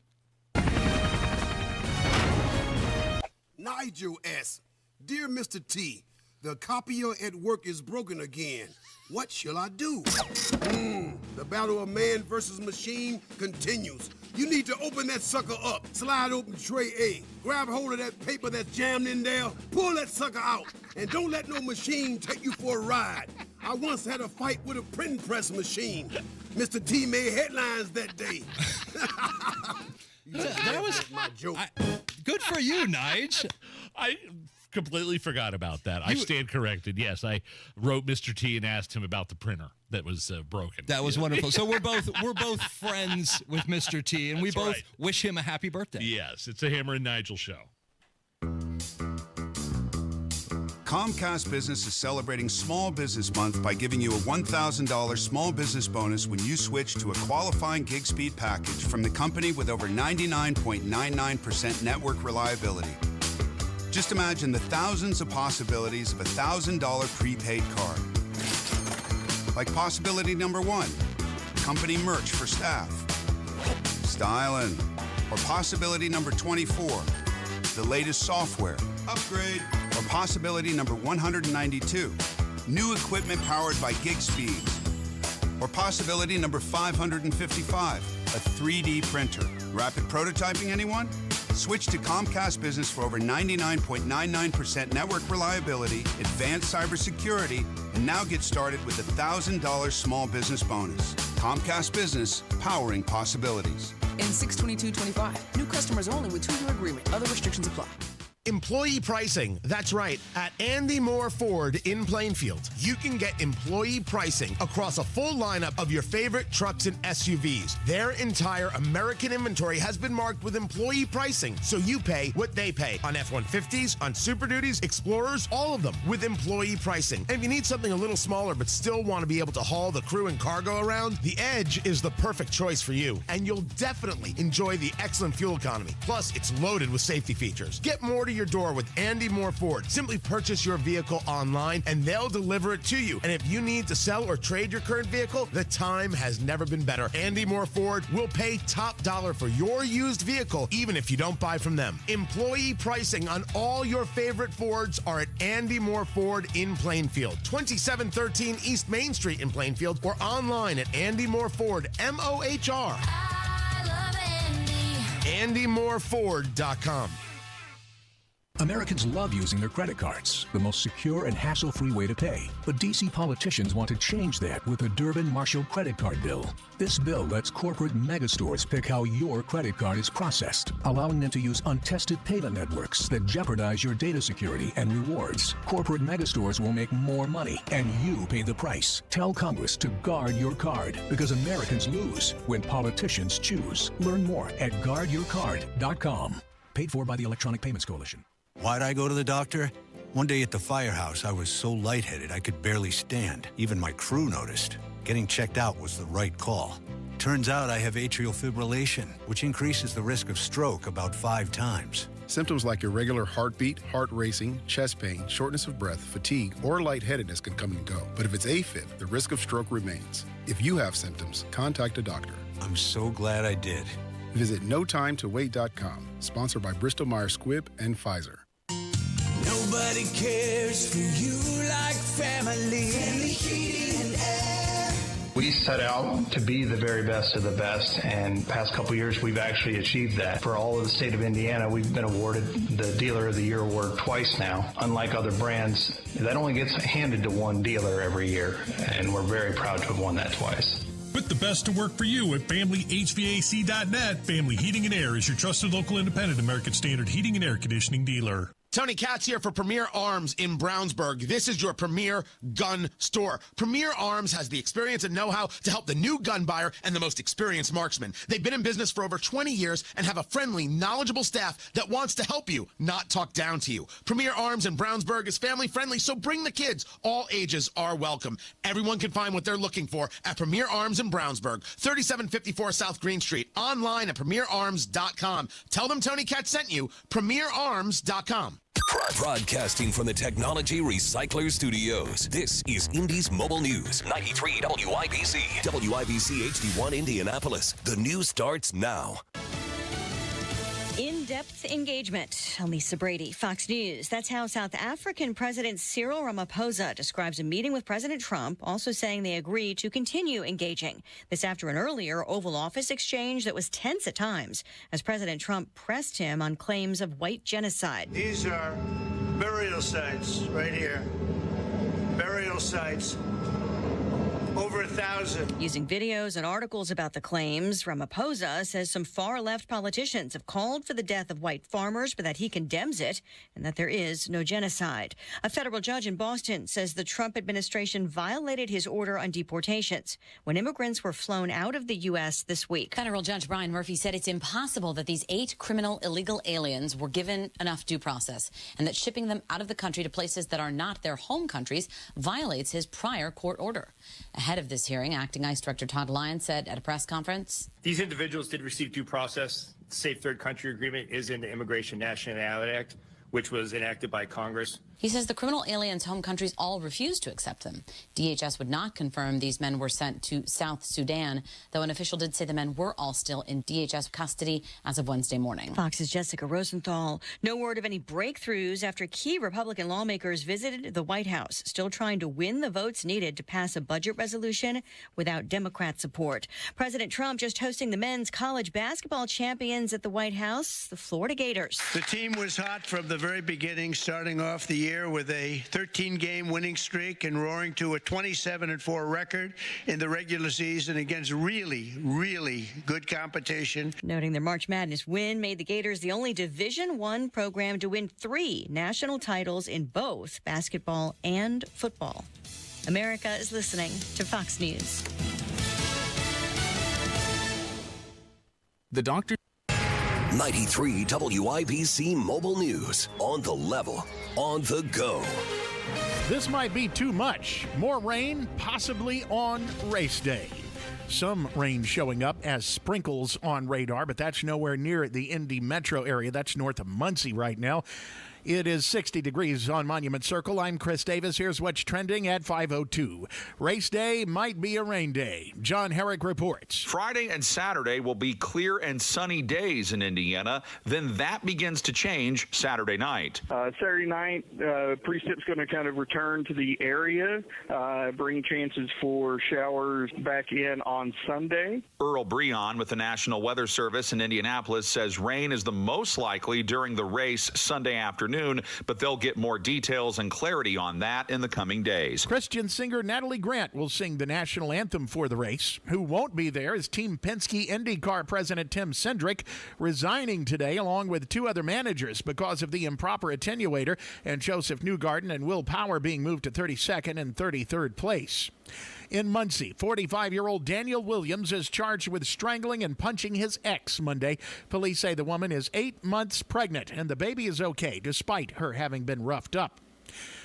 Nigel asks, Dear Mr. T, the copier at work is broken again. What shall I do? The battle of man versus machine continues. You need to open that sucker up. Slide open tray A. Grab hold of that paper that's jammed in there. Pull that sucker out. And don't let no machine take you for a ride. I once had a fight with a printing press machine. Mr. T made headlines that day.
That was
my joke.
Good for you, Nige.
I completely forgot about that. I stand corrected. Yes, I wrote Mr. T and asked him about the printer that was broken.
That was wonderful. So we're both friends with Mr. T, and we both wish him a happy birthday.
Yes, it's a Hammer and Nigel show.
Comcast Business is celebrating Small Business Month by giving you a $1,000 small business bonus when you switch to a qualifying gig speed package from the company with over 99.99% network reliability. Just imagine the thousands of possibilities of a $1,000 prepaid card. Like possibility number 1, company merch for staff. Styling. Or possibility number 24, the latest software. Upgrade. Or possibility number 192, new equipment powered by gig speeds. Or possibility number 555, a 3D printer. Rapid prototyping, anyone? Switch to Comcast Business for over 99.99% network reliability, advanced cybersecurity, and now get started with a $1,000 small business bonus. Comcast Business, powering possibilities.
In 6/22/25, new customers only with 2-year agreement. Other restrictions apply.
Employee pricing. That's right. At Andy Moore Ford in Plainfield, you can get employee pricing across a full lineup of your favorite trucks and SUVs. Their entire American inventory has been marked with employee pricing, so you pay what they pay on F-150s, on Super Duties, Explorers, all of them with employee pricing. And if you need something a little smaller but still want to be able to haul the crew and cargo around, the Edge is the perfect choice for you. And you'll definitely enjoy the excellent fuel economy. Plus, it's loaded with safety features. Get more to your door with Andy Moore Ford. Simply purchase your vehicle online and they'll deliver it to you. And if you need to sell or trade your current vehicle, the time has never been better. Andy Moore Ford will pay top dollar for your used vehicle, even if you don't buy from them. Employee pricing on all your favorite Fords are at Andy Moore Ford in Plainfield, 2713 East Main Street in Plainfield, or online at Andy Moore Ford, MOHR.
I love Andy.
AndyMooreFord.com.
Americans love using their credit cards, the most secure and hassle-free way to pay. But D.C. politicians want to change that with the Durbin-Marshall credit card bill. This bill lets corporate megastores pick how your credit card is processed, allowing them to use untested payment networks that jeopardize your data security and rewards. Corporate megastores will make more money, and you pay the price. Tell Congress to guard your card, because Americans lose when politicians choose. Learn more at guardyourcard.com. Paid for by the Electronic Payments Coalition.
Why'd I go to the doctor? One day at the firehouse, I was so lightheaded I could barely stand. Even my crew noticed. Getting checked out was the right call. Turns out I have atrial fibrillation, which increases the risk of stroke about 5 times.
Symptoms like irregular heartbeat, heart racing, chest pain, shortness of breath, fatigue, or lightheadedness can come and go. But if it's AFib, the risk of stroke remains. If you have symptoms, contact a doctor.
I'm so glad I did.
Visit NoTimeToWait.com, sponsored by Bristol-Myers Squibb and Pfizer.
Nobody cares for you like family. Family Heating and Air.
We set out to be the very best of the best, and past couple years we've actually achieved that. For all of the state of Indiana, we've been awarded the Dealer of the Year award twice now. Unlike other brands, that only gets handed to one dealer every year, and we're very proud to have won that twice.
Put the best to work for you at FamilyHVAC.net. Family Heating and Air is your trusted local independent American Standard heating and air conditioning dealer.
Tony Katz here for Premier Arms in Brownsburg. This is your premier gun store. Premier Arms has the experience and know-how to help the new gun buyer and the most experienced marksman. They've been in business for over 20 years and have a friendly, knowledgeable staff that wants to help you, not talk down to you. Premier Arms in Brownsburg is family-friendly, so bring the kids. All ages are welcome. Everyone can find what they're looking for at Premier Arms in Brownsburg, 3754 South Green Street, online at premierarms.com. Tell them Tony Katz sent you, premierarms.com.
Broadcasting from the Technology Recycler Studios, this is Indy's Mobile News, 93 WIBC, WIBC HD1 Indianapolis. The news starts now.
In-depth engagement. Lisa Brady, Fox News. That's how South African President Cyril Ramaphosa describes a meeting with President Trump, also saying they agree to continue engaging. This after an earlier Oval Office exchange that was tense at times as President Trump pressed him on claims of white genocide.
These are burial sites right here. Burial sites. Over 1,000.
Using videos and articles about the claims, Ramaphosa says some far-left politicians have called for the death of white farmers, but that he condemns it and that there is no genocide. A federal judge in Boston says the Trump administration violated his order on deportations when immigrants were flown out of the U.S. this week.
Federal Judge Brian Murphy said it's impossible that these 8 criminal illegal aliens were given enough due process and that shipping them out of the country to places that are not their home countries violates his prior court order. Ahead of this hearing, Acting ICE Director Todd Lyons said at a press conference,
these individuals did receive due process. The Safe Third Country Agreement is in the Immigration Nationality Act, which was enacted by Congress.
He says the criminal aliens' home countries all refused to accept them. DHS would not confirm these men were sent to South Sudan, though an official did say the men were all still in DHS custody as of Wednesday morning.
Fox's Jessica Rosenthal. No word of any breakthroughs after key Republican lawmakers visited the White House, still trying to win the votes needed to pass a budget resolution without Democrat support. President Trump just hosting the men's college basketball champions at the White House, the Florida Gators.
The team was hot from the very beginning, starting off the year with a 13-game winning streak and roaring to a 27-4 record in the regular season against really, really good competition.
Noting their March Madness win made the Gators the only Division I program to win 3 national titles in both basketball and football. America is listening to Fox News.
The doctor. 93 WIBC Mobile News. On the level, on the go.
This might be too much. More rain, possibly on race day. Some rain showing up as sprinkles on radar, but that's nowhere near the Indy metro area. That's north of Muncie right now. It is 60 degrees on Monument Circle. I'm Chris Davis. Here's what's trending at 5:02. Race day might be a rain day. John Herrick reports.
Friday and Saturday will be clear and sunny days in Indiana. Then that begins to change Saturday night.
Saturday night, precip's going to kind of return to the area, bring chances for showers back in on Sunday.
Earl Breon with the National Weather Service in Indianapolis says rain is the most likely during the race Sunday afternoon, but they'll get more details and clarity on that in the coming days.
Christian singer Natalie Grant will sing the national anthem for the race. Who won't be there is Team Penske IndyCar President Tim Cindric, resigning today along with 2 other managers because of the improper attenuator, and Joseph Newgarden and Will Power being moved to 32nd and 33rd place. In Muncie, 45-year-old Daniel Williams is charged with strangling and punching his ex Monday. Police say the woman is 8 months pregnant and the baby is okay despite her having been roughed up.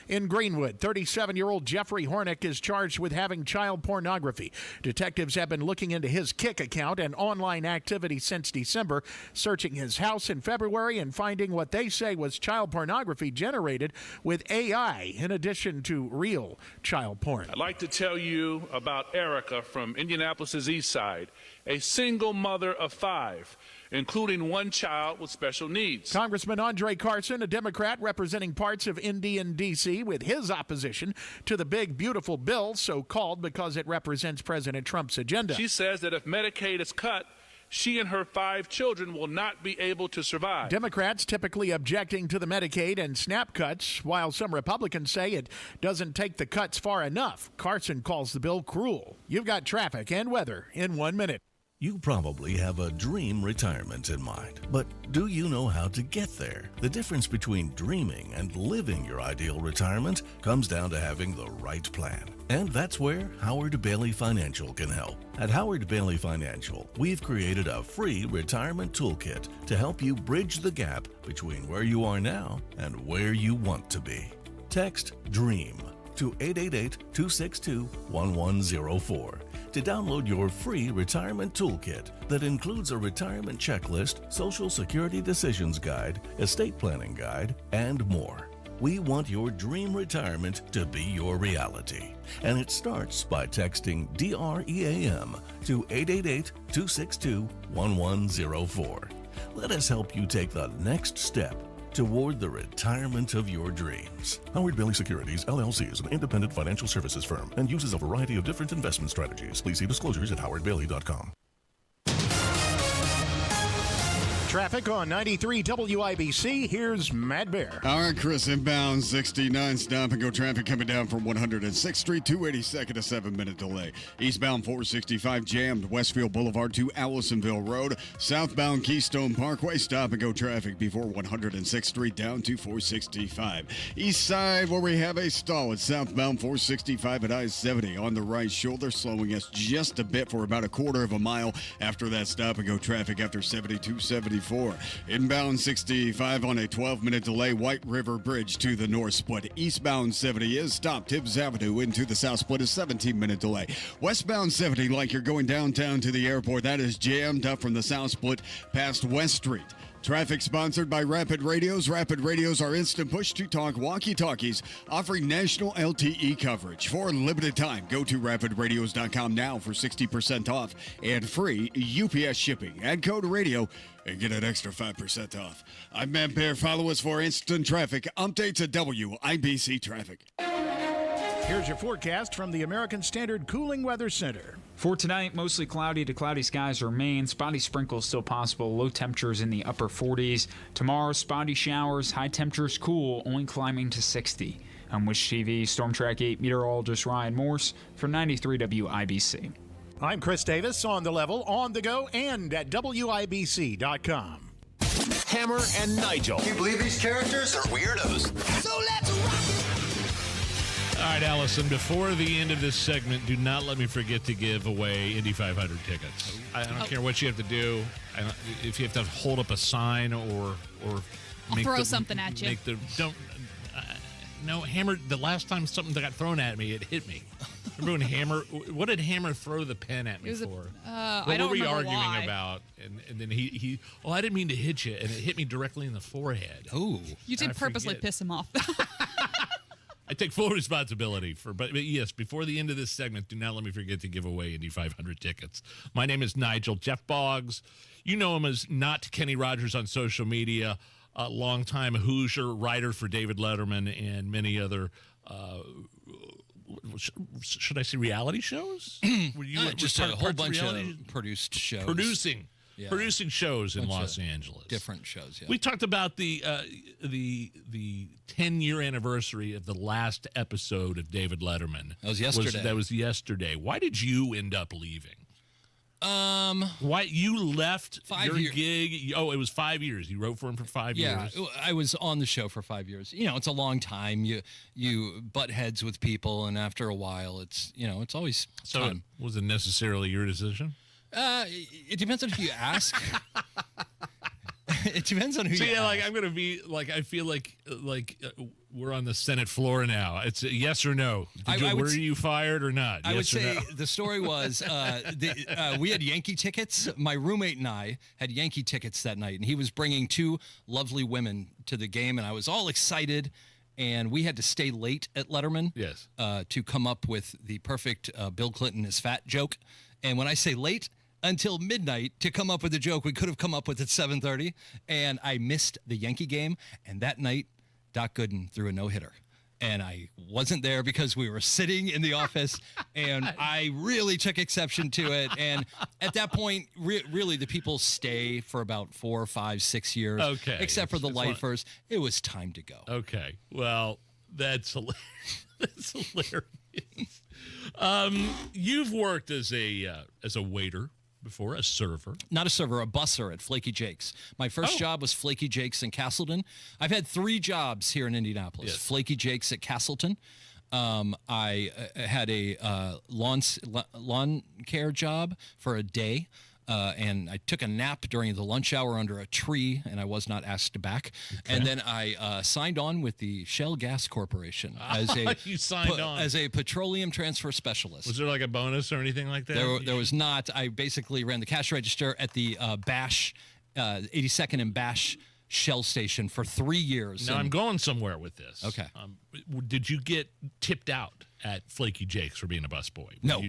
In Greenwood, 37-year-old Jeffrey Hornick is charged with having child pornography. Detectives have been looking into his Kik account and online activity since December, searching his house in February and finding what they say was child pornography generated with AI in addition to real child porn.
I'd like to tell you about Erica from Indianapolis' East Side, a single mother of 5, including 1 child with special needs.
Congressman Andre Carson, a Democrat representing parts of Indy and D.C., with his opposition to the big, beautiful bill, so-called because it represents President Trump's agenda.
She says that if Medicaid is cut, she and her 5 children will not be able to survive.
Democrats typically objecting to the Medicaid and SNAP cuts, while some Republicans say it doesn't take the cuts far enough. Carson calls the bill cruel. You've got traffic and weather in 1 minute.
You probably have a dream retirement in mind, but do you know how to get there? The difference between dreaming and living your ideal retirement comes down to having the right plan. And that's where Howard Bailey Financial can help. At Howard Bailey Financial, we've created a free retirement toolkit to help you bridge the gap between where you are now and where you want to be. Text DREAM to 888-262-1104 to download your free retirement toolkit that includes a retirement checklist, Social Security decisions guide, estate planning guide, and more. We want your dream retirement to be your reality. And it starts by texting DREAM to 888-262-1104. Let us help you take the next step toward the retirement of your dreams. Howard Bailey Securities, LLC is an independent financial services firm and uses a variety of different investment strategies. Please see disclosures at howardbailey.com.
Traffic on 93 WIBC. Here's Matt Bear.
All right, Chris, inbound 69 stop and go traffic coming down from 106th Street, 282nd, a 7-minute delay. Eastbound 465 jammed Westfield Boulevard to Allisonville Road. Southbound Keystone Parkway stop and go traffic before 106th Street down to 465. East side where we have a stall at southbound 465 at I-70 on the right shoulder, slowing us just a bit for about a quarter of a mile after that stop and go traffic after 7274. Inbound 65 on a 12-minute delay, White River Bridge to the north split. Eastbound 70 is stopped Tibbs Avenue into the south split, a 17-minute delay. Westbound 70, like you're going downtown to the airport, that is jammed up from the south split past West Street. Traffic sponsored by Rapid Radios. Rapid Radios are instant push-to-talk walkie-talkies offering national LTE coverage. For a limited time, go to rapidradios.com now for 60% off and free UPS shipping. Add code radio and get an extra 5% off. I'm Matt Bear. Follow us for instant traffic updates at WIBC Traffic.
Here's your forecast from the American Standard Cooling Weather Center.
For tonight, mostly cloudy to cloudy skies remain. Spotty sprinkles still possible. Low temperatures in the upper 40s. Tomorrow, spotty showers. High temperatures cool, only climbing to 60. I'm Wish TV Storm Track 8 meteorologist Ryan Morse for 93 WIBC.
I'm Chris Davis, on the level, on the go, and at WIBC.com.
Hammer and Nigel.
Can you believe these characters are weirdos?
So let's rock it. All right, Allison, before the end of this segment, do not let me forget to give away Indy 500 tickets. I don't care what you have to do. If you have to hold up a sign or
I'll throw something at you.
No, Hammer, the last time something got thrown at me, it hit me. Remember when Hammer, what did Hammer throw the pen at me for? What
I don't
were we
remember
arguing
why.
about? And then he, I didn't mean to hit you, and it hit me directly in the forehead.
Oh.
You did purposely piss him off.
I take full responsibility but yes, before the end of this segment, do not let me forget to give away Indy 500 tickets. My name is Nigel. Jeff Boggs, you know him as Not Kenny Rogers on social media, a longtime Hoosier writer for David Letterman and many other, should I say reality shows?
Were you just a whole bunch of produced shows.
Producing shows in Los Angeles.
Different shows, yeah.
We talked about the 10-year anniversary of the last episode of David Letterman.
That was yesterday.
That was yesterday. Why did you end up leaving? Why you left your gig? Oh, it was 5 years. You wrote for him for 5 years.
Yeah, I was on the show for 5 years. You know, it's a long time. You butt heads with people, and after a while, it's always fun.
Was it necessarily your decision?
It depends on who you ask. It depends on who you ask.
Like I'm gonna be like I feel like we're on the Senate floor now. It's a yes or no. Were you fired or not?
I would say the story was we had Yankee tickets. My roommate and I had Yankee tickets that night, and he was bringing 2 lovely women to the game, and I was all excited. And we had to stay late at Letterman to come up with the perfect Bill Clinton is fat joke. And when I say late, until midnight to come up with a joke we could have come up with at 7:30, and I missed the Yankee game. And that night, Doc Gooden threw a no-hitter. and I wasn't there because we were sitting in the office, and I really took exception to it. And at that point, really, the people stay for about 4, 5, 6 years.
Okay.
Except for the lifers. It was time to go.
Okay. Well, that's hilarious. That's hilarious. You've worked as a waiter before, a server.
Not a server, a busser at Flaky Jake's. My first job was Flaky Jake's in Castleton. I've had 3 jobs here in Indianapolis.
Yes.
Flaky Jake's at Castleton. I had a lawn care job for a day. And I took a nap during the lunch hour under a tree, and I was not asked back. Okay. And then I signed on with the Shell Gas Corporation as a petroleum transfer specialist.
Was there like a bonus or anything like that?
There was not. I basically ran the cash register at the Bash, 82nd and Bash Shell station for 3 years.
Now I'm going somewhere with this.
Okay.
Did you get tipped out at Flaky Jake's for being a busboy?
No.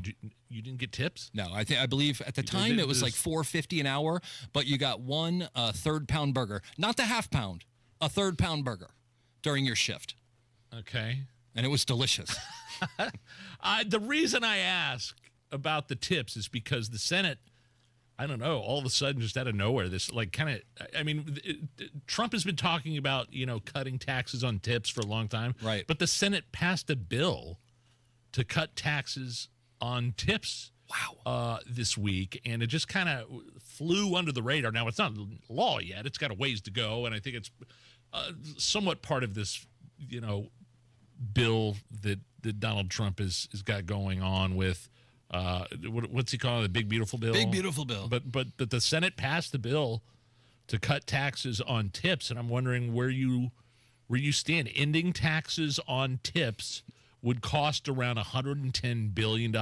You didn't get tips?
No, I believe at the time it was like $4.50 an hour, but you got one third-pound burger, not the half-pound, a third-pound burger during your shift.
Okay.
And it was delicious.
The reason I ask about the tips is because the Senate, I don't know, all of a sudden, just out of nowhere, this Trump has been talking about, cutting taxes on tips for a long time.
Right.
But the Senate passed a bill to cut taxes on tips this week, and it just kind of flew under the radar. Now, it's not law yet. It's got a ways to go, and I think it's somewhat part of this, bill that Donald Trump has got going on with what's he calling it? The Big Beautiful Bill?
Big Beautiful Bill.
But the Senate passed the bill to cut taxes on tips, and I'm wondering where you stand. Ending taxes on tips would cost around $110 billion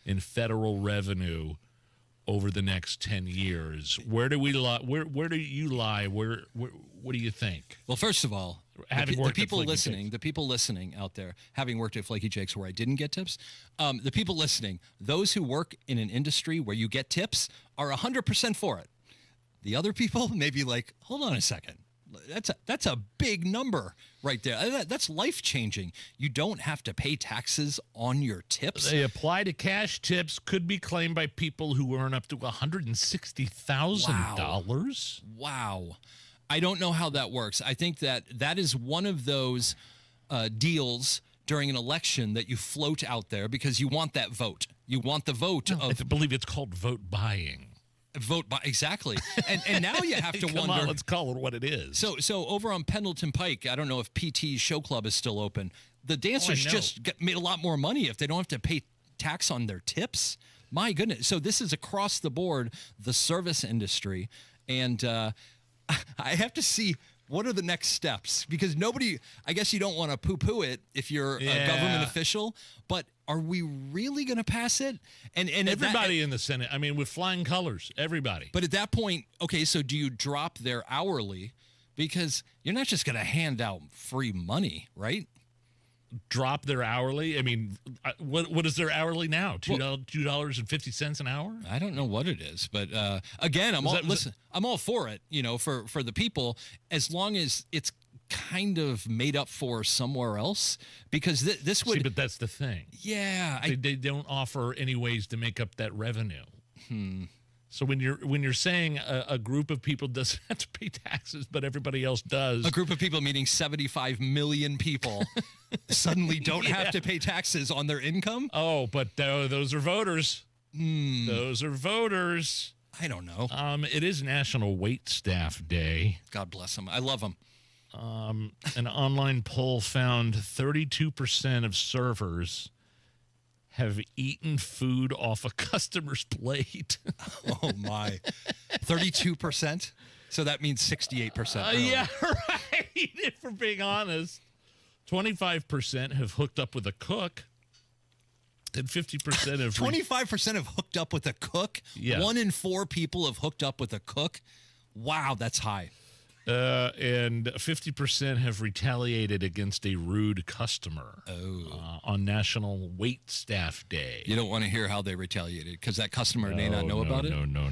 in federal revenue over the next 10 years. Where do we lie? Where do you lie? What do you think?
Well, first of all, the people listening out there, having worked at Flaky Jake's where I didn't get tips, the people listening, those who work in an industry where you get tips are 100% for it. The other people may be like, hold on a second. That's a big number right there. That's life-changing. You don't have to pay taxes on your tips.
They apply to cash tips, could be claimed by people who earn up to $160,000.
Wow. I don't know how that works. I think that is one of those deals during an election that you float out there because you want that vote. You want the vote of...
I believe it's called vote buying.
Exactly. And now you have to
Come
wonder.
on, let's call it what it is.
So over on Pendleton Pike, I don't know if PT's Show Club is still open. The dancers just made a lot more money if they don't have to pay tax on their tips. My goodness. So this is across the board, the service industry. And I have to see what are the next steps, because I guess you don't want to poo-poo it if you're a government official, but are we really going to pass it? And
everybody in the Senate, I mean, with flying colors, everybody.
But at that point, okay, so do you drop their hourly? Because you're not just going to hand out free money, right?
Drop their hourly? I mean, what is their hourly now? $2.50 an hour?
I don't know what it is, but again, I'm all for it. For the people, as long as it's kind of made up for somewhere else, because this would.
See, but that's the thing.
Yeah,
they don't offer any ways to make up that revenue. So when you're saying a group of people doesn't have to pay taxes, but everybody else does.
A group of people, meaning 75 million people, suddenly don't have to pay taxes on their income?
Oh, but those are voters. Those are voters.
I don't know.
It is National Wait Staff Day.
God bless them. I love them.
An online poll found 32% of servers have eaten food off a customer's plate.
Oh, my. 32%? So that means 68%.
Yeah, right. If we're being honest, 25% have hooked up with a cook, and 50% have...
25% have hooked up with a cook?
Yeah.
1 in 4 people have hooked up with a cook? Wow, that's high.
And 50% have retaliated against a rude customer on National Wait Staff Day.
You don't want to hear how they retaliated because that customer may not know about it.
No.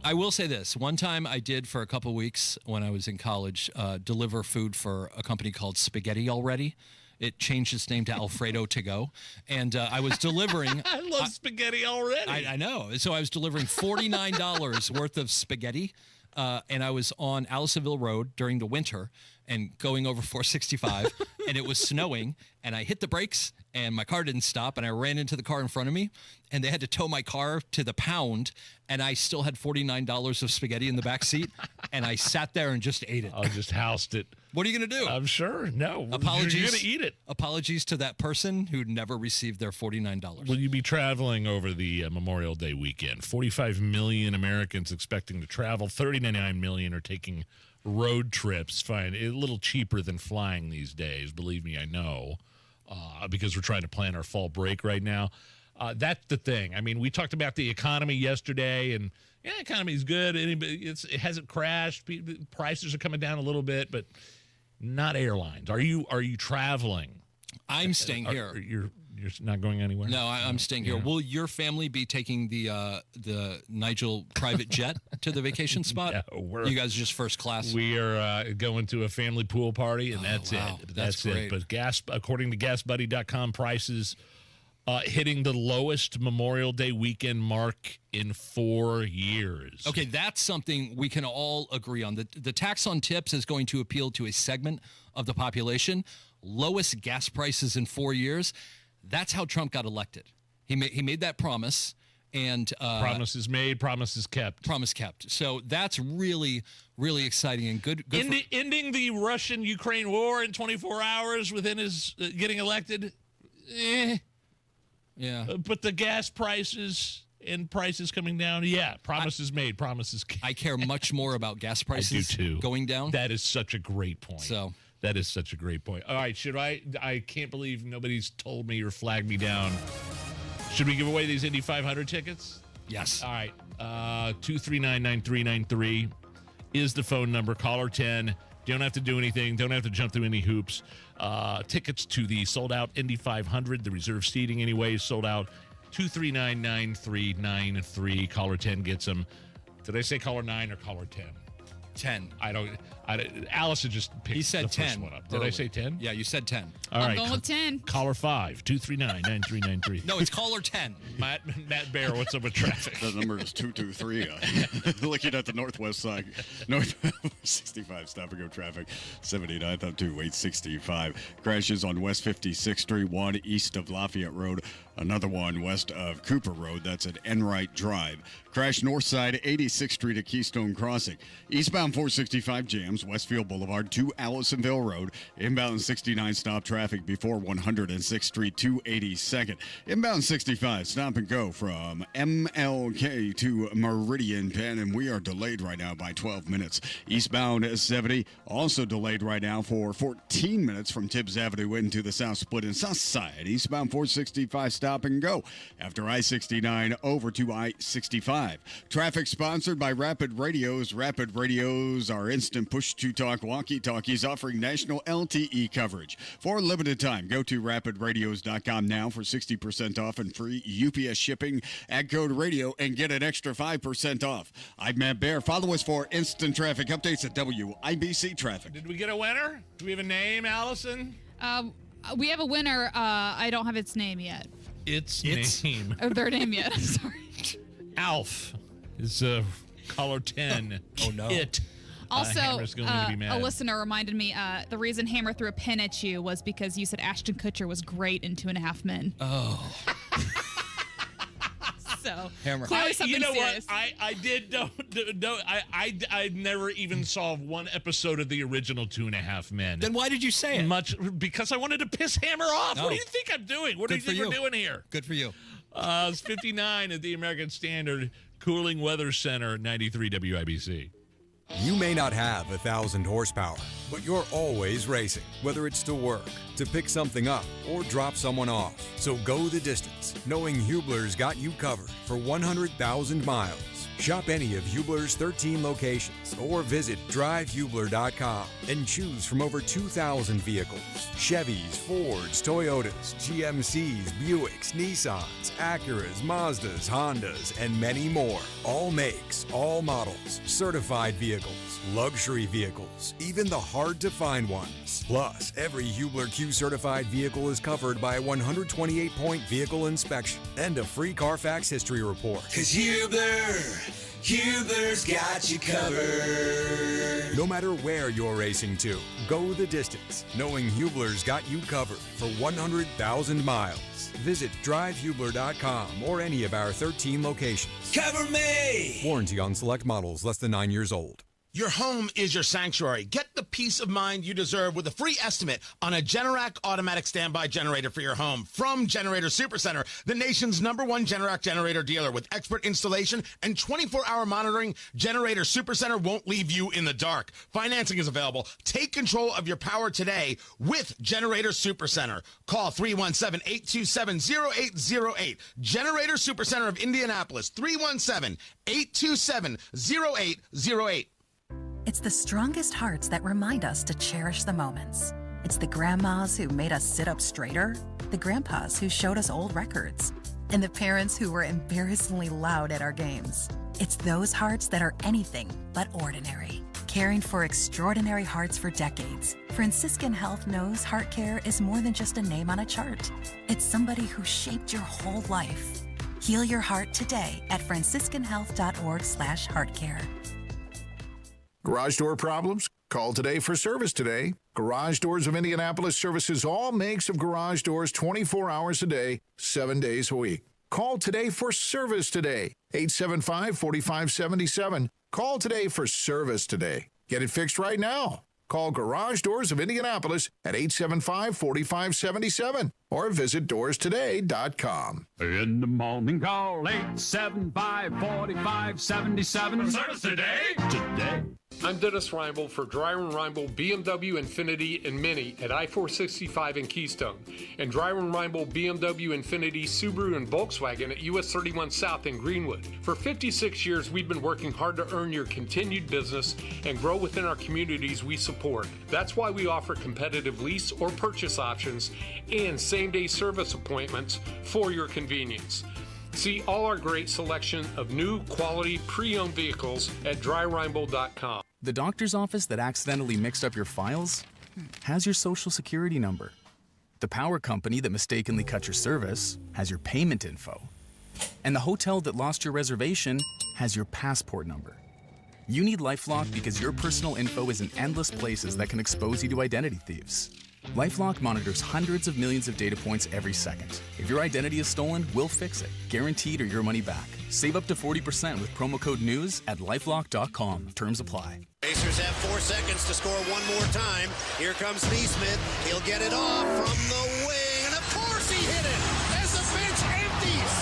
I will say this. One time I did for a couple weeks when I was in college deliver food for a company called Spaghetti Already. It changed its name to Alfredo To Go. And I was delivering.
I love spaghetti already.
I know. So I was delivering $49 worth of spaghetti. And I was on Allisonville Road during the winter and going over 465 and it was snowing and I hit the brakes and my car didn't stop and I ran into the car in front of me and they had to tow my car to the pound and I still had $49 of spaghetti in the back seat and I sat there and just ate it.
I just housed it.
What are you going to do?
I'm sure. No.
Apologies.
You're going to eat it.
Apologies to that person who never received their $49.
Will you be traveling over the Memorial Day weekend? 45 million Americans expecting to travel. 39 million are taking road trips. Fine. A little cheaper than flying these days. Believe me, I know. Because we're trying to plan our fall break right now. That's the thing. I mean, we talked about the economy yesterday, and yeah, economy's good. It hasn't crashed. Prices are coming down a little bit, but not airlines. Are you traveling?
I'm staying here.
You're not going anywhere?
No, I'm staying here. Will your family be taking the Nigel private jet to the vacation spot?
No,
you guys are just first class?
We are going to a family pool party, and that's it.
That's great.
But according to GasBuddy.com, prices hitting the lowest Memorial Day weekend mark in 4 years.
Okay, that's something we can all agree on. The tax on tips is going to appeal to a segment of the population. Lowest gas prices in 4 years. That's how Trump got elected. He made that promise, and
promises made, promises kept.
Promise kept. So that's really, really exciting and good.
Ending the Russian-Ukraine war in 24 hours within his getting elected.
Yeah.
But the gas prices and prices coming down, promises made, promises kept.
I care much more about gas prices
I do too.
Going down.
That is such a great point.
So.
That is such a great point. All right, I can't believe nobody's told me or flagged me down. Should we give away these Indy 500 tickets?
Yes.
All right. 239-9393 is the phone number. Caller 10. Don't have to do anything. Don't have to jump through any hoops. Tickets to the sold-out Indy 500. The reserve seating anyway is sold out. 239-9393. Caller 10 gets them. Did I say caller 9 or caller 10?
10.
Allison just picked
he said
the
10
first one up. Did I say 10?
Yeah, you said 10.
All right.
I'm going with 10.
Caller 5, 239-9393.
No, it's caller 10.
Matt Bear, what's up with traffic?
The number is 223. Looking at the northwest side. North 65 stop-and-go traffic. 79th up to 865. Crashes on West 56th Street, one east of Lafayette Road. Another one west of Cooper Road. That's at Enright Drive. Crash north side, 86th Street at Keystone Crossing. Eastbound 465 jams, Westfield Boulevard to Allisonville Road. Inbound 69 stop traffic before 106th Street to 82nd. Inbound 65 stop and go from MLK to Meridian Penn, and we are delayed right now by 12 minutes. Eastbound 70 also delayed right now for 14 minutes from Tibbs Avenue into the South Split and South Side. Eastbound 465 stop and go after I-69 over to I-65. Traffic sponsored by Rapid Radios. Rapid Radios are instant push-to-talk walkie-talkies offering national LTE coverage. For a limited time, go to rapidradios.com now for 60% off and free UPS shipping. Add code radio and get an extra 5% off. I'm Matt Bear. Follow us for instant traffic updates at WIBC Traffic.
Did we get a winner? Do we have a name, Allison?
We have a winner. I don't have its name yet.
Its name.
Or their name yet. I'm sorry.
Alf is caller 10.
Oh, no.
Also,
Hammer's going to be mad.
a listener reminded me the reason Hammer threw a pin at you was because you said Ashton Kutcher was great in 2.5 Men.
Oh.
So,
Hammer.
clearly something
you know
serious.
what? I never even saw one episode of the original 2.5 Men.
Then why did you say it?
Because I wanted to piss Hammer off.
No.
What do you think I'm doing? What do you think we're doing here?
Good for you.
It's 59 at the American Standard Cooling Weather Center, 93 WIBC.
You may not have 1,000 horsepower, but you're always racing, whether it's to work, to pick something up, or drop someone off. So go the distance, knowing Hubler's got you covered for 100,000 miles. Shop any of Hubler's 13 locations or visit drivehubler.com and choose from over 2,000 vehicles. Chevys, Fords, Toyotas, GMCs, Buicks, Nissans, Acuras, Mazdas, Hondas, and many more. All makes, all models, certified vehicles, luxury vehicles, even the hard-to-find ones. Plus, every Hubler Q certified vehicle is covered by a 128-point vehicle inspection and a free Carfax history report.
'Cause Hubler's got you covered.
No matter where you're racing to, go the distance, knowing Hubler's got you covered for 100,000 miles. Visit drivehubler.com or any of our 13 locations.
Cover me!
Warranty on select models less than 9 years old.
Your home is your sanctuary. Get the peace of mind you deserve with a free estimate on a Generac automatic standby generator for your home from Generator Supercenter, the nation's #1 Generac generator dealer. With expert installation and 24-hour monitoring, Generator Supercenter won't leave you in the dark. Financing is available. Take control of your power today with Generator Supercenter. Call 317-827-0808. Generator Supercenter of Indianapolis, 317-827-0808.
It's the strongest hearts that remind us to cherish the moments. It's the grandmas who made us sit up straighter, the grandpas who showed us old records, and the parents who were embarrassingly loud at our games. It's those hearts that are anything but ordinary. Caring for extraordinary hearts for decades, Franciscan Health knows heart care is more than just a name on a chart. It's somebody who shaped your whole life. Heal your heart today at franciscanhealth.org/heartcare.
Garage door problems? Call today for service today. Garage Doors of Indianapolis services all makes of garage doors 24 hours a day, 7 days a week. Call today for service today. 875-4577. Call today for service today. Get it fixed right now. Call Garage Doors of Indianapolis at 875-4577 or visit doorstoday.com.
In the morning, call 875-4577.
Service today?
Today.
I'm Dennis Reinbold for Dryer & Reinbold BMW, Infiniti, and Mini at I-465 in Keystone, and Dryer & Reinbold BMW, Infiniti, Subaru, and Volkswagen at US 31 South in Greenwood. For 56 years, we've been working hard to earn your continued business and grow within our communities we support. That's why we offer competitive lease or purchase options and same-day service appointments for your convenience. See all our great selection of new quality pre-owned vehicles at dryreinbold.com.
The doctor's office that accidentally mixed up your files has your social security number. The power company that mistakenly cut your service has your payment info. And the hotel that lost your reservation has your passport number. You need LifeLock because your personal info is in endless places that can expose you to identity thieves. LifeLock monitors hundreds of millions of data points every second. If your identity is stolen, we'll fix it, guaranteed or your money back. Save up to 40% with promo code NEWS at LifeLock.com. Terms apply.
Pacers have 4 seconds to score one more time. Here comes Neesmith. He'll get it off from the wing, and of course he hit it as the bench empties.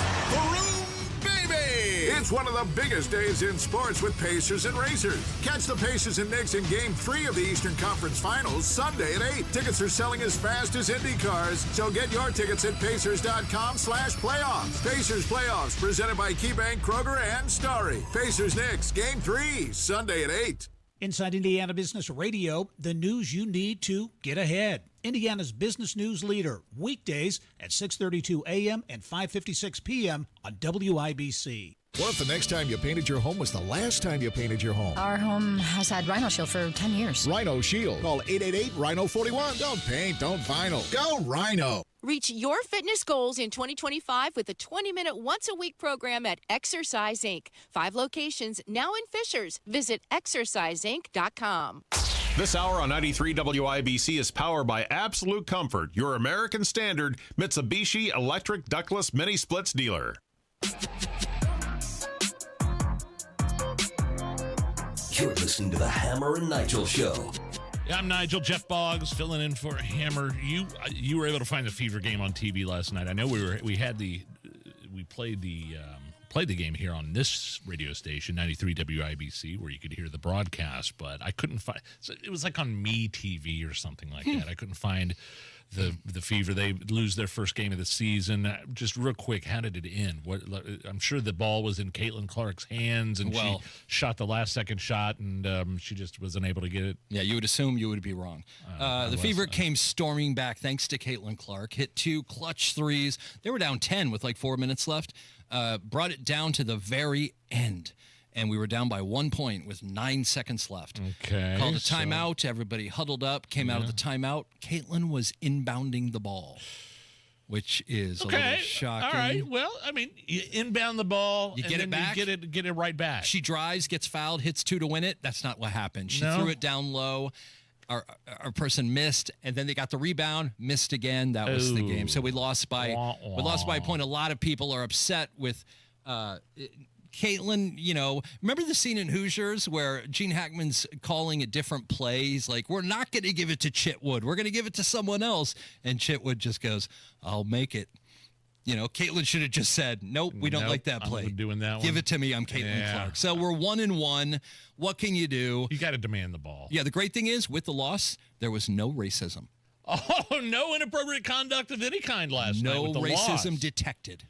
It's one of the biggest days in sports with Pacers and Racers. Catch the Pacers and Knicks in Game 3 of the Eastern Conference Finals Sunday at 8. Tickets are selling as fast as IndyCars, so get your tickets at Pacers.com/playoffs. Pacers Playoffs, presented by KeyBank, Kroger, and Starry. Pacers-Knicks, Game 3, Sunday at 8.
Inside Indiana Business Radio, the news you need to get ahead. Indiana's business news leader, weekdays at 6:32 a.m. and 5:56 p.m. on WIBC.
What if the next time you painted your home was the last time you painted your home?
Our home has had Rhino Shield for 10 years.
Rhino Shield. Call 888-RHINO-41. Don't paint, don't vinyl. Go Rhino.
Reach your fitness goals in 2025 with a 20-minute once-a-week program at Exercise Inc. 5 locations now in Fishers. Visit exerciseinc.com.
This hour on 93 WIBC is powered by Absolute Comfort, your American standard Mitsubishi electric ductless mini splits dealer.
You're listening to the Hammer and Nigel Show.
Yeah, I'm Nigel. Jeff Boggs filling in for Hammer. You were able to find the Fever game on TV last night. I know we played the game here on this radio station, 93 WIBC, where you could hear the broadcast, but I couldn't find. So it was like on Me TV or something like that. I couldn't find the Fever. They lose their first game of the season. Just real quick, how did it end? I'm sure the ball was in Caitlin Clark's hands, and she shot the last-second shot, and she just wasn't able to get it.
Yeah, you would assume you would be wrong. The Fever came storming back thanks to Caitlin Clark. Hit 2 clutch threes. They were down 10 with like 4 minutes left. Brought it down to the very end. And we were down by 1 point with 9 seconds left.
Okay.
Called a timeout. Everybody huddled up, came out of the timeout. Caitlin was inbounding the ball, which is a little shocking.
All right. Well, I mean, you inbound the ball,
you get it back.
You get it right back.
She drives, gets fouled, hits 2 to win it. That's not what happened. She threw it down low. Our person missed, and then they got the rebound, missed again. That was the game. So we lost by a point. A lot of people are upset with Caitlin. Remember the scene in Hoosiers where Gene Hackman's calling a different play? He's like, we're not going to give it to Chitwood. We're going to give it to someone else. And Chitwood just goes, I'll make it. Caitlin should have just said, nope, we don't like that play.
I'm doing that one.
Give it to me. I'm Caitlin Clark. So we're 1-1. What can you do?
You got to demand the ball.
Yeah, the great thing is, with the loss, there was no racism.
Oh, no inappropriate conduct of any kind last night with the
racism
loss.
Detected.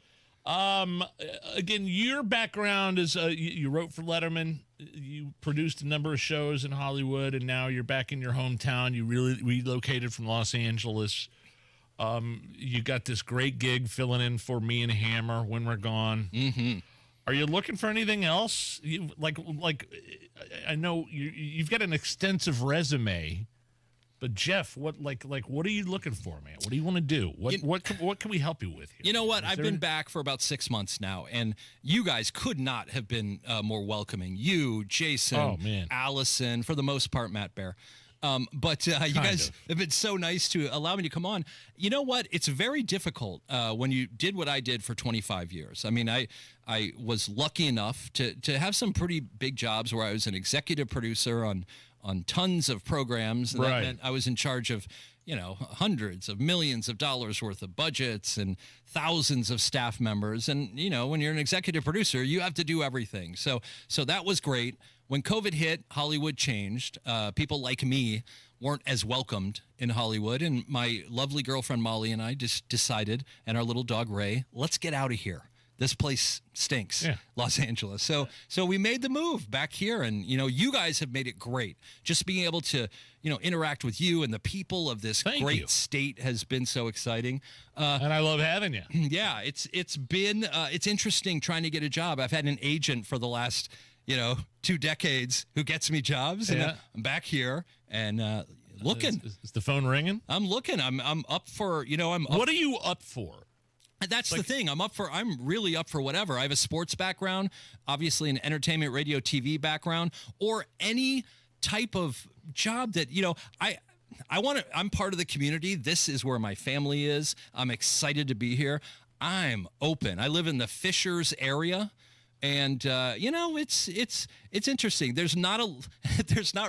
Again, your background is you wrote for Letterman, you produced a number of shows in Hollywood, and now you're back in your hometown. You really relocated from Los Angeles. You got this great gig filling in for me and Hammer when we're gone.
Mm-hmm.
Are you looking for anything else? I know you've got an extensive resume. But Jeff, what are you looking for, man? What do you want to do? What can we help you with here?
You know what? I've been back for about 6 months now, and you guys could not have been more welcoming. You, Jason, Allison, for the most part, Matt Bear. But you guys have been so nice to allow me to come on. You know what? It's very difficult when you did what I did for 25 years. I mean, I was lucky enough to have some pretty big jobs where I was an executive producer on tons of programs. And that meant I was in charge of, hundreds of millions of dollars worth of budgets and thousands of staff members. And, when you're an executive producer, you have to do everything. So that was great. When COVID hit, Hollywood changed. People like me weren't as welcomed in Hollywood. And my lovely girlfriend, Molly, and I just decided, and our little dog, Ray, let's get out of here. This place stinks, Los Angeles. So we made the move back here, and you guys have made it great. Just being able to interact with you and the people of this great state has been so exciting.
And I love having you.
Yeah, it's been it's interesting trying to get a job. I've had an agent for the last 2 decades who gets me jobs, and I'm back here and looking.
Is the phone ringing?
I'm looking. I'm up for
What are you up for?
That's the thing. I'm really up for whatever. I have a sports background, obviously an entertainment, radio, TV background, or any type of job that, I'm part of the community. This is where my family is. I'm excited to be here. I'm open. I live in the Fishers area. And, it's interesting. There's not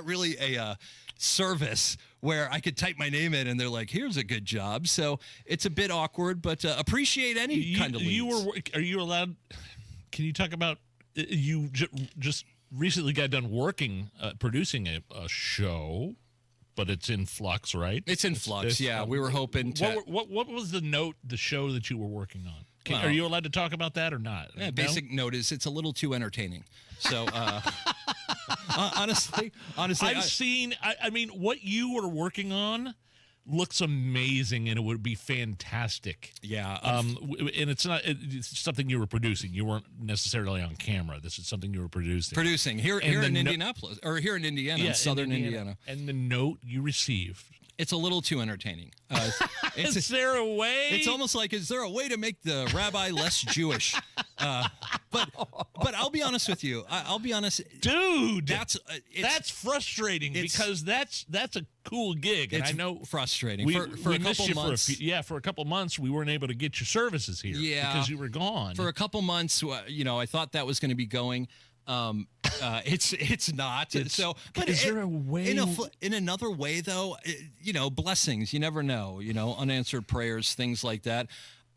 really a service where I could type my name in and they're like, here's a good job. So it's a bit awkward, but appreciate any kind of leads.
Are you allowed? Can you talk about you just recently got done working, producing a show, but it's in flux, right?
It's in flux. Yeah. We were hoping to.
What was the show that you were working on? Are you allowed to talk about that or not?
Yeah, basic note is it's a little too entertaining. So, honestly,
I've seen. I mean, what you were working on looks amazing, and it would be fantastic.
Yeah.
And it's something you were producing. You weren't necessarily on camera. This is something you were producing.
Producing here in Indianapolis, or here in Indiana, in southern Indiana.
And the note you received.
It's a little too entertaining.
Is there a way?
It's almost like, is there a way to make the rabbi less Jewish? But I'll be honest with you. I'll be honest,
dude. That's frustrating because that's a cool gig. And
it's
I know
frustrating for
we
a couple months.
For a couple months, we weren't able to get your services here. Because you were gone
for a couple months. I thought that was going to be going. It's not. But
is there a way?
In another way, though, blessings. You never know. Unanswered prayers, things like that.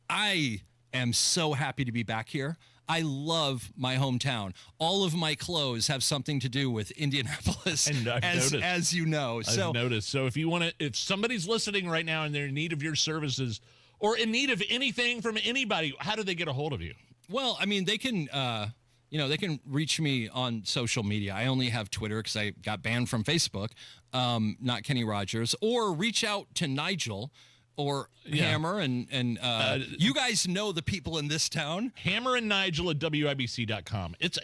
I am so happy to be back here. I love my hometown. All of my clothes have something to do with Indianapolis,
And I've
as you know.
I've noticed. So if somebody's listening right now and they're in need of your services or in need of anything from anybody, how do they get a hold of you?
Well, I mean, they can, they can reach me on social media. I only have Twitter because I got banned from Facebook, not Kenny Rogers, or reach out to Nigel or Hammer. And you guys know the people in this town.
Hammer and Nigel at WIBC.com. It's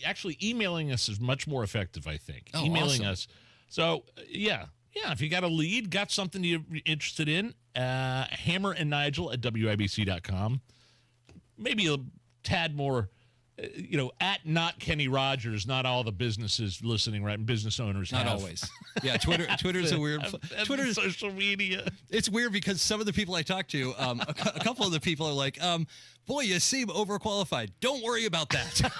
actually emailing us is much more effective, I think.
Oh,
emailing
awesome.
us. So, yeah, if you got a lead, got something you're interested in, Hammer and Nigel at WIBC.com. Maybe a tad more, at not Kenny Rogers, not all the businesses listening, right? Business owners
Not
have.
always. Yeah, Twitter's a weird. Twitter's
social media.
It's weird because some of the people I talk to, a couple of the people are like, boy, you seem overqualified. Don't worry about that.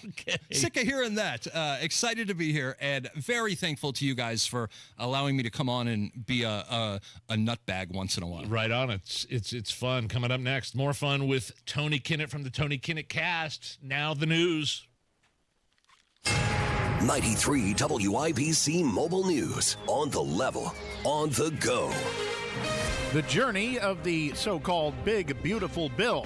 Okay.
Sick of hearing that. Excited to be here and very thankful to you guys for allowing me to come on and be a nutbag once in a while.
Right on. It's fun. Coming up next, more fun with Tony Kennet from the Tony Kennet Cast. Now the news.
93 WIBC Mobile News. On the level, on the go.
The journey of the so-called Big Beautiful Bill.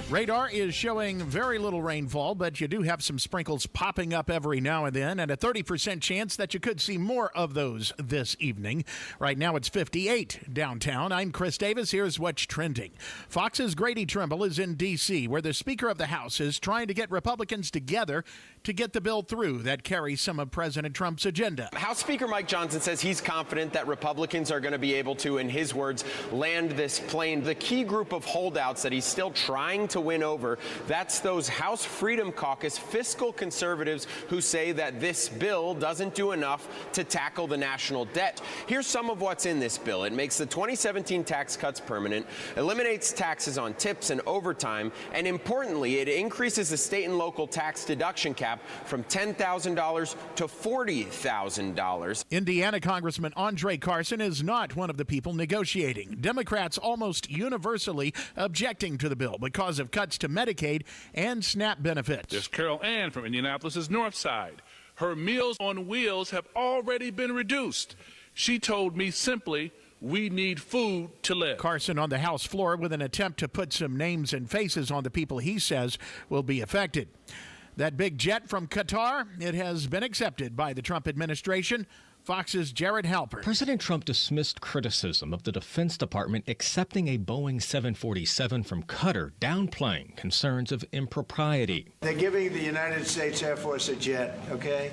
Radar is showing very little rainfall, but you do have some sprinkles popping up every now and then, and a 30% chance that you could see more of those this evening. Right now it's 58 downtown. I'm Chris Davis. Here's what's trending. Fox's Grady Trimble is in D.C., where the Speaker of the House is trying to get Republicans together to get the bill through that carries some of President Trump's agenda.
House Speaker Mike Johnson says he's confident that Republicans are going to be able to, in his words, land this plane. The key group of holdouts that he's still trying to win over, that's those House Freedom Caucus fiscal conservatives who say that this bill doesn't do enough to tackle the national debt. Here's some of what's in this bill. It makes the 2017 tax cuts permanent, eliminates taxes on tips and overtime, and importantly, it increases the state and local tax deduction cap from $10,000 to $40,000.
Indiana Congressman Andre Carson is not one of the people negotiating. Democrats almost universally objecting to the bill because of cuts to Medicaid and SNAP benefits.
There's Carol Ann from Indianapolis' North Side. Her Meals on Wheels have already been reduced. She told me simply, we need food to live.
Carson on the House floor with an attempt to put some names and faces on the people he says will be affected. That big jet from Qatar, it has been accepted by the Trump administration. Fox's Jared Halpern.
President Trump dismissed criticism of the Defense Department accepting a Boeing 747 from Qatar, downplaying concerns of impropriety.
They're giving the United States Air Force a jet, okay?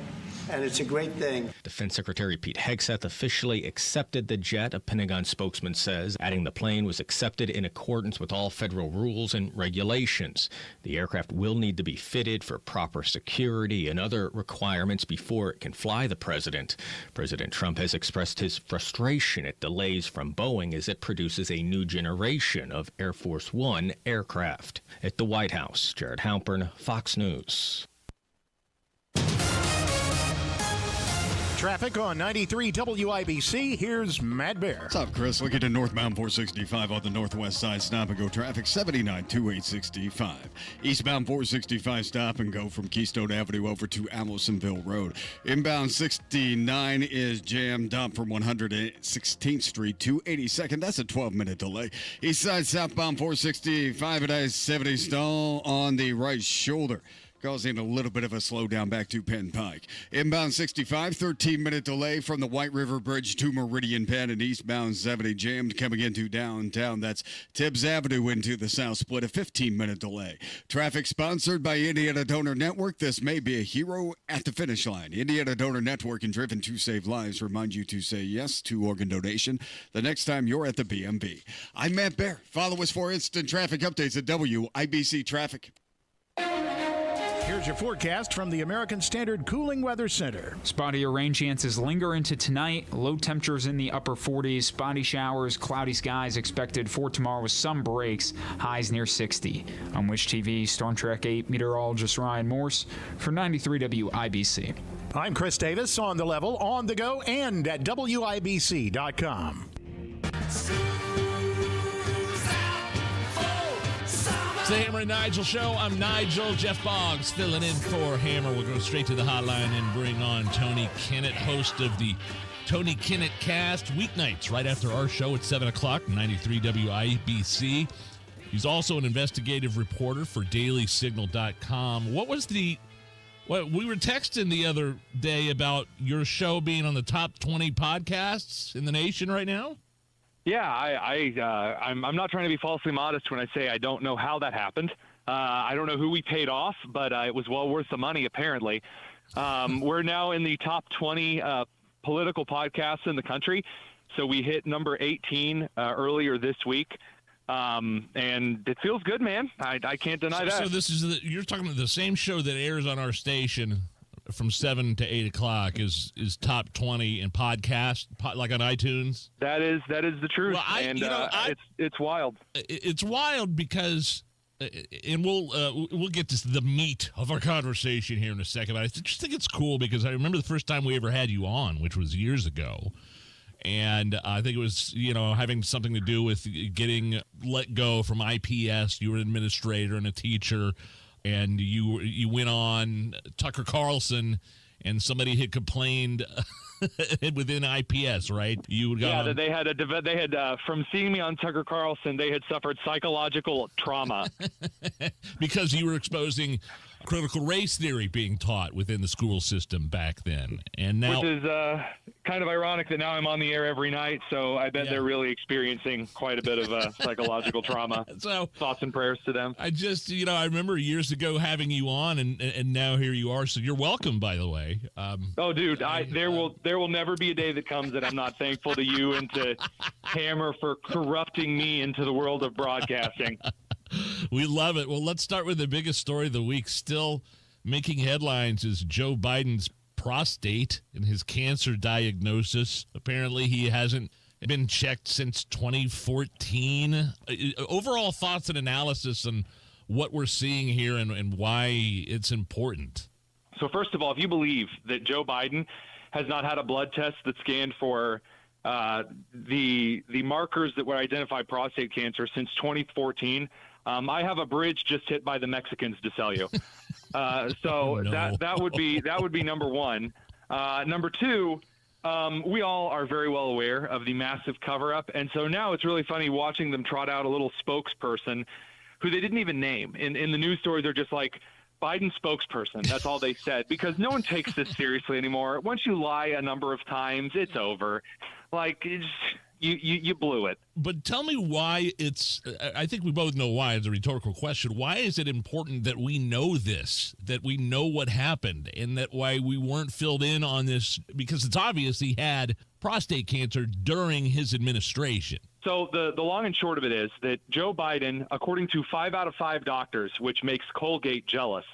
And it's a great thing.
Defense Secretary Pete Hegseth officially accepted the jet, a Pentagon spokesman says, adding the plane was accepted in accordance with all federal rules and regulations. The aircraft will need to be fitted for proper security and other requirements before it can fly the president. President Trump has expressed his frustration at delays from Boeing as it produces a new generation of Air Force One aircraft. At the White House, Jared Halpern, Fox News.
Traffic on 93 WIBC. Here's Matt Bear.
What's up, Chris? Looking at northbound 465 on the northwest side. Stop and go traffic 79 2865. Eastbound 465 stop and go from Keystone Avenue over to Allisonville Road. Inbound 69 is jammed up from 116th Street to 82nd. That's a 12-minute delay. East side southbound 465 at I-70 stall on the right shoulder, causing a little bit of a slowdown back to Penn Pike. Inbound 65, 13-minute delay from the White River Bridge to Meridian Penn, and eastbound 70 jammed coming into downtown. That's Tibbs Avenue into the South Split, a 15-minute delay. Traffic sponsored by Indiana Donor Network. This may be a hero at the finish line. Indiana Donor Network and Driven to Save Lives remind you to say yes to organ donation the next time you're at the BMV. I'm Matt Bear. Follow us for instant traffic updates at WIBC Traffic.
Here's your forecast from the American Standard Cooling Weather Center.
Spotty rain chances linger into tonight. Low temperatures in the upper 40s. Spotty showers, cloudy skies expected for tomorrow with some breaks. Highs near 60. On Wish TV, Storm Track 8 meteorologist Ryan Morse for 93 WIBC.
I'm Chris Davis, on the level, on the go, and at WIBC.com.
It's the Hammer and Nigel show. I'm Nigel. Jeff Boggs filling in for Hammer. We'll go straight to the hotline and bring on Tony Kennet, host of the Tony Kennet Cast, weeknights right after our show at 7 o'clock, 93 WIBC. He's also an investigative reporter for DailySignal.com. What we were texting the other day about your show being on the top 20 podcasts in the nation right now?
Yeah, I'm not trying to be falsely modest when I say I don't know how that happened. I don't know who we paid off, but it was well worth the money, apparently. We're now in the top 20 political podcasts in the country. So we hit number 18 earlier this week. And it feels good, man. I can't deny that.
So this is you're talking about the same show that airs on our station from 7 to 8 o'clock is top 20 in podcast, like on iTunes.
That is the truth. Well, it's wild.
It's wild because, and we'll get to the meat of our conversation here in a second. But I just think it's cool because I remember the first time we ever had you on, which was years ago. And I think it was, having something to do with getting let go from IPS. You were an administrator and a teacher, and you went on Tucker Carlson, and somebody had complained within IPS, right?
That they had from seeing me on Tucker Carlson, they had suffered psychological trauma
because you were exposing critical race theory being taught within the school system back then, and now,
which is kind of ironic that now I'm on the air every night. So I bet they're really experiencing quite a bit of psychological trauma.
So
thoughts and prayers to them.
I just, I remember years ago having you on, and now here you are. So you're welcome, by the way.
Oh, dude, there will never be a day that comes that I'm not thankful to you and to Hammer for corrupting me into the world of broadcasting.
We love it. Well, let's start with the biggest story of the week. Still making headlines is Joe Biden's prostate and his cancer diagnosis. Apparently, he hasn't been checked since 2014. Overall thoughts and analysis on what we're seeing here and why it's important.
So first of all, if you believe that Joe Biden has not had a blood test that scanned for the markers that would identify prostate cancer since 2014, I have a bridge just hit by the Mexicans to sell you. That would be number one. Number two, we all are very well aware of the massive cover-up, and so now it's really funny watching them trot out a little spokesperson who they didn't even name. In the news stories, they're just like, Biden spokesperson. That's all they said, because no one takes this seriously anymore. Once you lie a number of times, it's over. Like, you blew it.
But tell me why I think we both know why. It's a rhetorical question. Why is it important that we know this, that we know what happened, and that why we weren't filled in on this? Because it's obvious he had prostate cancer during his administration.
So the long and short of it is that Joe Biden, according to 5 out of 5 doctors, which makes Colgate jealous,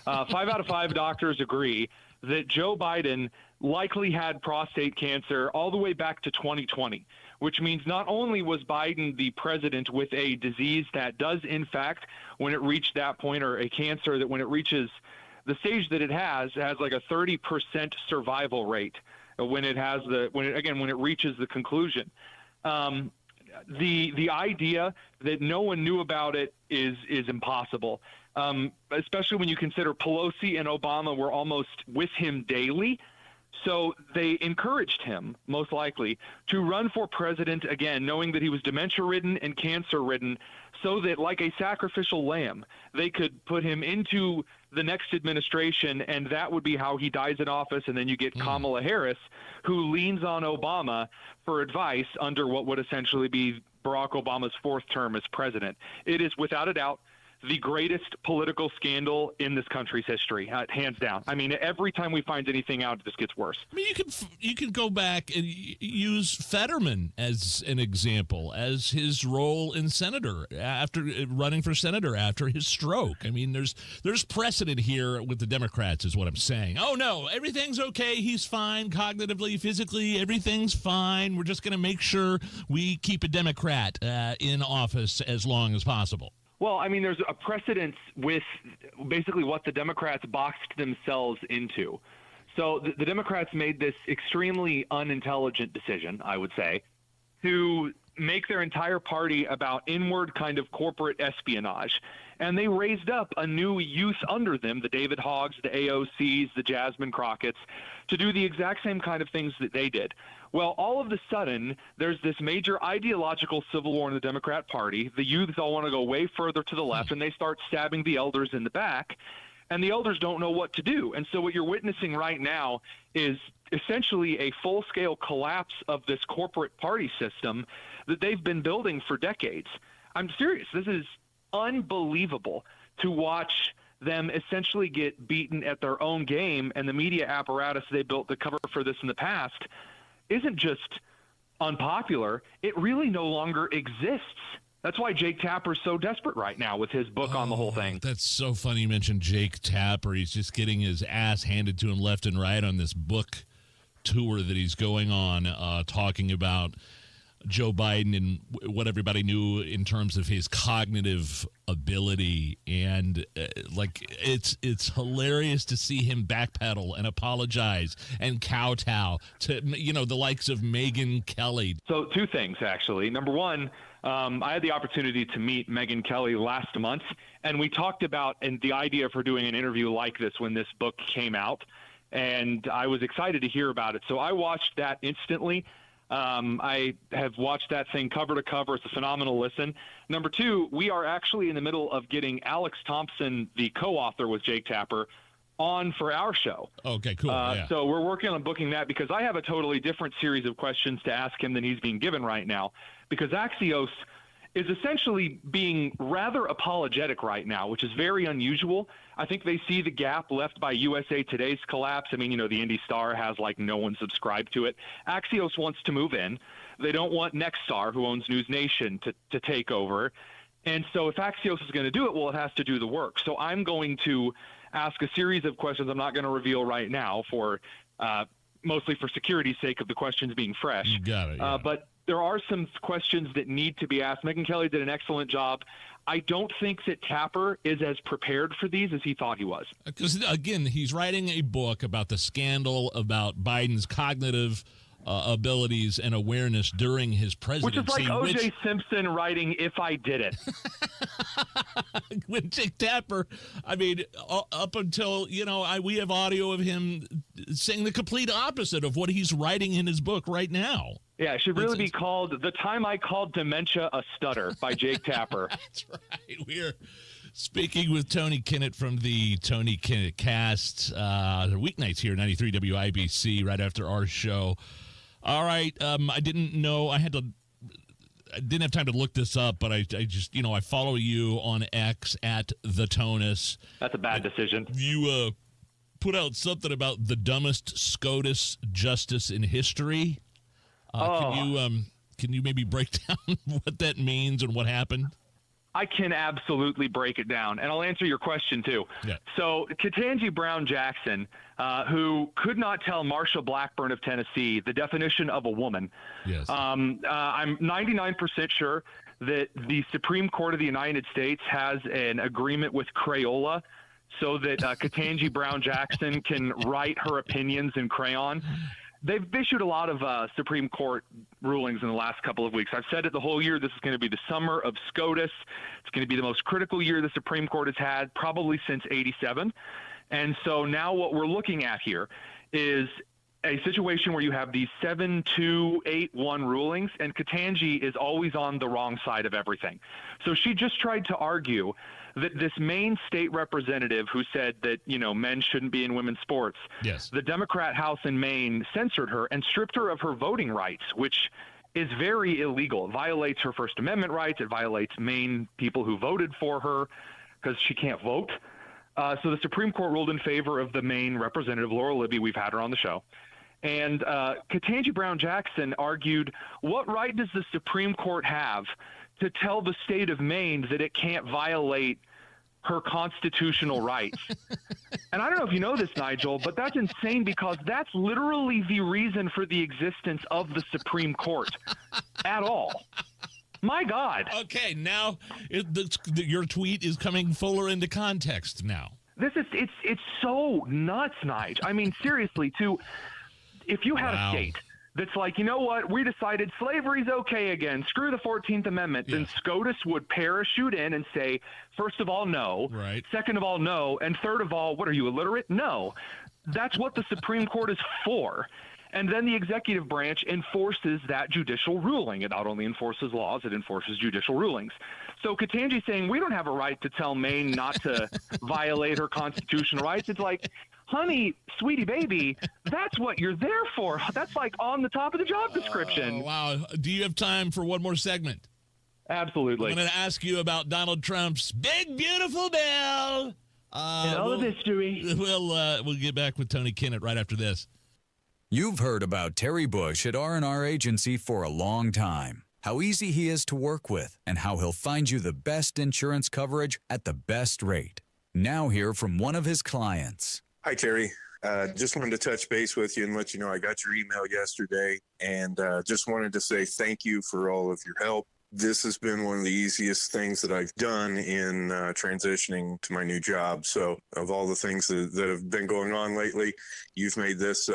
5 out of 5 doctors agree that Joe Biden likely had prostate cancer all the way back to 2020, which means not only was Biden the president with a disease that does, in fact, when it reached that point, or a cancer that when it reaches the stage that it has like a 30% survival rate when it reaches the conclusion. The idea that no one knew about it is impossible, especially when you consider Pelosi and Obama were almost with him daily. So they encouraged him, most likely, to run for president again, knowing that he was dementia-ridden and cancer-ridden, so that, like a sacrificial lamb, they could put him into the next administration, and that would be how he dies in office. And then you get Kamala Harris, who leans on Obama for advice under what would essentially be Barack Obama's 4th term as president. It is, without a doubt, the greatest political scandal in this country's history, hands down. I mean, every time we find anything out, it just gets worse.
I mean, you can go back and use Fetterman as an example, as his role in senator after running for senator after his stroke. I mean, there's precedent here with the Democrats, is what I'm saying. Oh no, everything's okay. He's fine cognitively, physically, everything's fine. We're just going to make sure we keep a Democrat in office as long as possible.
Well, I mean, there's a precedence with basically what the Democrats boxed themselves into. So the Democrats made this extremely unintelligent decision, I would say, to make their entire party about inward kind of corporate espionage. And they raised up a new youth under them, the David Hoggs, the AOCs, the Jasmine Crockett's, to do the exact same kind of things that they did. Well, all of a sudden, there's this major ideological civil war in the Democrat Party. The youths all want to go way further to the left, and they start stabbing the elders in the back, and the elders don't know what to do. And so what you're witnessing right now is essentially a full-scale collapse of this corporate party system that they've been building for decades. I'm serious. This is unbelievable to watch them essentially get beaten at their own game, and the media apparatus they built to cover for this in the past isn't just unpopular, it really no longer exists. That's why Jake Tapper's so desperate right now with his book on the whole thing.
That's so funny you mentioned Jake Tapper. He's just getting his ass handed to him left and right on this book tour that he's going on, talking about Joe Biden and what everybody knew in terms of his cognitive ability. And it's hilarious to see him backpedal and apologize and kowtow to, the likes of Megyn Kelly.
So two things, actually. Number one, I had the opportunity to meet Megyn Kelly last month, and we talked about the idea of her doing an interview like this when this book came out, and I was excited to hear about it. So I watched that instantly. I have watched that thing cover to cover. It's a phenomenal listen. Number two, we are actually in the middle of getting Alex Thompson, the co-author with Jake Tapper, on for our show.
Okay, cool.
So we're working on booking that because I have a totally different series of questions to ask him than he's being given right now, because Axios is essentially being rather apologetic right now, which is very unusual. I think they see the gap left by USA Today's collapse. I mean, the Indy Star has no one subscribed to it. Axios wants to move in. They don't want Nexstar, who owns News Nation, to take over. And so if Axios is going to do it, well, it has to do the work. So I'm going to ask a series of questions I'm not going to reveal right now for mostly for security's sake of the questions being fresh.
You got it. Yeah.
But there are some questions that need to be asked. Megyn Kelly did an excellent job. I don't think that Tapper is as prepared for these as he thought he was.
Because, again, he's writing a book about the scandal about Biden's cognitive abilities and awareness during his presidency.
Which is like O.J. Simpson writing If I Did It.
When Jake Tapper, I mean, up until, we have audio of him saying the complete opposite of what he's writing in his book right now.
Yeah, it should really be called The Time I Called Dementia a Stutter by Jake Tapper.
That's right. We're speaking with Tony Kennet from the Tony Kennet Cast. Weeknights here, 93 WIBC, right after our show. All right. I didn't know. I didn't have time to look this up, but I just, I follow you on X at the Tonus.
That's a bad decision.
You put out something about the dumbest SCOTUS justice in history. Can you maybe break down what that means and what happened?
I can absolutely break it down, and I'll answer your question, too.
Yeah.
So Ketanji Brown Jackson, who could not tell Marsha Blackburn of Tennessee the definition of a woman.
Yes.
I'm 99% sure that the Supreme Court of the United States has an agreement with Crayola so that Ketanji Brown Jackson can write her opinions in crayon. They've issued a lot of Supreme Court rulings in the last couple of weeks. I've said it the whole year. This is going to be the summer of SCOTUS. It's going to be the most critical year the Supreme Court has had probably since '87. And so now what we're looking at here is a situation where you have these 7-2, 8-1 rulings, and Ketanji is always on the wrong side of everything. So she just tried to argue that this Maine state representative who said that, men shouldn't be in women's sports,
yes,
the Democrat House in Maine censored her and stripped her of her voting rights, which is very illegal. It violates her First Amendment rights. It violates Maine people who voted for her because she can't vote. So the Supreme Court ruled in favor of the Maine representative, Laura Libby. We've had her on the show. And Ketanji Brown Jackson argued, what right does the Supreme Court have to tell the state of Maine that it can't violate her constitutional rights? And I don't know if you know this, Nigel, but that's insane because that's literally the reason for the existence of the Supreme Court at all. My God.
Okay, now your tweet is coming fuller into context now.
It's so nuts, Nigel. I mean, seriously, if you had a state that's like, you know what, we decided slavery's okay again, screw the 14th Amendment, then SCOTUS would parachute in and say, first of all, no.
Right.
Second of all, no. And third of all, what, are you illiterate? No. That's what the Supreme Court is for. And then the executive branch enforces that judicial ruling. It not only enforces laws, it enforces judicial rulings. So Ketanji's saying we don't have a right to tell Maine not to violate her constitutional rights. It's like, honey, sweetie baby, that's what you're there for. That's like on the top of the job description.
Wow. Do you have time for one more segment?
Absolutely.
I'm going to ask you about Donald Trump's big, beautiful bill.
all of history.
We'll get back with Tony Kennet right after this.
You've heard about Terry Bush at R&R Agency for a long time. How easy he is to work with and how he'll find you the best insurance coverage at the best rate. Now hear from one of his clients.
Hi, Terry. Just wanted to touch base with you and let you know I got your email yesterday, and just wanted to say thank you for all of your help. This has been one of the easiest things that I've done in transitioning to my new job. So of all the things that have been going on lately, you've made this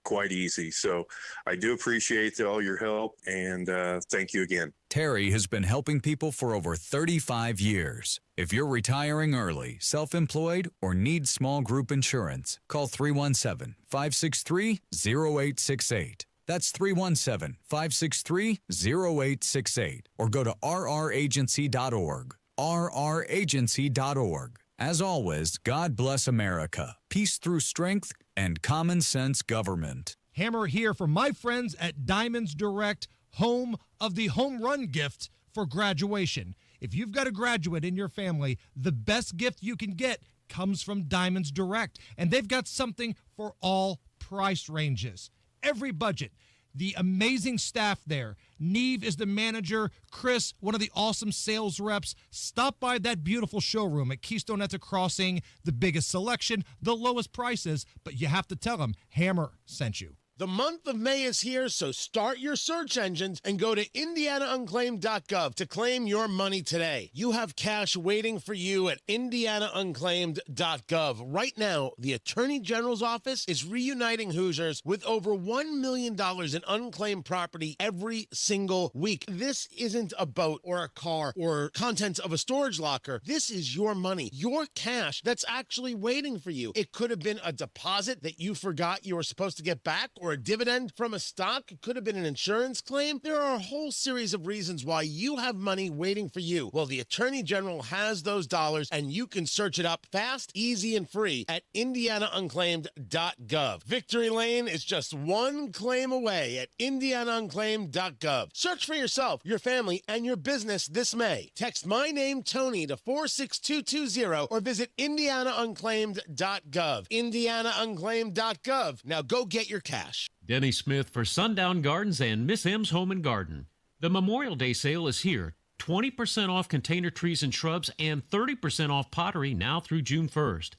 quite easy. So I do appreciate all your help, and thank you again.
Terry has been helping people for over 35 years. If you're retiring early, self-employed, or need small group insurance, call 317-563-0868. That's 317-563-0868. Or go to rragency.org. rragency.org. As always, God bless America. Peace through strength and common sense government.
Hammer here for my friends at Diamonds Direct, home of the home run gift for graduation. If you've got a graduate in your family, the best gift you can get comes from Diamonds Direct. And they've got something for all price ranges. Every budget. The amazing staff there. Neve is the manager. Chris, one of the awesome sales reps. Stop by that beautiful showroom at Keystone at the Crossing. The biggest selection, the lowest prices, but you have to tell them Hammer sent you.
The month of May is here, so start your search engines and go to IndianaUnclaimed.gov to claim your money today. You have cash waiting for you at IndianaUnclaimed.gov. Right now, the Attorney General's office is reuniting Hoosiers with over $1 million in unclaimed property every single week. This isn't a boat or a car or contents of a storage locker. This is your money, your cash that's actually waiting for you. It could have been a deposit that you forgot you were supposed to get back, or a dividend from a stock. It could have been an insurance claim. There are a whole series of reasons why you have money waiting for you. Well, the Attorney General has those dollars, and you can search it up fast, easy, and free at IndianaUnclaimed.gov. Victory Lane is just one claim away at IndianaUnclaimed.gov. Search for yourself, your family, and your business this May. Text my name, Tony, to 46220 or visit IndianaUnclaimed.gov. IndianaUnclaimed.gov. Now go get your cash.
Denny Smith for Sundown Gardens and Miss M's Home and Garden. The Memorial Day sale is here. 20% off container trees and shrubs and 30% off pottery now through June 1st.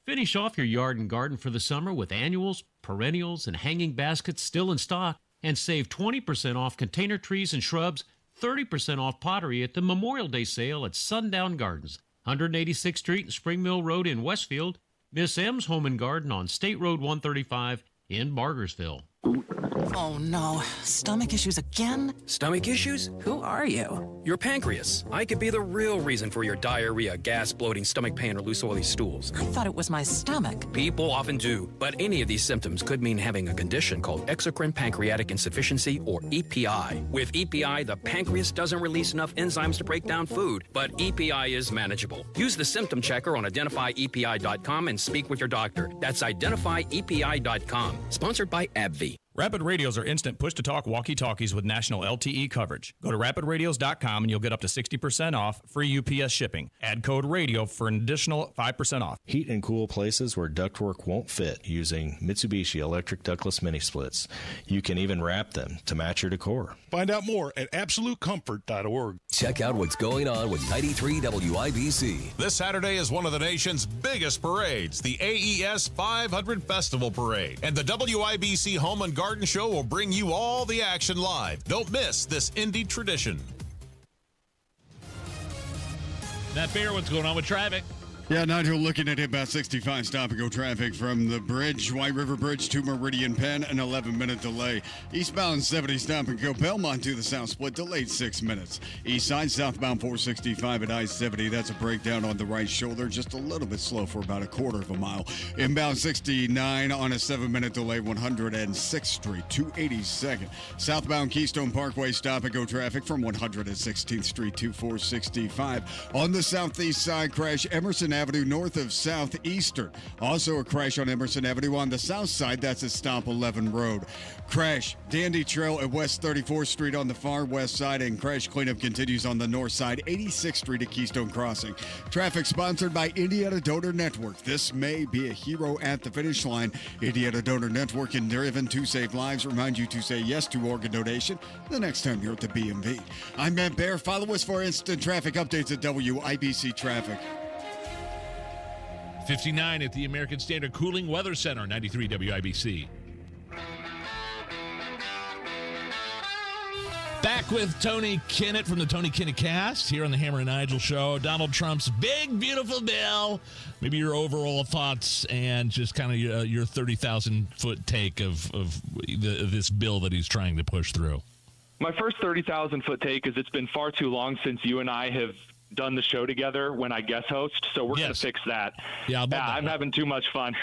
Finish off your yard and garden for the summer with annuals, perennials, and hanging baskets still in stock, and save 20% off container trees and shrubs, 30% off pottery at the Memorial Day sale at Sundown Gardens, 186th Street and Spring Mill Road in Westfield, Miss M's Home and Garden on State Road 135 in Bargersville.
Oh no, stomach issues again?
Stomach issues?
Who are you?
Your pancreas. I could be the real reason for your diarrhea, gas, bloating, stomach pain, or loose oily stools.
I thought it was my stomach.
People often do, but any of these symptoms could mean having a condition called exocrine pancreatic insufficiency, or EPI. With EPI, the pancreas doesn't release enough enzymes to break down food, but EPI is manageable. Use the symptom checker on identifyepi.com and speak with your doctor. That's identifyepi.com. Sponsored by AbbVie.
Rapid Radios are instant push-to-talk walkie-talkies with national LTE coverage. Go to rapidradios.com and you'll get up to 60% off, free UPS shipping. Add code RADIO for an additional 5% off.
Heat and cool places where ductwork won't fit using Mitsubishi electric ductless mini splits. You can even wrap them to match your decor.
Find out more at absolutecomfort.org.
Check out what's going on with 93 WIBC.
This Saturday is one of the nation's biggest parades, the AES 500 Festival Parade. And the WIBC Home and Garden Show will bring you all the action live. Don't miss this Indy tradition.
Matt Bear, what's going on with traffic?
Yeah, Nigel, looking at about 65 stop-and-go traffic from the bridge, White River Bridge to Meridian Penn, an 11-minute delay. Eastbound 70 stop-and-go, Belmont to the south split, delayed 6 minutes. East side, southbound 465 at I-70, that's a breakdown on the right shoulder, just a little bit slow for about a quarter of a mile. Inbound 69 on a 7-minute delay, 106th Street, 282nd. Southbound Keystone Parkway stop-and-go traffic from 116th Street to 465. On the southeast side, crash Emerson Avenue north of Southeastern. Also a crash on Emerson Avenue on the south side. That's at Stop 11 Road. Crash Dandy Trail at West 34th Street on the far west side, and crash cleanup continues on the north side, 86th Street at Keystone Crossing. Traffic sponsored by Indiana Donor Network. This may be a hero at the finish line. Indiana Donor Network and Driven to Save Lives remind you to say yes to organ donation the next time you're at the BMV. I'm Matt Bear. Follow us for instant traffic updates at WIBC Traffic.
59 at the American Standard Cooling Weather Center, 93 WIBC. Back with Tony Kennet from the Tony Kennet Cast here on the Hammer and Nigel Show. Donald Trump's big, beautiful bill. Maybe your overall thoughts and just kind of your 30,000-foot take of this bill that he's trying to push through.
My first 30,000-foot take is it's been far too long since you and I have done the show together when I guest host, so we're going to fix that.
Yeah,
I'm having too much fun.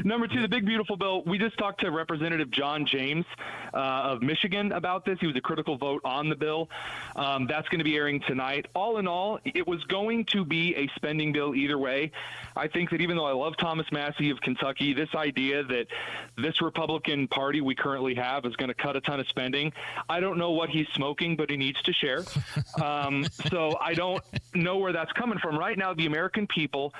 Number two, the big, beautiful bill. We just talked to Representative John James of Michigan about this. He was a critical vote on the bill. That's going to be airing tonight. All in all, it was going to be a spending bill either way. I think that even though I love Thomas Massey of Kentucky, this idea that this Republican Party we currently have is going to cut a ton of spending, I don't know what he's smoking, but he needs to share. So I don't know where that's coming from. Right now, the American people,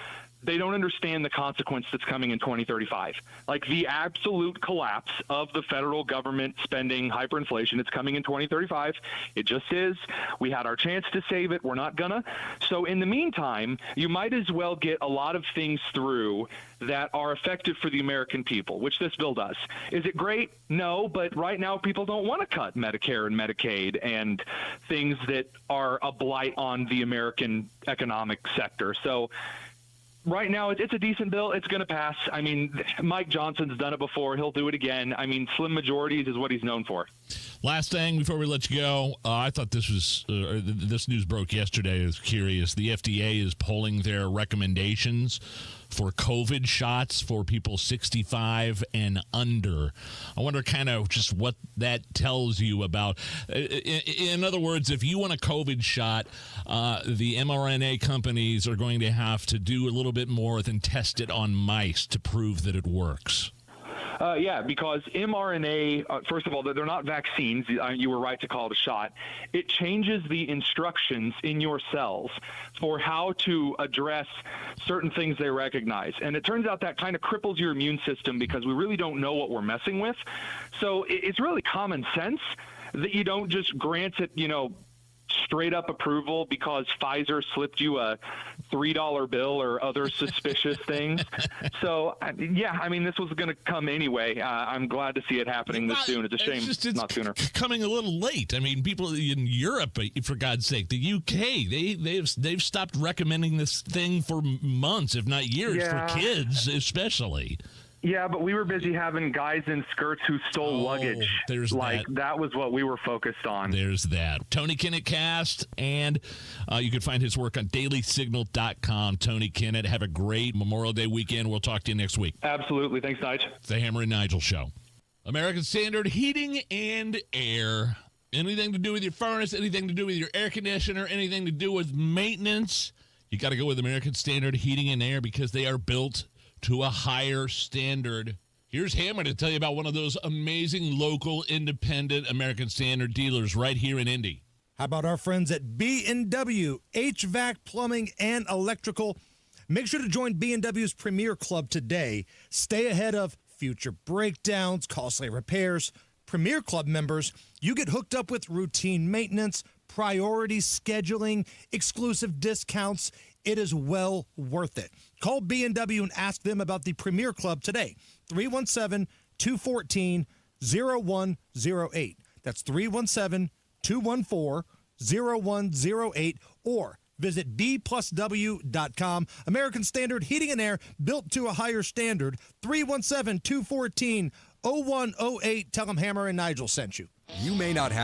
they don't understand the consequence that's coming in 2035. Like the absolute collapse of the federal government spending, hyperinflation, it's coming in 2035. It just is. We had our chance to save it. We're not gonna. So in the meantime, you might as well get a lot of things through that are effective for the American people, which this bill does. Is it great? No, but right now people don't want to cut Medicare and Medicaid and things that are a blight on the American economic sector. So right now, it's a decent bill. It's going to pass. I mean, Mike Johnson's done it before. He'll do it again. I mean, slim majorities is what he's known for.
Last thing before we let you go, I thought this was this news broke yesterday. I was curious. The FDA is polling their recommendations for COVID shots for people 65 and under. I wonder kind of just what that tells you about. In other words, if you want a COVID shot, the mRNA companies are going to have to do a little bit more than test it on mice to prove that it works.
Yeah, because mRNA, first of all, they're not vaccines. You were right to call it a shot. It changes the instructions in your cells for how to address certain things they recognize. And it turns out that kind of cripples your immune system because we really don't know what we're messing with. So it's really common sense that you don't just grant it, straight up approval because Pfizer slipped you a $3 bill or other suspicious things. So, yeah, I mean, this was going to come anyway. I'm glad to see it happening this soon. It's a shame it's not sooner.
Coming a little late. I mean, people in Europe, for God's sake, the UK, they've stopped recommending this thing for months, if not years, for kids especially.
Yeah, but we were busy having guys in skirts who stole luggage.
There's
that was what we were focused on.
There's that. Tony Kennet Cast, and you can find his work on dailysignal.com. Tony Kennet, have a great Memorial Day weekend. We'll talk to you next week.
Absolutely. Thanks, Nigel.
It's the Hammer and Nigel Show. American Standard Heating and Air. Anything to do with your furnace, anything to do with your air conditioner, anything to do with maintenance, you got to go with American Standard Heating and Air because they are built to a higher standard. Here's Hammer to tell you about one of those amazing local independent American Standard dealers right here in Indy.
How about our friends at B&W HVAC, Plumbing, and Electrical? Make sure to join B&W's Premier Club today. Stay ahead of future breakdowns, costly repairs. Premier Club members, you get hooked up with routine maintenance, priority scheduling, exclusive discounts. It is well worth it. Call B&W and ask them about the Premier Club today. 317-214-0108. That's 317-214-0108. Or Visit bplusw.com. American Standard Heating and Air, built to a higher standard. 317-214-0108. Tell them Hammer and Nigel sent you.
You may not have